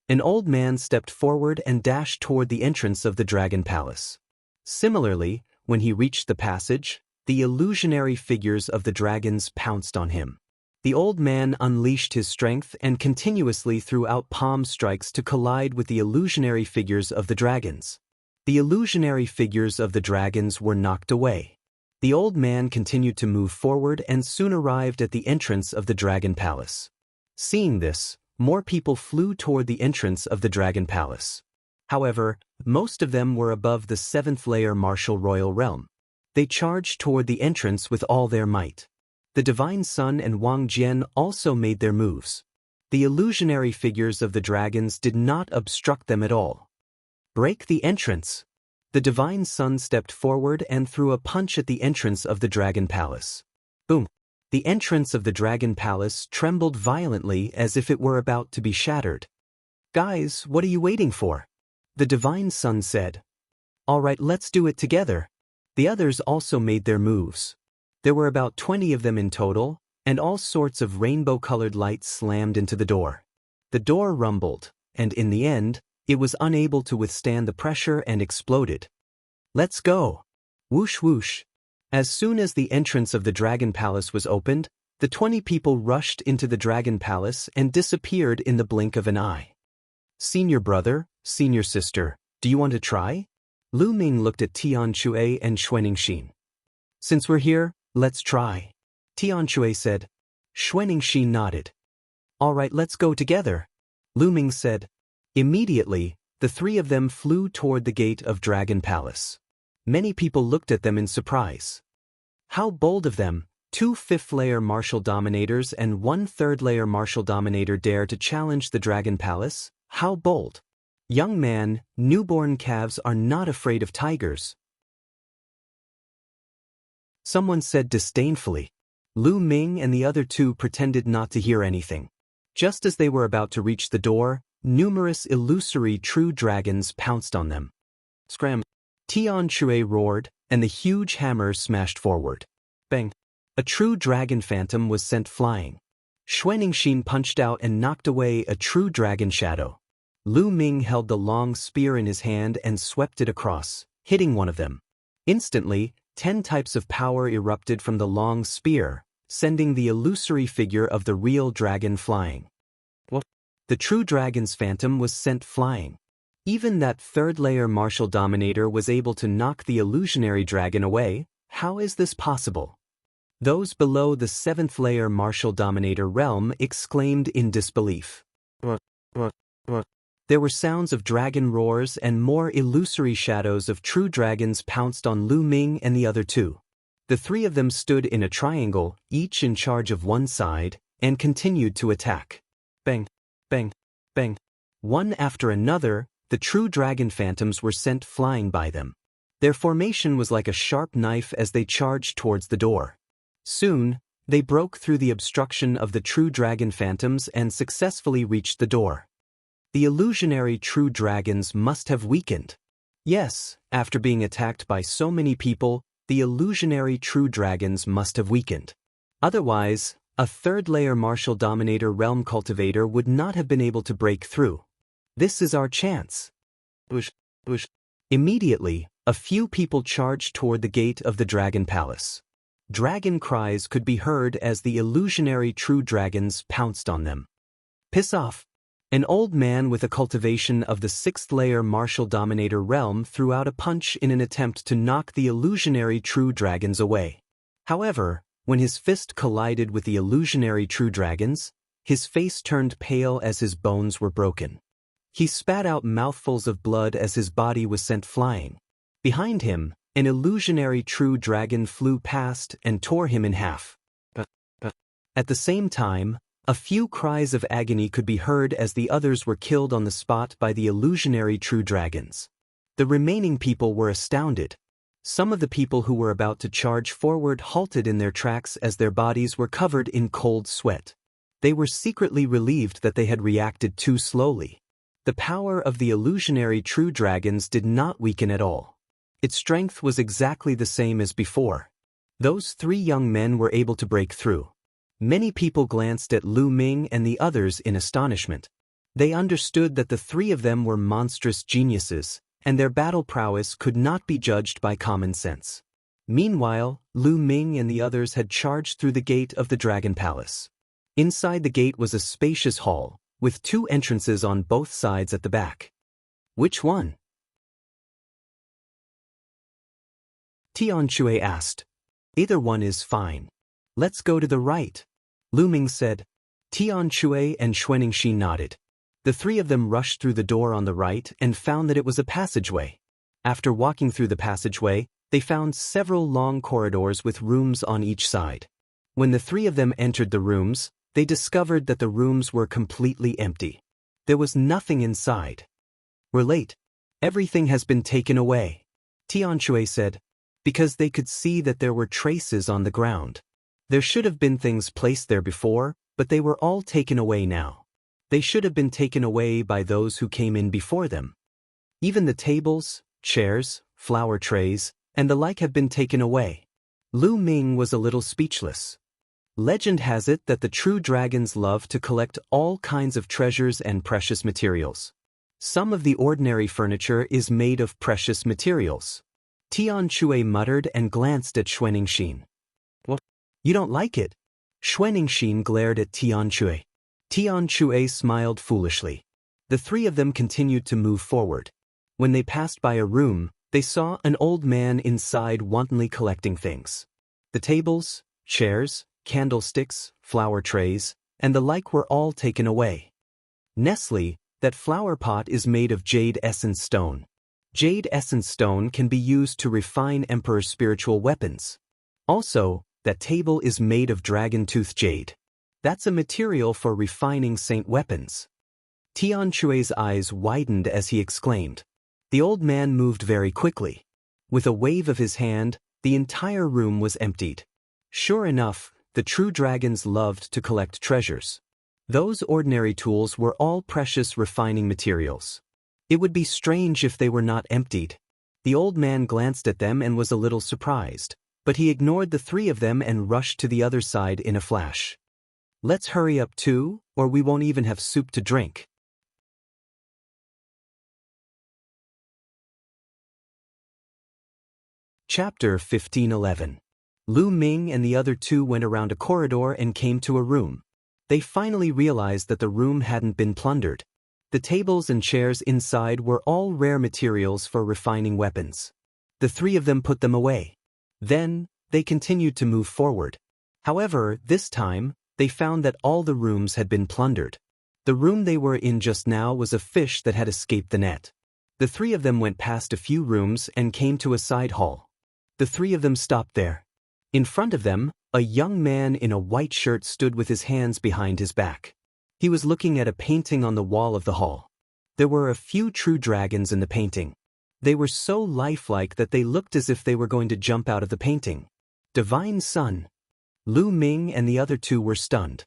An old man stepped forward and dashed toward the entrance of the dragon palace. Similarly, when he reached the passage, the illusionary figures of the dragons pounced on him. The old man unleashed his strength and continuously threw out palm strikes to collide with the illusionary figures of the dragons. The illusionary figures of the dragons were knocked away. The old man continued to move forward and soon arrived at the entrance of the dragon palace. Seeing this, more people flew toward the entrance of the dragon palace. However, most of them were above the 7th layer martial royal realm. They charged toward the entrance with all their might. The Divine Sun and Wang Jian also made their moves. The illusionary figures of the dragons did not obstruct them at all. Break the entrance! The Divine Sun stepped forward and threw a punch at the entrance of the dragon palace. Boom! The entrance of the dragon palace trembled violently as if it were about to be shattered. Guys, what are you waiting for? The Divine Sun said. All right, let's do it together. The others also made their moves. There were about 20 of them in total, and all sorts of rainbow-colored lights slammed into the door. The door rumbled, and in the end, it was unable to withstand the pressure and exploded. "Let's go!" Whoosh whoosh. As soon as the entrance of the Dragon Palace was opened, the 20 people rushed into the Dragon Palace and disappeared in the blink of an eye. "Senior brother, senior sister, do you want to try?" Lu Ming looked at Tian Shui and Xuaningxin. "Since we're here, let's try," Tian Shui said. Xuaningxin nodded. "All right, let's go together," Lu Ming said. Immediately, the three of them flew toward the gate of Dragon Palace. Many people looked at them in surprise. How bold of them! 2 fifth-layer martial dominators and 1 third-layer martial dominator dare to challenge the Dragon Palace? How bold! Young man, newborn calves are not afraid of tigers, someone said disdainfully. Lu Ming and the other 2 pretended not to hear anything. Just as they were about to reach the door, numerous illusory true dragons pounced on them. Scram! Tian Shui roared, and the huge hammer smashed forward. Bang! A true dragon phantom was sent flying. Xuaningxin punched out and knocked away a true dragon shadow. Lu Ming held the long spear in his hand and swept it across, hitting one of them. Instantly, 10 types of power erupted from the long spear, sending the illusory figure of the real dragon flying. What? The true dragon's phantom was sent flying. Even that third-layer martial dominator was able to knock the illusionary dragon away. How is this possible? Those below the 7th-layer martial dominator realm exclaimed in disbelief. What? There were sounds of dragon roars and more illusory shadows of true dragons pounced on Lu Ming and the other 2. The 3 of them stood in a triangle, each in charge of one side, and continued to attack. Bang! Bang! Bang! One after another, the true dragon phantoms were sent flying by them. Their formation was like a sharp knife as they charged towards the door. Soon, they broke through the obstruction of the true dragon phantoms and successfully reached the door. The illusionary true dragons must have weakened. Yes, after being attacked by so many people, the illusionary true dragons must have weakened. Otherwise, a third-layer martial dominator realm cultivator would not have been able to break through. This is our chance. Whoosh, whoosh. Immediately, a few people charged toward the gate of the Dragon Palace. Dragon cries could be heard as the illusionary true dragons pounced on them. Piss off! An old man with a cultivation of the 6th-layer martial dominator realm threw out a punch in an attempt to knock the illusionary true dragons away. However, when his fist collided with the illusionary true dragons, his face turned pale as his bones were broken. He spat out mouthfuls of blood as his body was sent flying. Behind him, an illusionary true dragon flew past and tore him in half. At the same time, a few cries of agony could be heard as the others were killed on the spot by the illusionary true dragons. The remaining people were astounded. Some of the people who were about to charge forward halted in their tracks as their bodies were covered in cold sweat. They were secretly relieved that they had reacted too slowly. The power of the illusionary true dragons did not weaken at all. Its strength was exactly the same as before. Those 3 young men were able to break through. Many people glanced at Lu Ming and the others in astonishment. They understood that the 3 of them were monstrous geniuses, and their battle prowess could not be judged by common sense. Meanwhile, Lu Ming and the others had charged through the gate of the Dragon Palace. Inside the gate was a spacious hall, with 2 entrances on both sides at the back. Which one? Tian Shui asked. Either one is fine. Let's go to the right, Lu Ming said. Tian Shui and Xuaningxin nodded. The 3 of them rushed through the door on the right and found that it was a passageway. After walking through the passageway, they found several long corridors with rooms on each side. When the 3 of them entered the rooms, they discovered that the rooms were completely empty. There was nothing inside. We're late. Everything has been taken away, Tian Shui said, because they could see that there were traces on the ground. There should have been things placed there before, but they were all taken away now. They should have been taken away by those who came in before them. Even the tables, chairs, flower trays, and the like have been taken away. Lu Ming was a little speechless. Legend has it that the true dragons love to collect all kinds of treasures and precious materials. Some of the ordinary furniture is made of precious materials. Tian Shui muttered and glanced at Xuanixin. What? You don't like it? Xuanixin glared at Tian Shui. Tian Shui smiled foolishly. The three of them continued to move forward. When they passed by a room, they saw an old man inside wantonly collecting things. The tables, chairs, candlesticks, flower trays, and the like were all taken away. Nestle, that flower pot is made of jade essence stone. Jade essence stone can be used to refine Emperor's spiritual weapons. Also, that table is made of dragon tooth jade. That's a material for refining saint weapons. Tian Shui's eyes widened as he exclaimed. The old man moved very quickly. With a wave of his hand, the entire room was emptied. Sure enough, the true dragons loved to collect treasures. Those ordinary tools were all precious refining materials. It would be strange if they were not emptied. The old man glanced at them and was a little surprised, but he ignored the three of them and rushed to the other side in a flash. Let's hurry up too, or we won't even have soup to drink. Chapter 1511. Lu Ming and the other two went around a corridor and came to a room. They finally realized that the room hadn't been plundered. The tables and chairs inside were all rare materials for refining weapons. The three of them put them away. Then, they continued to move forward. However, this time, they found that all the rooms had been plundered. The room they were in just now was a fish that had escaped the net. The three of them went past a few rooms and came to a side hall. The three of them stopped there. In front of them, a young man in a white shirt stood with his hands behind his back. He was looking at a painting on the wall of the hall. There were a few true dragons in the painting. They were so lifelike that they looked as if they were going to jump out of the painting. Divine Son. Lu Ming and the other two were stunned.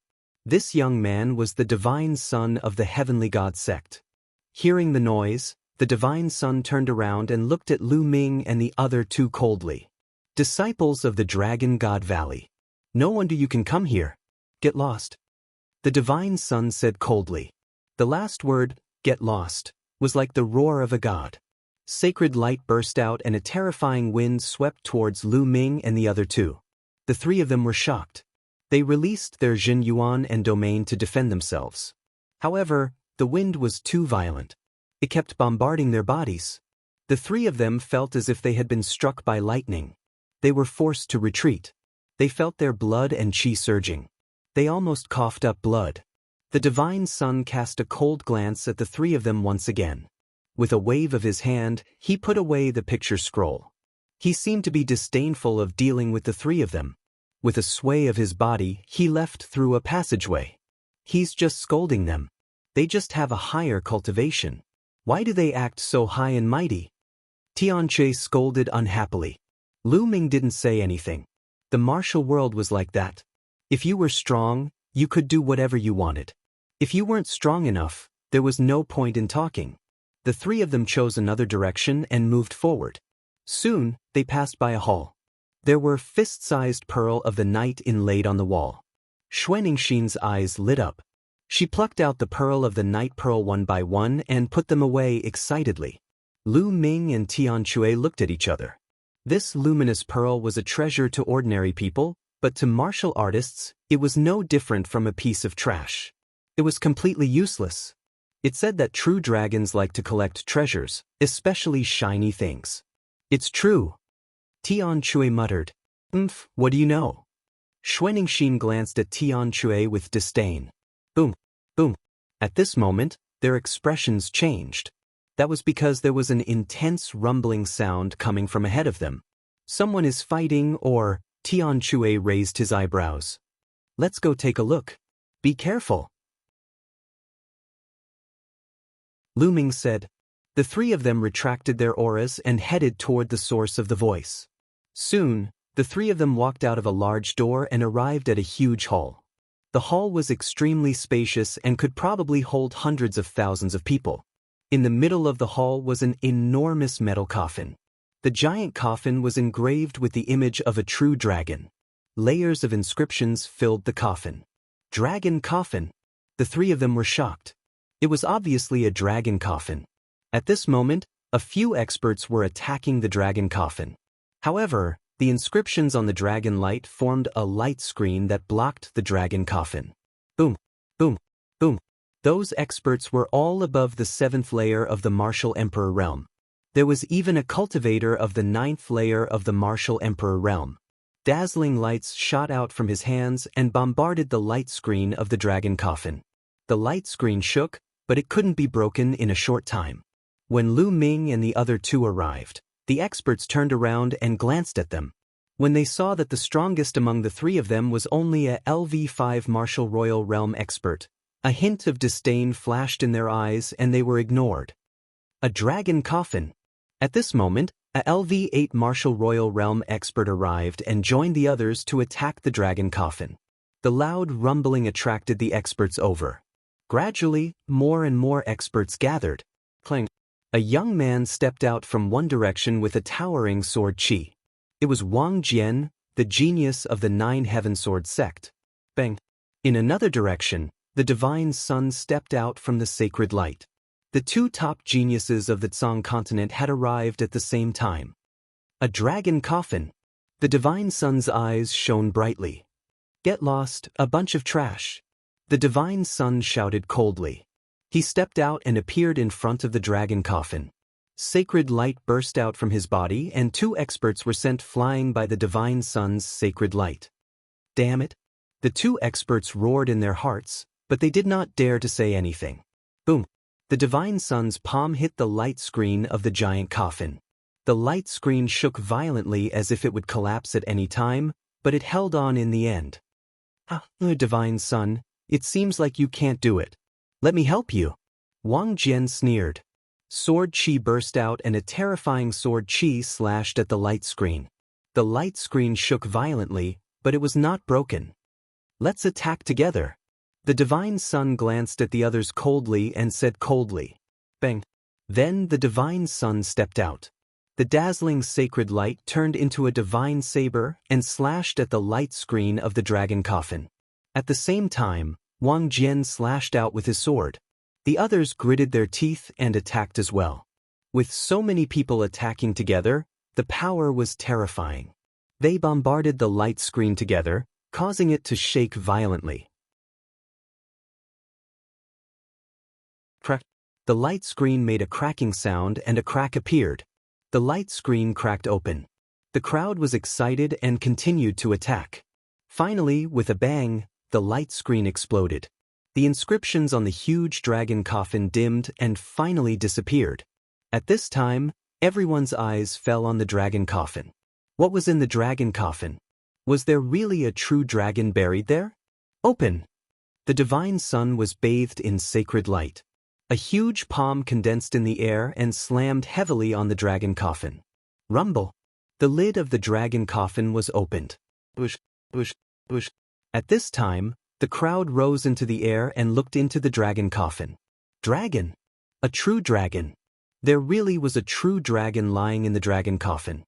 This young man was the Divine Son of the Heavenly God sect. Hearing the noise, the Divine Son turned around and looked at Lu Ming and the other two coldly. Disciples of the Dragon God Valley. No wonder you can come here. Get lost. The Divine Son said coldly. The last word, get lost, was like the roar of a god. Sacred light burst out and a terrifying wind swept towards Lu Ming and the other two. The three of them were shocked. They released their Jin Yuan and domain to defend themselves. However, the wind was too violent. It kept bombarding their bodies. The three of them felt as if they had been struck by lightning. They were forced to retreat. They felt their blood and chi surging. They almost coughed up blood. The Divine Son cast a cold glance at the three of them once again. With a wave of his hand, he put away the picture scroll. He seemed to be disdainful of dealing with the three of them. With a sway of his body, he left through a passageway. He's just scolding them. They just have a higher cultivation. Why do they act so high and mighty? Tianche scolded unhappily. Lu Ming didn't say anything. The martial world was like that. If you were strong, you could do whatever you wanted. If you weren't strong enough, there was no point in talking. The three of them chose another direction and moved forward. Soon, they passed by a hall. There were fist-sized pearl of the night inlaid on the wall. Xuanixin's eyes lit up. She plucked out the pearl of the night pearl one by one and put them away excitedly. Lu Ming and Tian Shui looked at each other. This luminous pearl was a treasure to ordinary people, but to martial artists, it was no different from a piece of trash. It was completely useless. It said that true dragons like to collect treasures, especially shiny things. It's true. Tian Shui muttered. What do you know? Xuanixin glanced at Tian Shui with disdain. Boom, boom. At this moment, their expressions changed. That was because there was an intense rumbling sound coming from ahead of them. Someone is fighting or, Tian Shui raised his eyebrows. Let's go take a look. Be careful. Lu Ming said. The three of them retracted their auras and headed toward the source of the voice. Soon, the three of them walked out of a large door and arrived at a huge hall. The hall was extremely spacious and could probably hold hundreds of thousands of people. In the middle of the hall was an enormous metal coffin. The giant coffin was engraved with the image of a true dragon. Layers of inscriptions filled the coffin. Dragon coffin. The three of them were shocked. It was obviously a dragon coffin. At this moment, a few experts were attacking the dragon coffin. However, the inscriptions on the dragon light formed a light screen that blocked the dragon coffin. Boom, boom, boom. Those experts were all above the 7th layer of the Martial Emperor realm. There was even a cultivator of the 9th layer of the Martial Emperor realm. Dazzling lights shot out from his hands and bombarded the light screen of the dragon coffin. The light screen shook, but it couldn't be broken in a short time. When Lu Ming and the other two arrived, the experts turned around and glanced at them. When they saw that the strongest among the three of them was only a LV5 Martial Royal Realm expert, a hint of disdain flashed in their eyes and they were ignored. A dragon coffin. At this moment, a LV8 Martial Royal Realm expert arrived and joined the others to attack the dragon coffin. The loud rumbling attracted the experts over. Gradually, more and more experts gathered. Clang. A young man stepped out from one direction with a towering sword chi. It was Wang Jian, the genius of the 9 Heaven Sword sect. Bang. In another direction, the divine sun stepped out from the sacred light. The two top geniuses of the Tsang continent had arrived at the same time. A dragon coffin. The divine sun's eyes shone brightly. Get lost, a bunch of trash. The divine sun shouted coldly. He stepped out and appeared in front of the dragon coffin. Sacred light burst out from his body and 2 experts were sent flying by the divine sun's sacred light. Damn it! The 2 experts roared in their hearts, but they did not dare to say anything. Boom! The divine sun's palm hit the light screen of the giant coffin. The light screen shook violently as if it would collapse at any time, but it held on in the end. Divine sun, it seems like you can't do it. Let me help you. Wang Jian sneered. Sword chi burst out and a terrifying sword chi slashed at the light screen. The light screen shook violently, but it was not broken. Let's attack together. The divine sun glanced at the others coldly and said coldly. Bang. Then the divine sun stepped out. The dazzling sacred light turned into a divine saber and slashed at the light screen of the dragon coffin. At the same time, Wang Jian slashed out with his sword. The others gritted their teeth and attacked as well. With so many people attacking together, the power was terrifying. They bombarded the light screen together, causing it to shake violently. Crack. The light screen made a cracking sound and a crack appeared. The light screen cracked open. The crowd was excited and continued to attack. Finally, with a bang, the light screen exploded. The inscriptions on the huge dragon coffin dimmed and finally disappeared. At this time, everyone's eyes fell on the dragon coffin. What was in the dragon coffin? Was there really a true dragon buried there? Open! The divine sun was bathed in sacred light. A huge palm condensed in the air and slammed heavily on the dragon coffin. Rumble! The lid of the dragon coffin was opened. Bush, bush, bush. At this time, the crowd rose into the air and looked into the dragon coffin. Dragon! A true dragon! There really was a true dragon lying in the dragon coffin.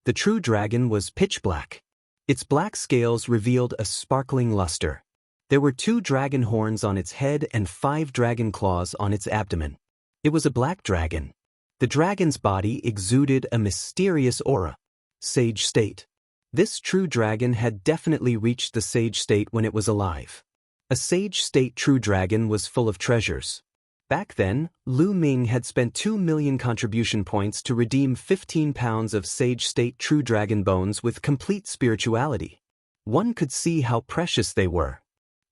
The true dragon was pitch black. Its black scales revealed a sparkling luster. There were 2 dragon horns on its head and 5 dragon claws on its abdomen. It was a black dragon. The dragon's body exuded a mysterious aura. Sage state. This true dragon had definitely reached the sage state when it was alive. A sage state true dragon was full of treasures. Back then, Lu Ming had spent 2 million contribution points to redeem 15 pounds of sage state true dragon bones with complete spirituality. One could see how precious they were.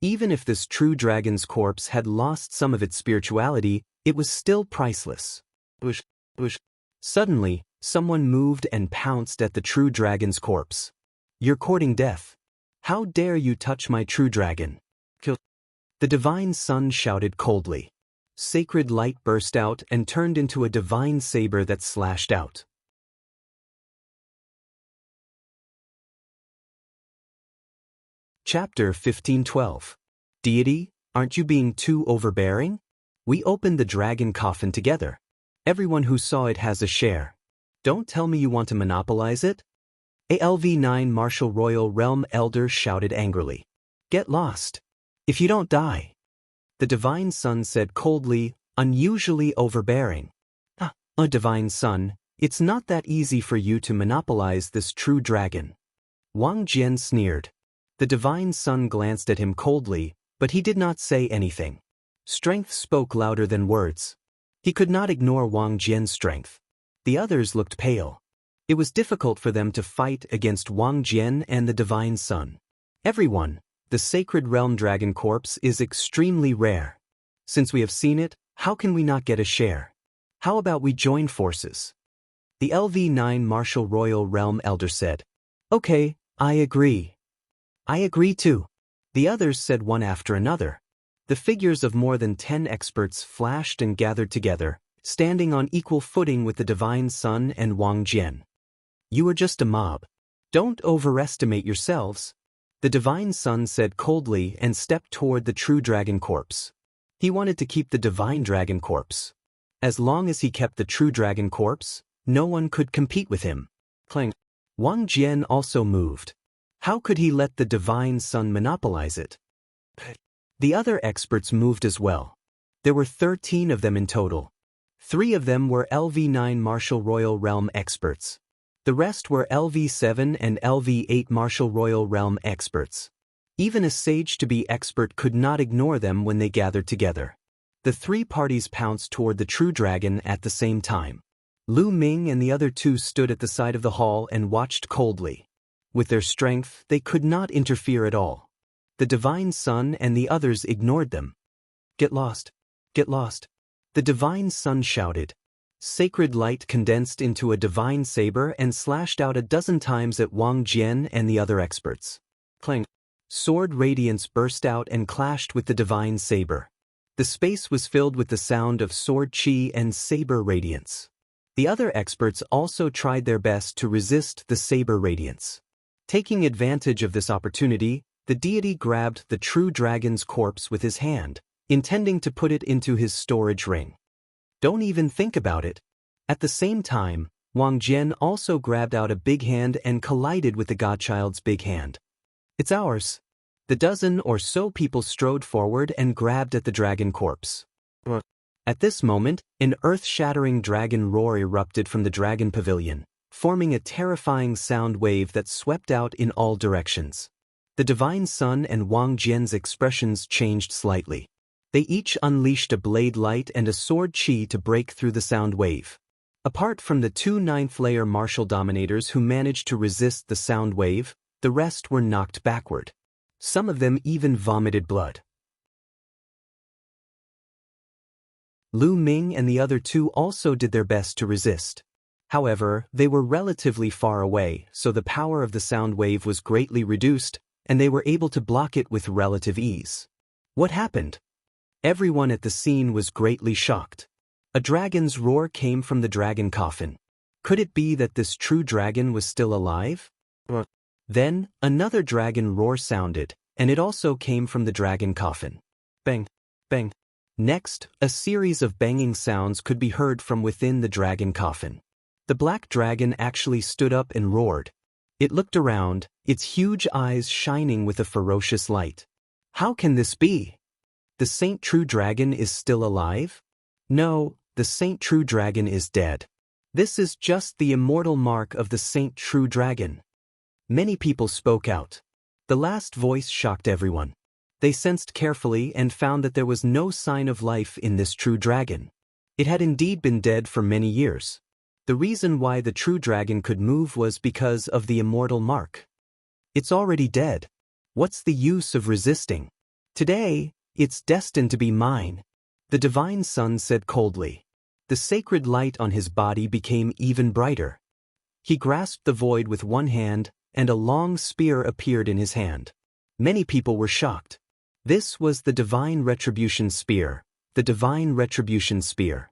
Even if this true dragon's corpse had lost some of its spirituality, it was still priceless. Bush, bush. Suddenly, someone moved and pounced at the true dragon's corpse. You're courting death. How dare you touch my true dragon? Kill. The divine sun shouted coldly. Sacred light burst out and turned into a divine saber that slashed out. Chapter 1512. Deity, aren't you being too overbearing? We opened the dragon coffin together. Everyone who saw it has a share. Don't tell me you want to monopolize it. ALV-9 Martial Royal Realm Elder shouted angrily. Get lost. If you don't die. The Divine Son said coldly, unusually overbearing. Divine Son, it's not that easy for you to monopolize this true dragon. Wang Jian sneered. The Divine Son glanced at him coldly, but he did not say anything. Strength spoke louder than words. He could not ignore Wang Jian's strength. The others looked pale. It was difficult for them to fight against Wang Jian and the Divine Son. Everyone, the Sacred Realm Dragon Corpse is extremely rare. Since we have seen it, how can we not get a share? How about we join forces? The LV-9 Martial Royal Realm Elder said. Okay, I agree. I agree too. The others said one after another. The figures of more than 10 experts flashed and gathered together, standing on equal footing with the Divine Son and Wang Jian. You are just a mob. Don't overestimate yourselves. The Divine Son said coldly and stepped toward the true dragon corpse. He wanted to keep the Divine Dragon Corpse. As long as he kept the true dragon corpse, no one could compete with him. Clang. Wang Jian also moved. How could he let the Divine Son monopolize it? The other experts moved as well. There were 13 of them in total. 3 of them were LV-9 Martial Royal Realm experts. The rest were LV-7 and LV-8 Martial Royal Realm experts. Even a sage-to-be expert could not ignore them when they gathered together. The 3 parties pounced toward the true dragon at the same time. Lu Ming and the other 2 stood at the side of the hall and watched coldly. With their strength, they could not interfere at all. The Divine Son and the others ignored them. Get lost. Get lost. The Divine Son shouted. Sacred light condensed into a divine saber and slashed out a dozen times at Wang Jian and the other experts. Clang. Sword radiance burst out and clashed with the divine saber. The space was filled with the sound of sword chi and saber radiance. The other experts also tried their best to resist the saber radiance. Taking advantage of this opportunity, the deity grabbed the true dragon's corpse with his hand, intending to put it into his storage ring. Don't even think about it. At the same time, Wang Jian also grabbed out a big hand and collided with the godchild's big hand. It's ours. The dozen or so people strode forward and grabbed at the dragon corpse. At this moment, an earth-shattering dragon roar erupted from the dragon pavilion, forming a terrifying sound wave that swept out in all directions. The Divine Son and Wang Jian's expressions changed slightly. They each unleashed a blade light and a sword chi to break through the sound wave. Apart from the 2 ninth-layer martial dominators who managed to resist the sound wave, the rest were knocked backward. Some of them even vomited blood. Lu Ming and the other 2 also did their best to resist. However, they were relatively far away, so the power of the sound wave was greatly reduced, and they were able to block it with relative ease. What happened? Everyone at the scene was greatly shocked. A dragon's roar came from the dragon coffin. Could it be that this true dragon was still alive? Then, another dragon roar sounded, and it also came from the dragon coffin. Bang! Bang! Next, a series of banging sounds could be heard from within the dragon coffin. The black dragon actually stood up and roared. It looked around, its huge eyes shining with a ferocious light. How can this be? The Saint True Dragon is still alive? No, the Saint True Dragon is dead. This is just the immortal mark of the Saint True Dragon. Many people spoke out. The last voice shocked everyone. They sensed carefully and found that there was no sign of life in this true dragon. It had indeed been dead for many years. The reason why the true dragon could move was because of the immortal mark. It's already dead. What's the use of resisting? Today, it's destined to be mine. The Divine Son said coldly. The sacred light on his body became even brighter. He grasped the void with one hand, and a long spear appeared in his hand. Many people were shocked. This was the Divine Retribution Spear, the Divine Retribution Spear.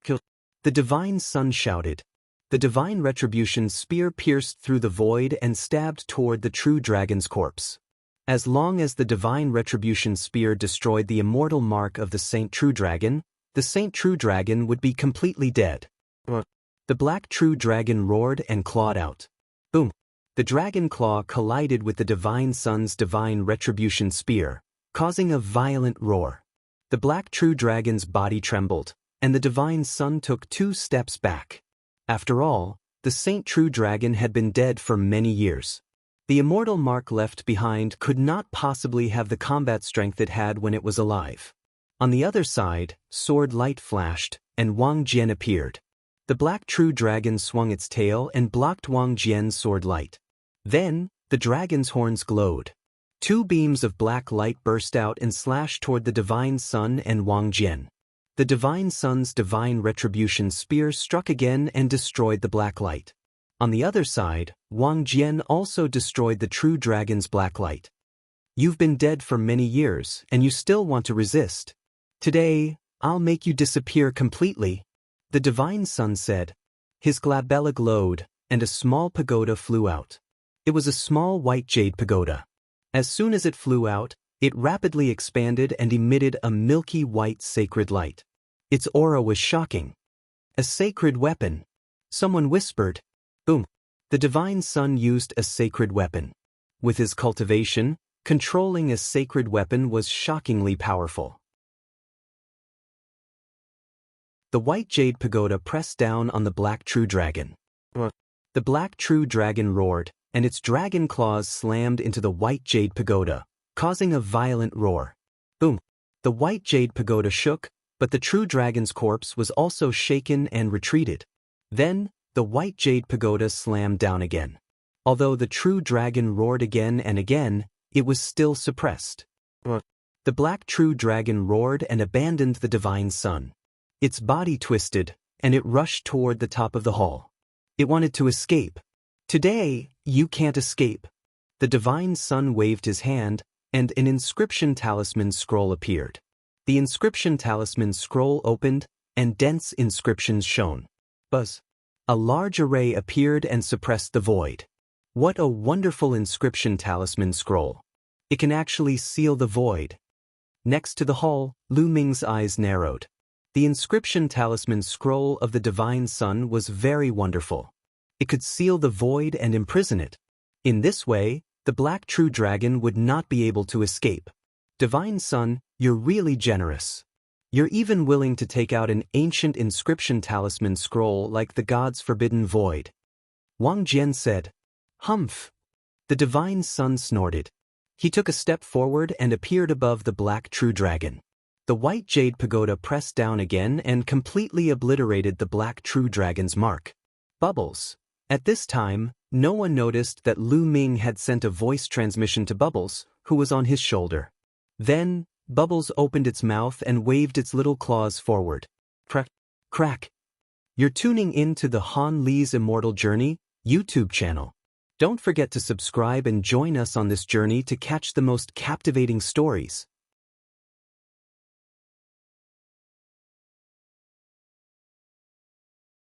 Kill. The Divine Son shouted. The Divine Retribution Spear pierced through the void and stabbed toward the true dragon's corpse. As long as the Divine Retribution Spear destroyed the immortal mark of the Saint True Dragon, the Saint True Dragon would be completely dead. The Black True Dragon roared and clawed out. Boom! The dragon claw collided with the divine sun's divine retribution spear, causing a violent roar. The black true dragon's body trembled, and the divine sun took 2 steps back. After all, the Saint True Dragon had been dead for many years. The immortal mark left behind could not possibly have the combat strength it had when it was alive. On the other side, sword light flashed, and Wang Jian appeared. The black true dragon swung its tail and blocked Wang Jian's sword light. Then, the dragon's horns glowed. 2 beams of black light burst out and slashed toward the divine sun and Wang Jian. The divine sun's divine retribution spear struck again and destroyed the black light. On the other side, Wang Jian also destroyed the true dragon's black light. You've been dead for many years, and you still want to resist. Today, I'll make you disappear completely, the divine sun said. His glabella glowed, and a small pagoda flew out. It was a small white jade pagoda. As soon as it flew out, it rapidly expanded and emitted a milky white sacred light. Its aura was shocking. A sacred weapon. Someone whispered. Boom. The divine sun used a sacred weapon. With his cultivation, controlling a sacred weapon was shockingly powerful. The white jade pagoda pressed down on the black true dragon. The black true dragon roared, and its dragon claws slammed into the white jade pagoda, causing a violent roar. Boom! The white jade pagoda shook, but the true dragon's corpse was also shaken and retreated. Then, the white jade pagoda slammed down again. Although the true dragon roared again and again, it was still suppressed. The black true dragon roared and abandoned the divine sun. Its body twisted, and it rushed toward the top of the hall. It wanted to escape. Today, you can't escape. The divine sun waved his hand, and an inscription talisman scroll appeared. The inscription talisman scroll opened, and dense inscriptions shone. Buzz! A large array appeared and suppressed the void. What a wonderful inscription talisman scroll. It can actually seal the void. Next to the hall, Lu Ming's eyes narrowed. The inscription talisman scroll of the divine sun was very wonderful. It could seal the void and imprison it. In this way, the black true dragon would not be able to escape. Divine Sun, you're really generous. You're even willing to take out an ancient inscription talisman scroll like the God's Forbidden Void. Wang Jian said. Humph! The Divine Sun snorted. He took a step forward and appeared above the black true dragon. The white jade pagoda pressed down again and completely obliterated the black true dragon's mark. Bubbles. At this time, no one noticed that Lu Ming had sent a voice transmission to Bubbles, who was on his shoulder. Then, Bubbles opened its mouth and waved its little claws forward. Crack, crack. You're tuning in to the Han Li's Immortal Journey YouTube channel. Don't forget to subscribe and join us on this journey to catch the most captivating stories.